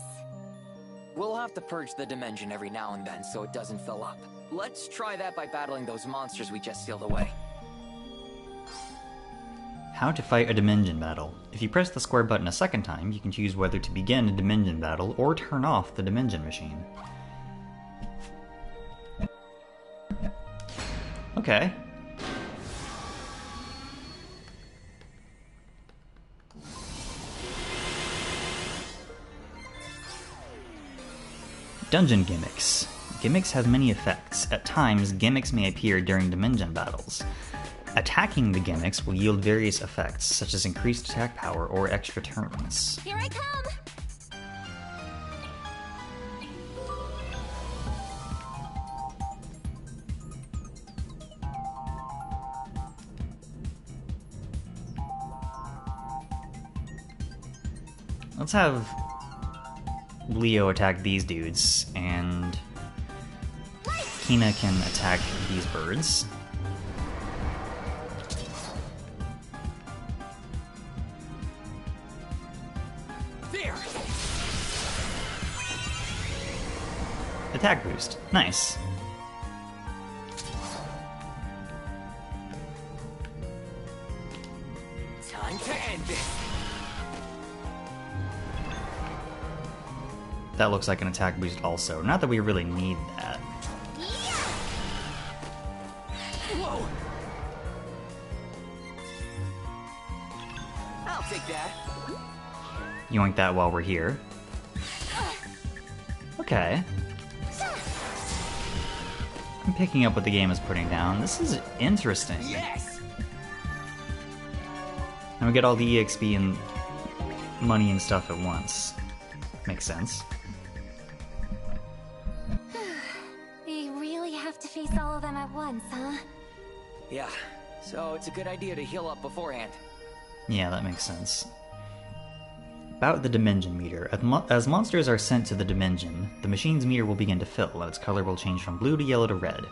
We'll have to purge the dimension every now and then so it doesn't fill up. Let's try that by battling those monsters we just sealed away. How to fight a Dimension battle. If you press the square button a second time, you can choose whether to begin a Dimension battle or turn off the Dimension Machine. Okay. Dungeon gimmicks. Gimmicks have many effects. At times, gimmicks may appear during Dimension battles. Attacking the gimmicks will yield various effects, such as increased attack power or extra turns. Here I come! Let's have Leo attack these dudes, and Kina can attack these birds. There! Attack boost. Nice. Time to end this! That looks like an attack boost also. Not that we really need that. Whoa! I'll take that. Yoink that while we're here. Okay. I'm picking up what the game is putting down. This is interesting. Yes! And we get all the EXP and money and stuff at once. Makes sense. We really have to face all of them at once, huh? Yeah, so it's a good idea to heal up beforehand. Yeah, that makes sense. About the Dimension meter. As monsters are sent to the Dimension, the machine's meter will begin to fill, and its color will change from blue to yellow to red.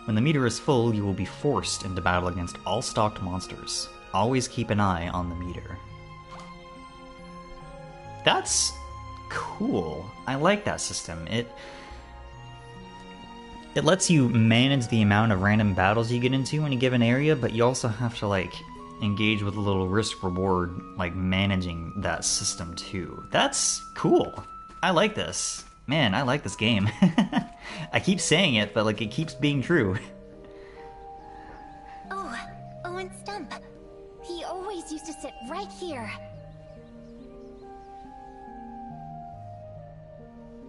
When the meter is full, you will be forced into battle against all stalked monsters. Always keep an eye on the meter. That's cool. I like that system. It lets you manage the amount of random battles you get into in a given area, but you also have to, like, engage with a little risk-reward, like, managing that system, too. That's cool. I like this. Man, I like this game. I keep saying it, but like it keeps being true. Oh, Owen's stump. He always used to sit right here.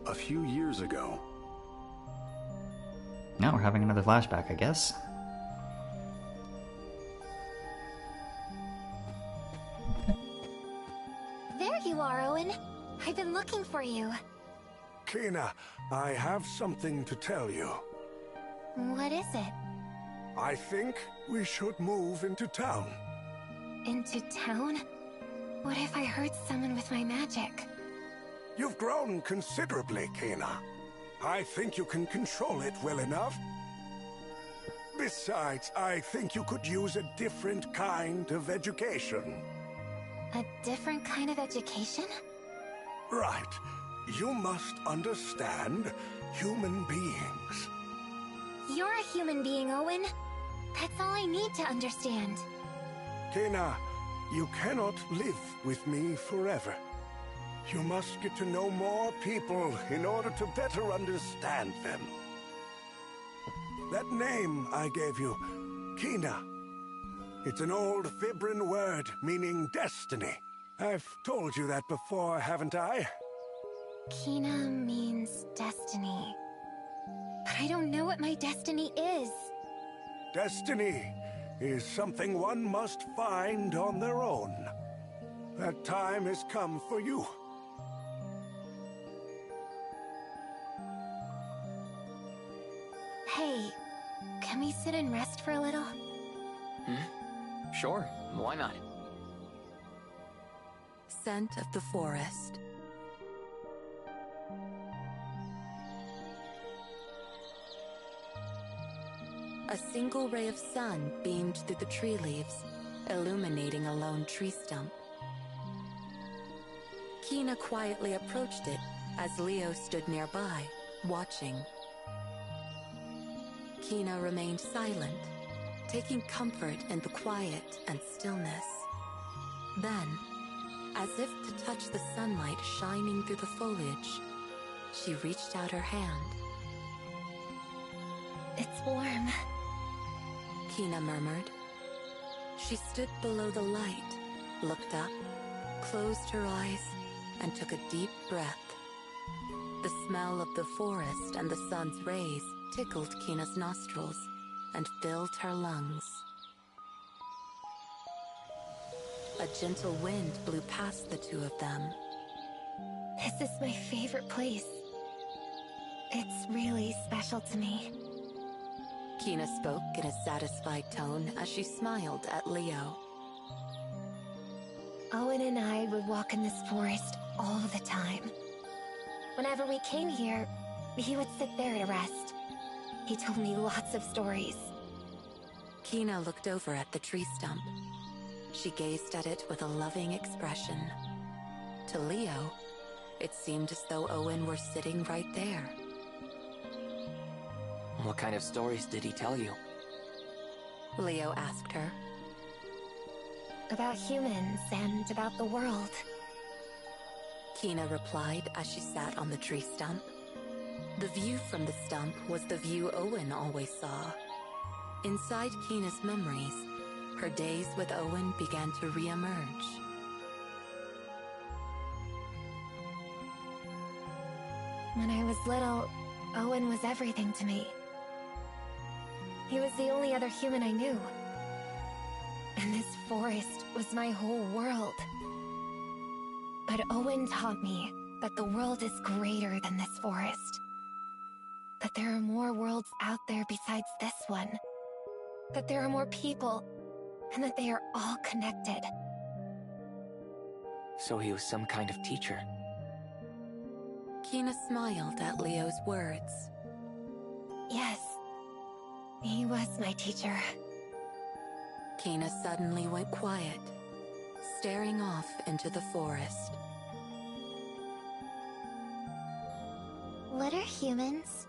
A few years ago. Now we're having another flashback, I guess. There you are, Owen. I've been looking for you. Kina, I have something to tell you. What is it? I think we should move into town. Into town? What if I hurt someone with my magic? You've grown considerably, Kina. I think you can control it well enough. Besides, I think you could use a different kind of education. A different kind of education? Right. You must understand human beings. You're a human being, Owen. That's all I need to understand. Kina, you cannot live with me forever. You must get to know more people in order to better understand them. That name I gave you, Kina. It's an old Vibran word meaning destiny. I've told you that before, haven't I? Kina means destiny. But I don't know what my destiny is. Destiny is something one must find on their own. That time has come for you. Hey, can we sit and rest for a little? Sure, why not? Scent of the forest. A single ray of sun beamed through the tree leaves, illuminating a lone tree stump. Kina quietly approached it as Leo stood nearby, watching. Kina remained silent, taking comfort in the quiet and stillness. Then, as if to touch the sunlight shining through the foliage, she reached out her hand. It's warm. Kina murmured. She stood below the light, looked up, closed her eyes, and took a deep breath. The smell of the forest and the sun's rays tickled Kina's nostrils and filled her lungs. A gentle wind blew past the two of them. This is my favorite place. It's really special to me. Kina spoke in a satisfied tone as she smiled at Leo. Owen and I would walk in this forest all the time. Whenever we came here, he would sit there to rest. He told me lots of stories. Kina looked over at the tree stump. She gazed at it with a loving expression. To Leo, it seemed as though Owen were sitting right there. What kind of stories did he tell you? Leo asked her. About humans and about the world. Kina replied as she sat on the tree stump. The view from the stump was the view Owen always saw. Inside Kina's memories, her days with Owen began to re-emerge. When I was little, Owen was everything to me. He was the only other human I knew. And this forest was my whole world. But Owen taught me that the world is greater than this forest. That there are more worlds out there besides this one. That there are more people, and that they are all connected. So he was some kind of teacher. Kina smiled at Leo's words. Yes, he was my teacher. Kina suddenly went quiet, staring off into the forest. What are humans?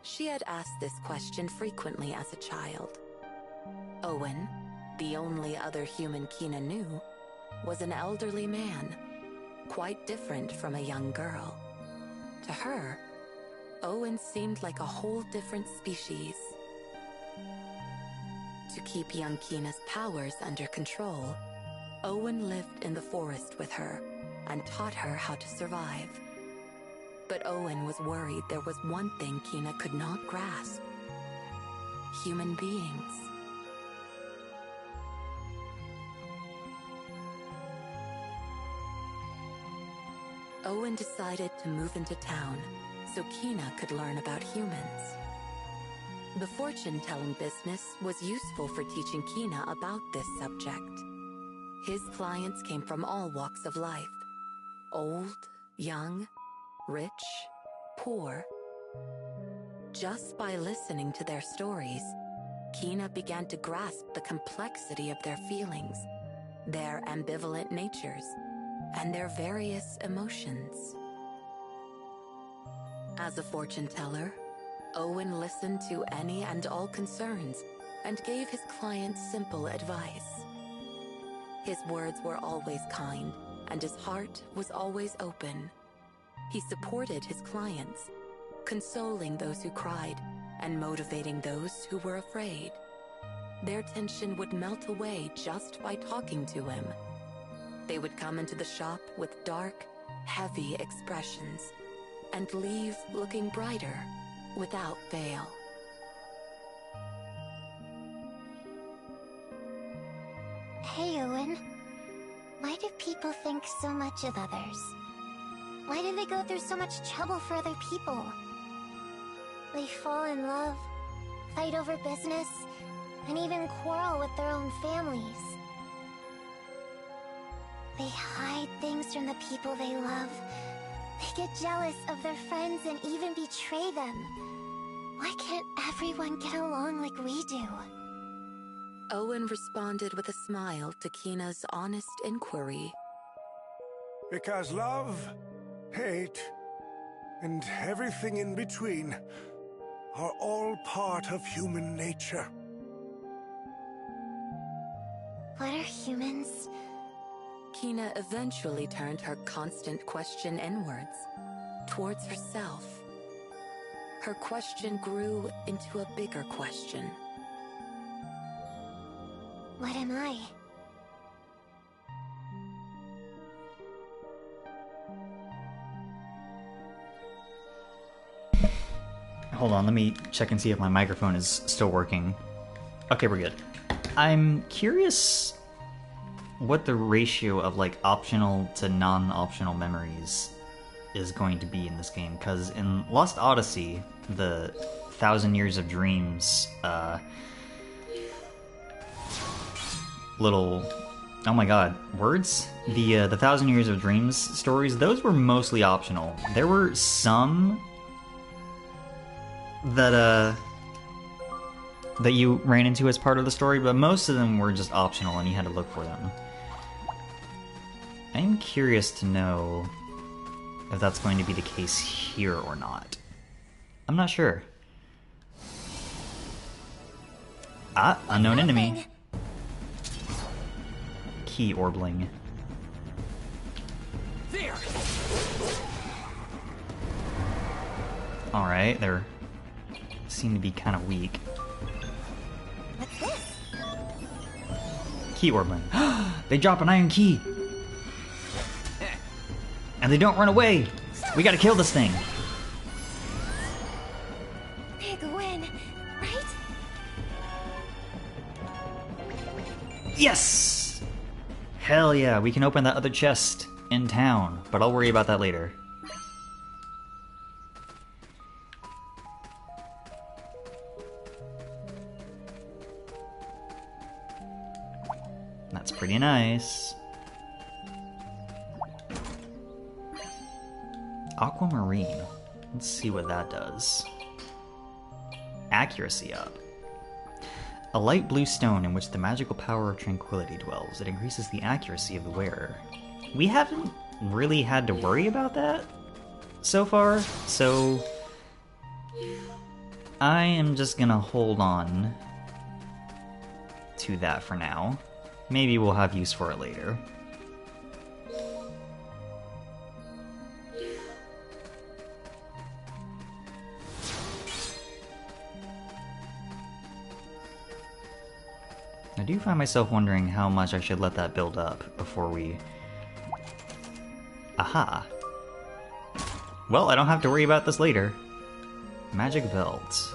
She had asked this question frequently as a child. Owen, the only other human Kina knew, was an elderly man, quite different from a young girl. to her, Owen seemed like a whole different species. To keep young Kina's powers under control, Owen lived in the forest with her and taught her how to survive. But Owen was worried there was one thing Kina could not grasp: human beings. Owen decided to move into town so Kina could learn about humans. The fortune-telling business was useful for teaching Kina about this subject. His clients came from all walks of life: old, young, rich, poor. Just by listening to their stories, Kina began to grasp the complexity of their feelings, their ambivalent natures, and their various emotions. As a fortune teller, Owen listened to any and all concerns and gave his clients simple advice. His words were always kind, and his heart was always open. He supported his clients, consoling those who cried and motivating those who were afraid. Their tension would melt away just by talking to him. They would come into the shop with dark, heavy expressions and leave looking brighter without fail. Hey, Owen. Why do people think so much of others? Why do they go through so much trouble for other people? They fall in love, fight over business, and even quarrel with their own families. They hide things from the people they love. They get jealous of their friends and even betray them. Why can't everyone get along like we do? Owen responded with a smile to Kina's honest inquiry. Because love, hate, and everything in between are all part of human nature. What are humans? Kina eventually turned her constant question inwards, towards herself. Her question grew into a bigger question. What am I? Hold on, let me check and see if my microphone is still working. Okay, we're good. I'm curious what the ratio of like optional to non-optional memories is going to be in this game, because in Lost Odyssey, the 1,000 Years of Dreams little, oh my god, words? The 1,000 Years of Dreams stories, those were mostly optional. There were some that you ran into as part of the story, but most of them were just optional and you had to look for them. I'm curious to know if that's going to be the case here or not. I'm not sure. Ah, unknown enemy. Key orbling. There. Alright, they seem to be kind of weak. What's this? Key orbling. They drop an iron key! And they don't run away! We gotta kill this thing! Big win, right? Yes! Hell yeah, we can open that other chest in town, but I'll worry about that later. That's pretty nice. Aquamarine. Let's see what that does. Accuracy up. A light blue stone in which the magical power of tranquility dwells. It increases the accuracy of the wearer. We haven't really had to worry about that so far, so I am just gonna hold on to that for now. Maybe we'll have use for it later. I do find myself wondering how much I should let that build up before we... Aha! Well, I don't have to worry about this later. Magic belt.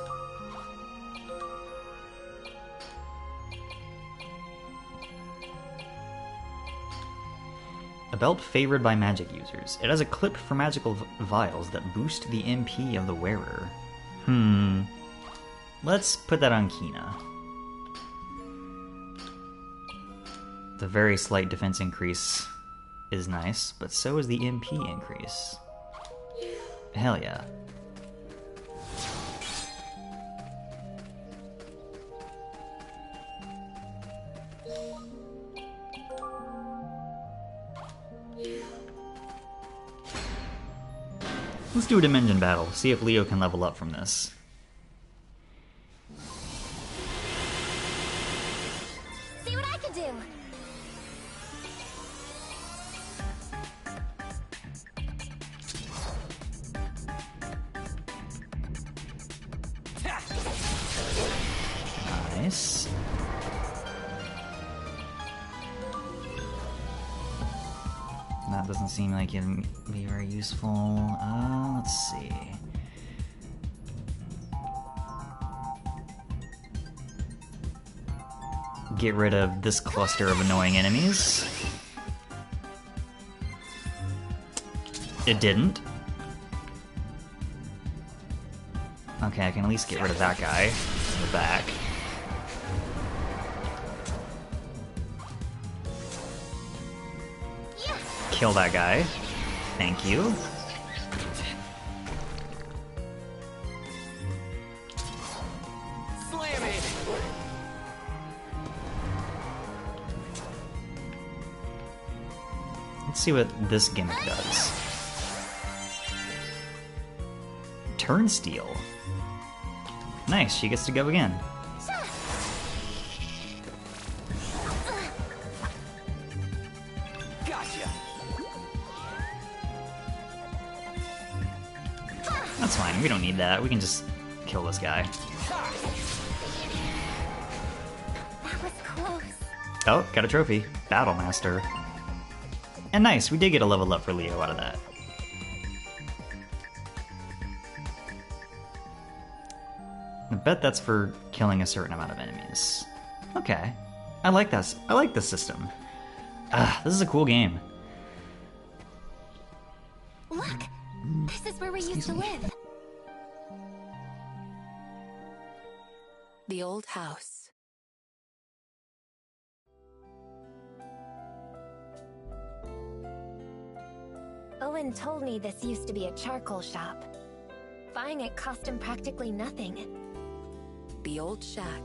A belt favored by magic users. It has a clip for magical vials that boost the MP of the wearer. Let's put that on Kina. The very slight defense increase is nice, but so is the MP increase. Hell yeah. Let's do a Dimension battle, see if Leo can level up from this. See what I can do! Nice. That doesn't seem like it'd be very useful. Let's see. Get rid of this cluster of annoying enemies. It didn't. Okay, I can at least get rid of that guy in the back. Kill that guy. Thank you. Slam it. Let's see what this gimmick does. Turnstile. Nice, she gets to go again. That's fine, we don't need that. We can just kill this guy. That was close. Oh, got a trophy. Battle Master. And nice, we did get a level up for Leo out of that. I bet that's for killing a certain amount of enemies. Okay. I like that. I like this system. This is a cool game. Look! This is where we used to live. The old house. Owen told me this used to be a charcoal shop. Buying it cost him practically nothing. The old shack,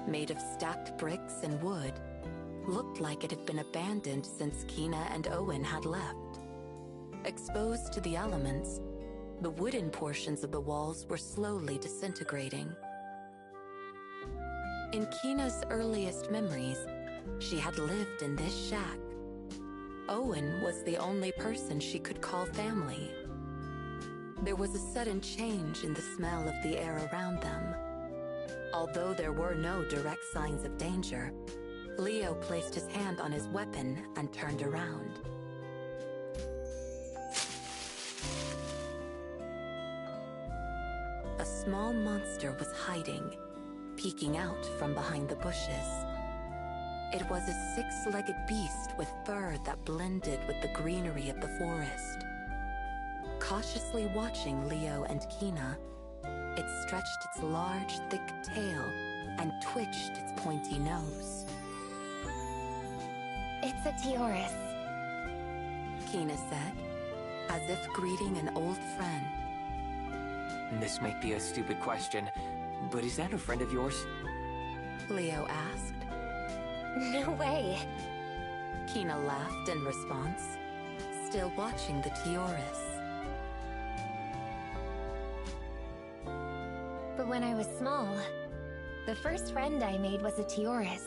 made of stacked bricks and wood, looked like it had been abandoned since Kina and Owen had left. Exposed to the elements, the wooden portions of the walls were slowly disintegrating. In Kina's earliest memories, she had lived in this shack. Owen was the only person she could call family. There was a sudden change in the smell of the air around them. Although there were no direct signs of danger, Leo placed his hand on his weapon and turned around. A small monster was hiding, peeking out from behind the bushes. It was a six-legged beast with fur that blended with the greenery of the forest. Cautiously watching Leo and Kina, it stretched its large, thick tail and twitched its pointy nose. It's a Tioris, Kina said, as if greeting an old friend. This might be a stupid question, but is that a friend of yours? Leo asked. No way. Kina laughed in response, still watching the Tioris. But when I was small, the first friend I made was a Tioris.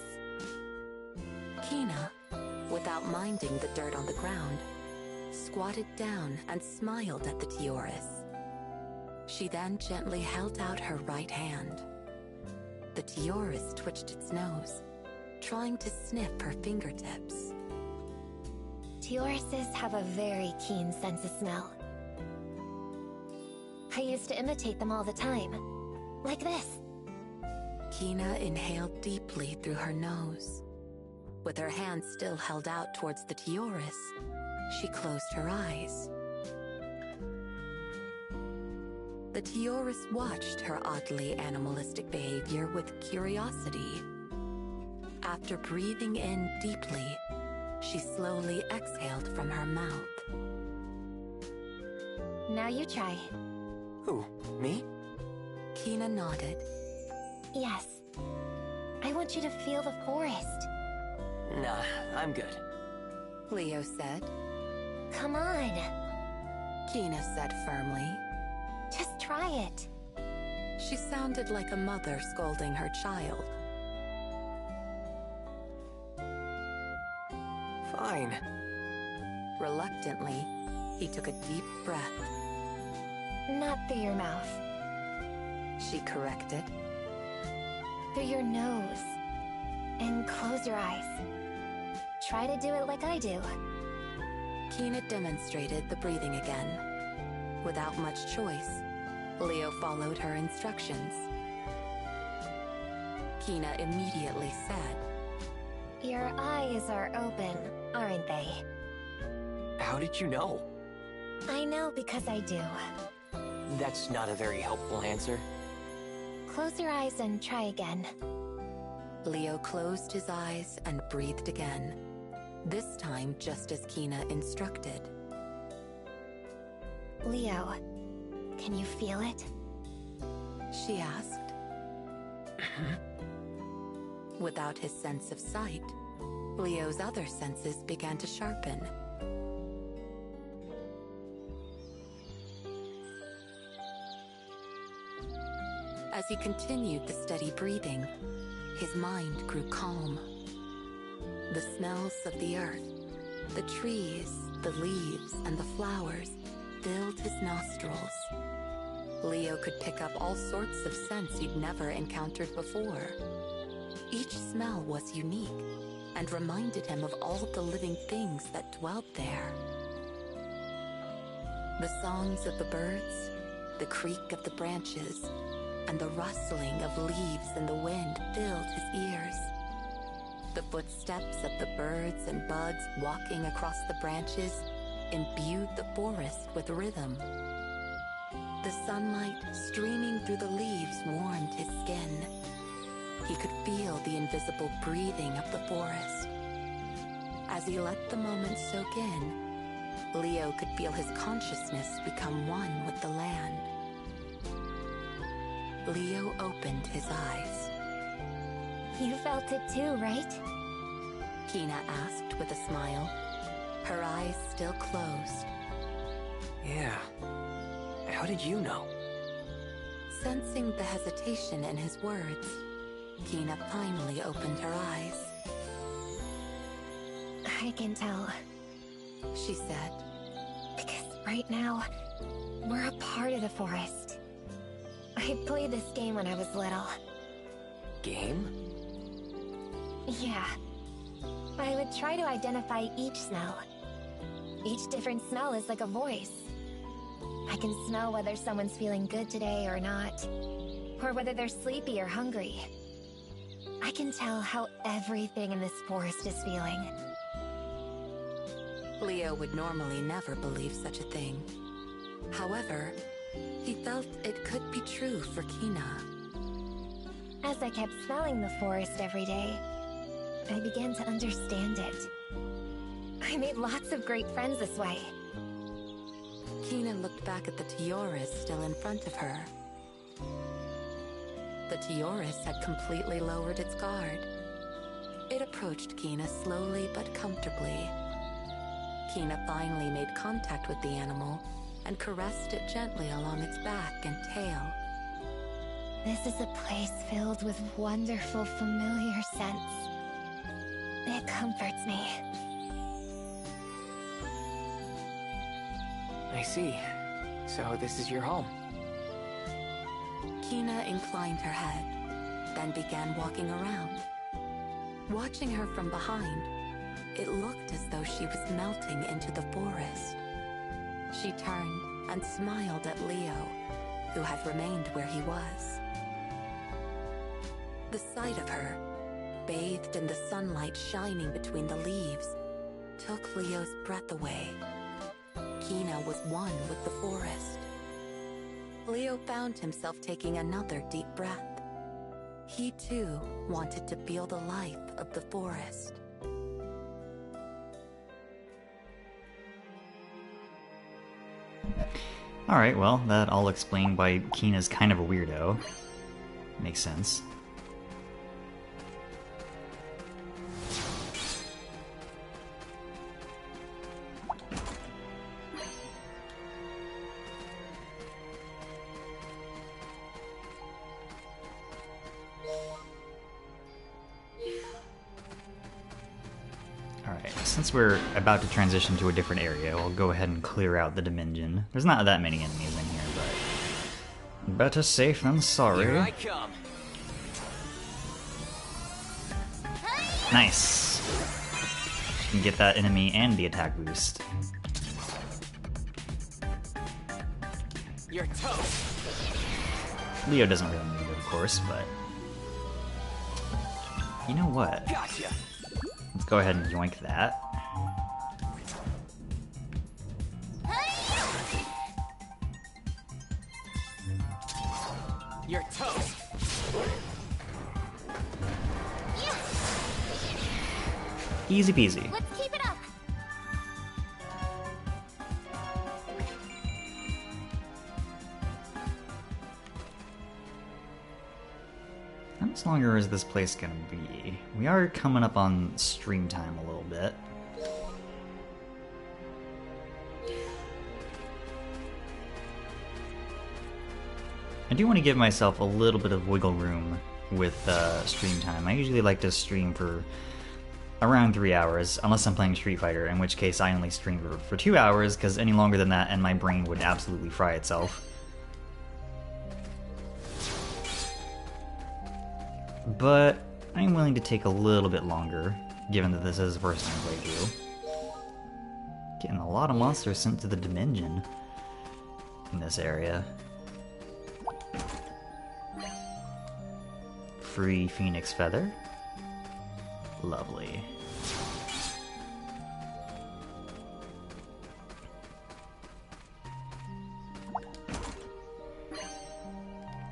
Kina, without minding the dirt on the ground, squatted down and smiled at the Tioris. She then gently held out her right hand. The Tioris twitched its nose, trying to sniff her fingertips. Tauruses have a very keen sense of smell. I used to imitate them all the time. Like this. Kina inhaled deeply through her nose. With her hand still held out towards the Taurus, she closed her eyes. The Taurus watched her oddly animalistic behavior with curiosity. After breathing in deeply, she slowly exhaled from her mouth. Now you try. Who? Me? Kina nodded. Yes. I want you to feel the forest. Nah, I'm good. Leo said. Come on. Kina said firmly. Just try it. She sounded like a mother scolding her child. Fine. Reluctantly, he took a deep breath. Not through your mouth. She corrected. Through your nose. And close your eyes. Try to do it like I do. Kina demonstrated the breathing again. Without much choice, Leo followed her instructions. Kina immediately said, Your eyes are open, aren't they? How did you know? I know because I do. That's not a very helpful answer. Close your eyes and try again. Leo closed his eyes and breathed again, this time just as Kina instructed. Leo, can you feel it? She asked. Without his sense of sight, Leo's other senses began to sharpen. As he continued the steady breathing, his mind grew calm. The smells of the earth, the trees, the leaves, and the flowers filled his nostrils. Leo could pick up all sorts of scents he'd never encountered before. Each smell was unique and reminded him of all the living things that dwelt there. The songs of the birds, the creak of the branches, and the rustling of leaves in the wind filled his ears. The footsteps of the birds and bugs walking across the branches imbued the forest with rhythm. The sunlight streaming through the leaves warmed his skin. He could feel the invisible breathing of the forest. As he let the moment soak in, Leo could feel his consciousness become one with the land. Leo opened his eyes. You felt it too, right? Kina asked with a smile, her eyes still closed. Yeah. How did you know? Sensing the hesitation in his words, Kina finally opened her eyes. I can tell. She said. Because right now, we're a part of the forest. I played this game when I was little. Game? Yeah. I would try to identify each smell. Each different smell is like a voice. I can smell whether someone's feeling good today or not, or whether they're sleepy or hungry. I can tell how everything in this forest is feeling. Leo would normally never believe such a thing. However, he felt it could be true for Kina. As I kept smelling the forest every day, I began to understand it. I made lots of great friends this way. Kina looked back at the Taurus still in front of her. The Taurus had completely lowered its guard. It approached Kina slowly but comfortably. Kina finally made contact with the animal and caressed it gently along its back and tail. This is a place filled with wonderful, familiar scents. It comforts me. I see. So this is your home. Kina inclined her head, then began walking around. Watching her from behind, it looked as though she was melting into the forest. She turned and smiled at Leo, who had remained where he was. The sight of her, bathed in the sunlight shining between the leaves, took Leo's breath away. Kina was one with the forest. Leo found himself taking another deep breath. He too wanted to feel the life of the forest. Alright, well, that all explained why Kina's kind of a weirdo. Makes sense. Since we're about to transition to a different area, I'll go ahead and clear out the Dimengeon. There's not that many enemies in here, but better safe than sorry. Here I come. Nice. You can get that enemy and the attack boost. You're toast. Leo doesn't really need it, of course, but you know what? Gotcha. Let's go ahead and yoink that. You're toast. Easy peasy. Let's keep it up. How much longer is this place gonna be? We are coming up on stream time a little bit. I do want to give myself a little bit of wiggle room with stream time. I usually like to stream for around 3 hours, unless I'm playing Street Fighter, in which case I only stream for 2 hours, because any longer than that and my brain would absolutely fry itself. But I'm willing to take a little bit longer, given that this is the first time playthrough. Getting a lot of monsters sent to the Dimengeon in this area. Free Phoenix Feather. Lovely.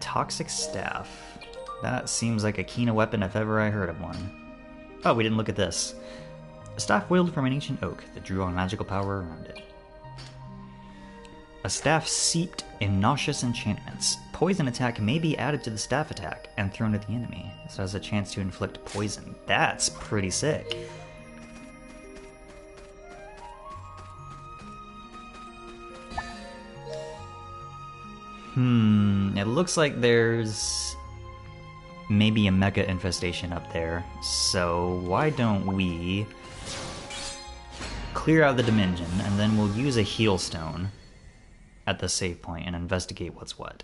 Toxic Staff. That seems like a Kina weapon if ever I heard of one. Oh, we didn't look at this. A staff wielded from an ancient oak that drew on magical power around it. A staff seeped in nauseous enchantments. Poison attack may be added to the staff attack and thrown at the enemy. This has a chance to inflict poison. That's pretty sick. It looks like there's maybe a mecha infestation up there. So why don't we clear out the Dimengeon and then we'll use a heal stone at the save point and investigate what's what.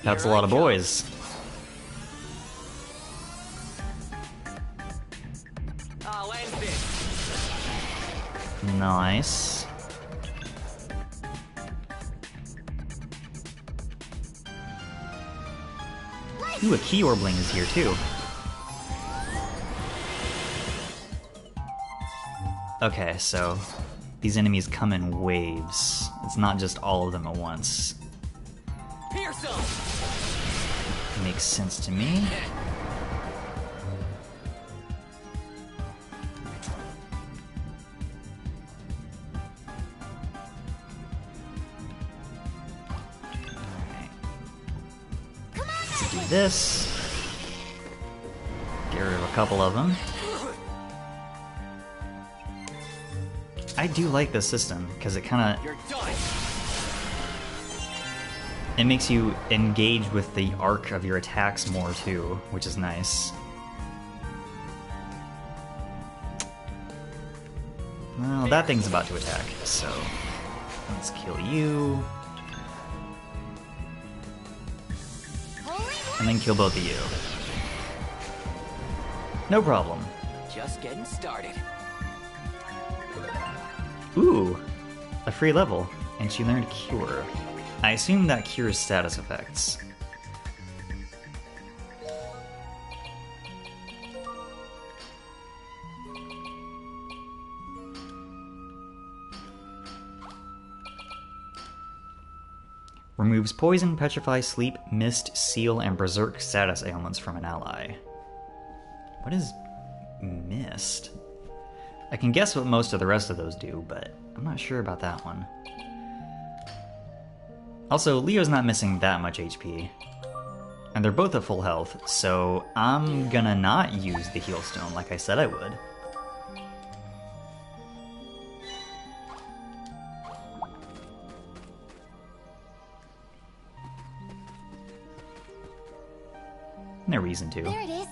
That's a lot of boys. I'll end this. Nice. Ooh, a key orbling is here too. Okay, so these enemies come in waves. It's not just all of them at once. Pierce 'em. Makes sense to me. Let's do this. Get rid of a couple of them. I do like this system because it kind of You're done. it makes you engage with the arc of your attacks more too, which is nice. Well, that thing's about to attack, so let's kill you. And then kill both of you. No problem. Just getting started. Ooh, a free level, and she learned Cure. I assume that cures status effects. Removes poison, petrify, sleep, mist, seal, and berserk status ailments from an ally. What is mist? I can guess what most of the rest of those do, but I'm not sure about that one. Also, Leo's not missing that much HP. And they're both at full health, so I'm gonna not use the heal stone like I said I would. No reason to. There it is.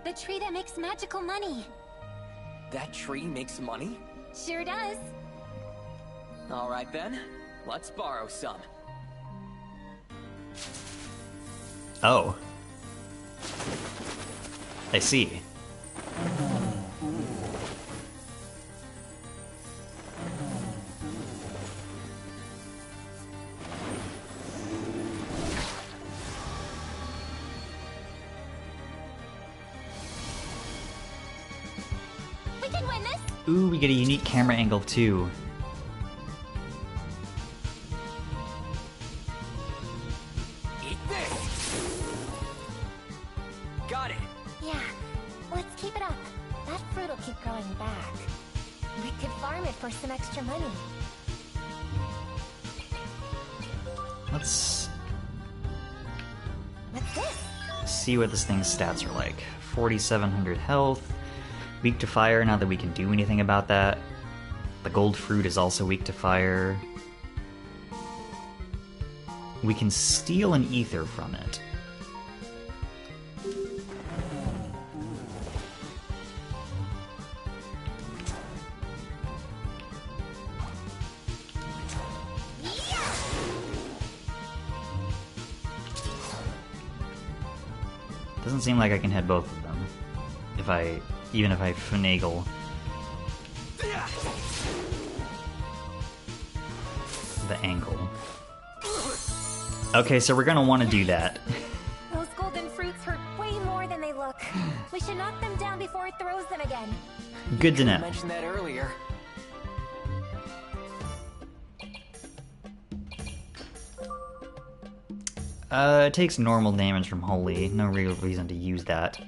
The tree that makes magical money. That tree makes money? Sure does. Alright then, let's borrow some. Oh. I see. We can win this. Ooh, we get a unique camera angle too. Eat this! Got it! Yeah, let's keep it up. That fruit will keep growing back. We could farm it for some extra money. Let's What's this? see what this thing's stats are like. 4,700 health. Weak to fire, now that we can do anything about that. The gold fruit is also weak to fire. We can steal an ether from it. Doesn't seem like I can hit both of them. Even if I finagle. The angle. Okay, so we're gonna want to do that. Those golden fruits hurt way more than they look. We should knock them down before it throws them again. Good to I know. mentioned that earlier. It takes normal damage from Holy. No real reason to use that.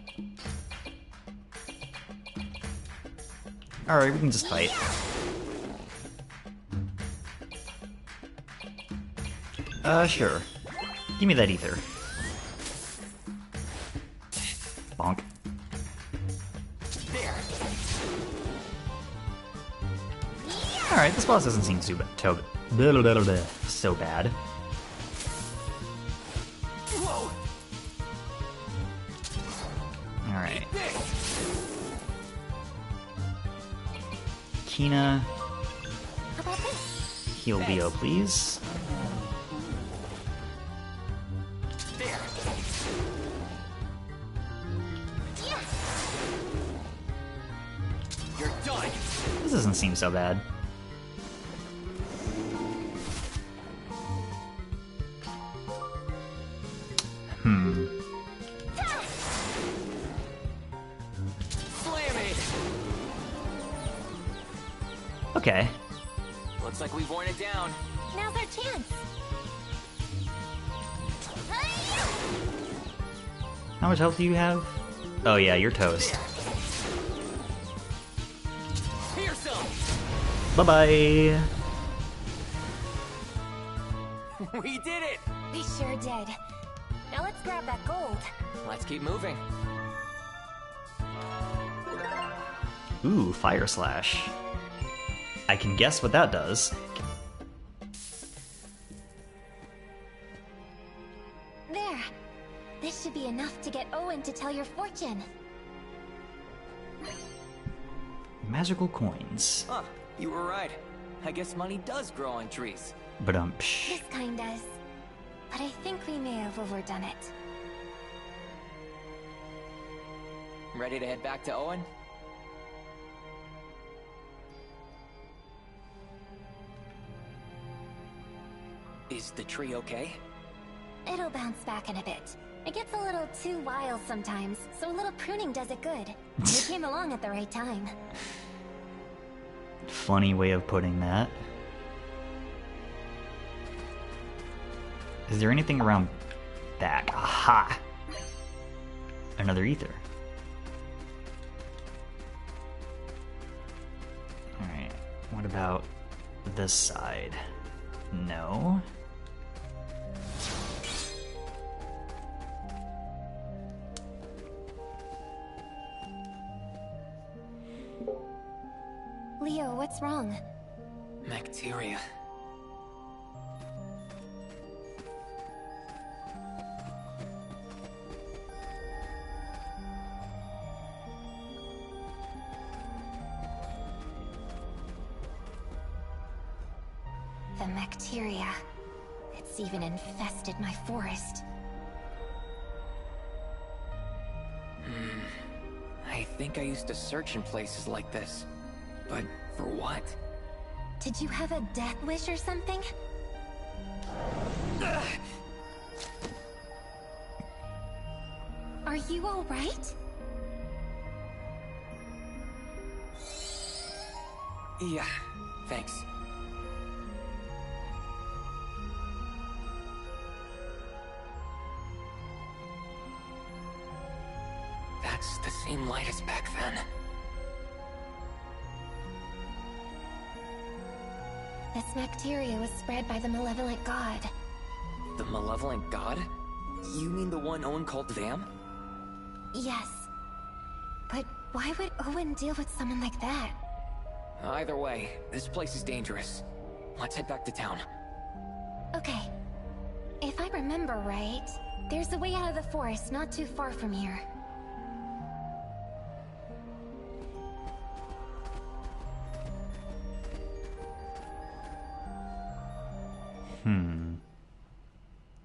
Alright, we can just fight. Sure. Give me that ether. Bonk. There. Alright, this boss doesn't seem so bad. Whoa! Alright. Kina, How about this? heal Leo, please. There. You're done. This doesn't seem so bad. Slam it. Okay. Looks like we've worn it down. Now's our chance. How much health do you have? Oh yeah, you're toast. Here's some. Bye-bye. We did it. We sure did. Now let's grab that gold. Let's keep moving. Ooh, Fire Slash. I can guess what that does. There. This should be enough to get Owen to tell your fortune. Magical coins. Huh, you were right. I guess money does grow on trees. But This kind does. But I think we may have overdone it. Ready to head back to Owen? Is the tree okay? It'll bounce back in a bit. It gets a little too wild sometimes, so a little pruning does it good. You came along at the right time. Funny way of putting that. Is there anything around back? Aha! Another ether. Alright, what about this side? No. Leo, what's wrong? Bacteria. The bacteria. It's even infested my forest. I think I used to search in places like this. But for what? Did you have a death wish or something? Are you all right? Yeah, thanks. That's the same light as back then. This bacteria was spread by the malevolent god. The malevolent god? You mean the one Owen called Vam? Yes. But why would Owen deal with someone like that? Either way, this place is dangerous. Let's head back to town. Okay. If I remember right, there's a way out of the forest not too far from here.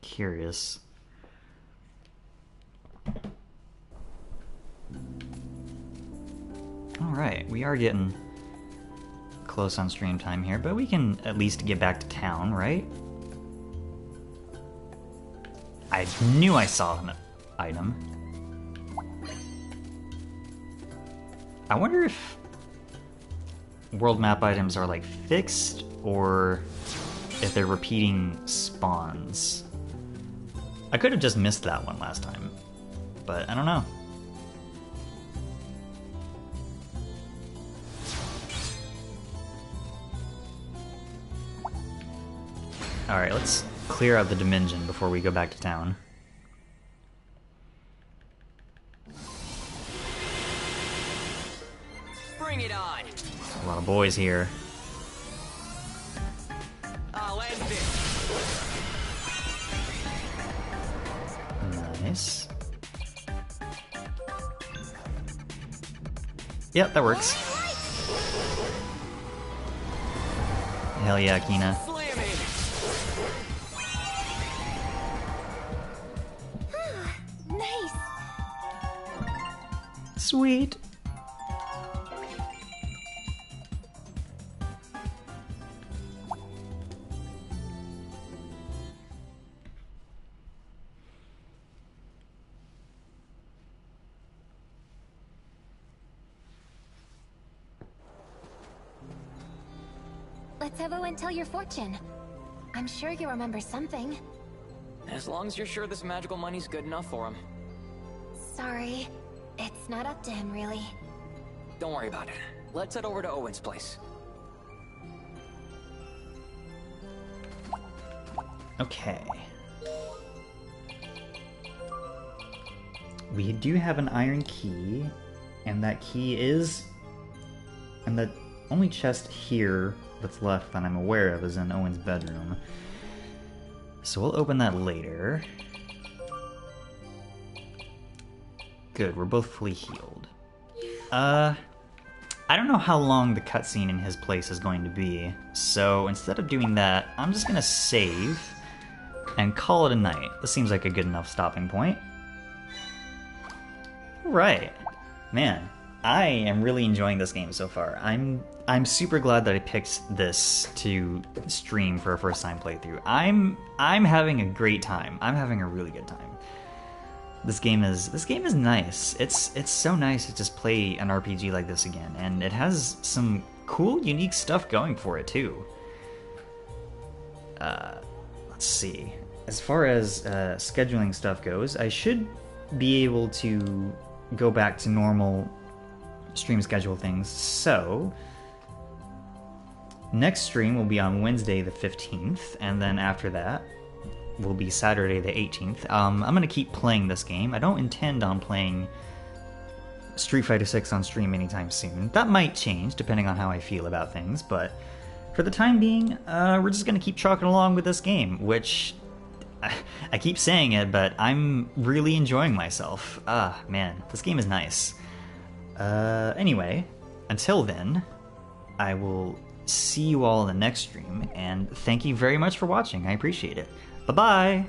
Curious. Alright, we are getting close on stream time here, but we can at least get back to town, right? I knew I saw an item. I wonder if world map items are like fixed or if they're repeating spawns. I could have just missed that one last time, but I don't know. Alright, let's clear out the Dimension before we go back to town. Bring it on! A lot of boys here. I'll end this! Nice. Yep, that works. Hell yeah, Kina. Nice. Sweet. Let's have Owen tell your fortune. I'm sure you remember something. As long as you're sure this magical money's good enough for him. Sorry. It's not up to him, really. Don't worry about it. Let's head over to Owen's place. Okay. We do have an iron key, and that key is... And the only chest here that's left that I'm aware of is in Owen's bedroom. So we'll open that later. Good, we're both fully healed. I don't know how long the cutscene in his place is going to be, so instead of doing that, I'm just gonna save and call it a night. This seems like a good enough stopping point. Right. Man, I am really enjoying this game so far. I'm super glad that I picked this to stream for a first time playthrough. I'm having a great time. I'm having a really good time. This game is nice. It's so nice to just play an RPG like this again, and it has some cool, unique stuff going for it too. Let's see. As far as scheduling stuff goes, I should be able to go back to normal stream schedule things. So next stream will be on Wednesday the 15th, and then after that will be Saturday the 18th. I'm going to keep playing this game. I don't intend on playing Street Fighter 6 on stream anytime soon. That might change depending on how I feel about things, but for the time being, we're just going to keep trucking along with this game, which I keep saying it, but I'm really enjoying myself. Ah, man, this game is nice. Anyway, until then, I will see you all in the next stream, and thank you very much for watching. I appreciate it. Bye-bye!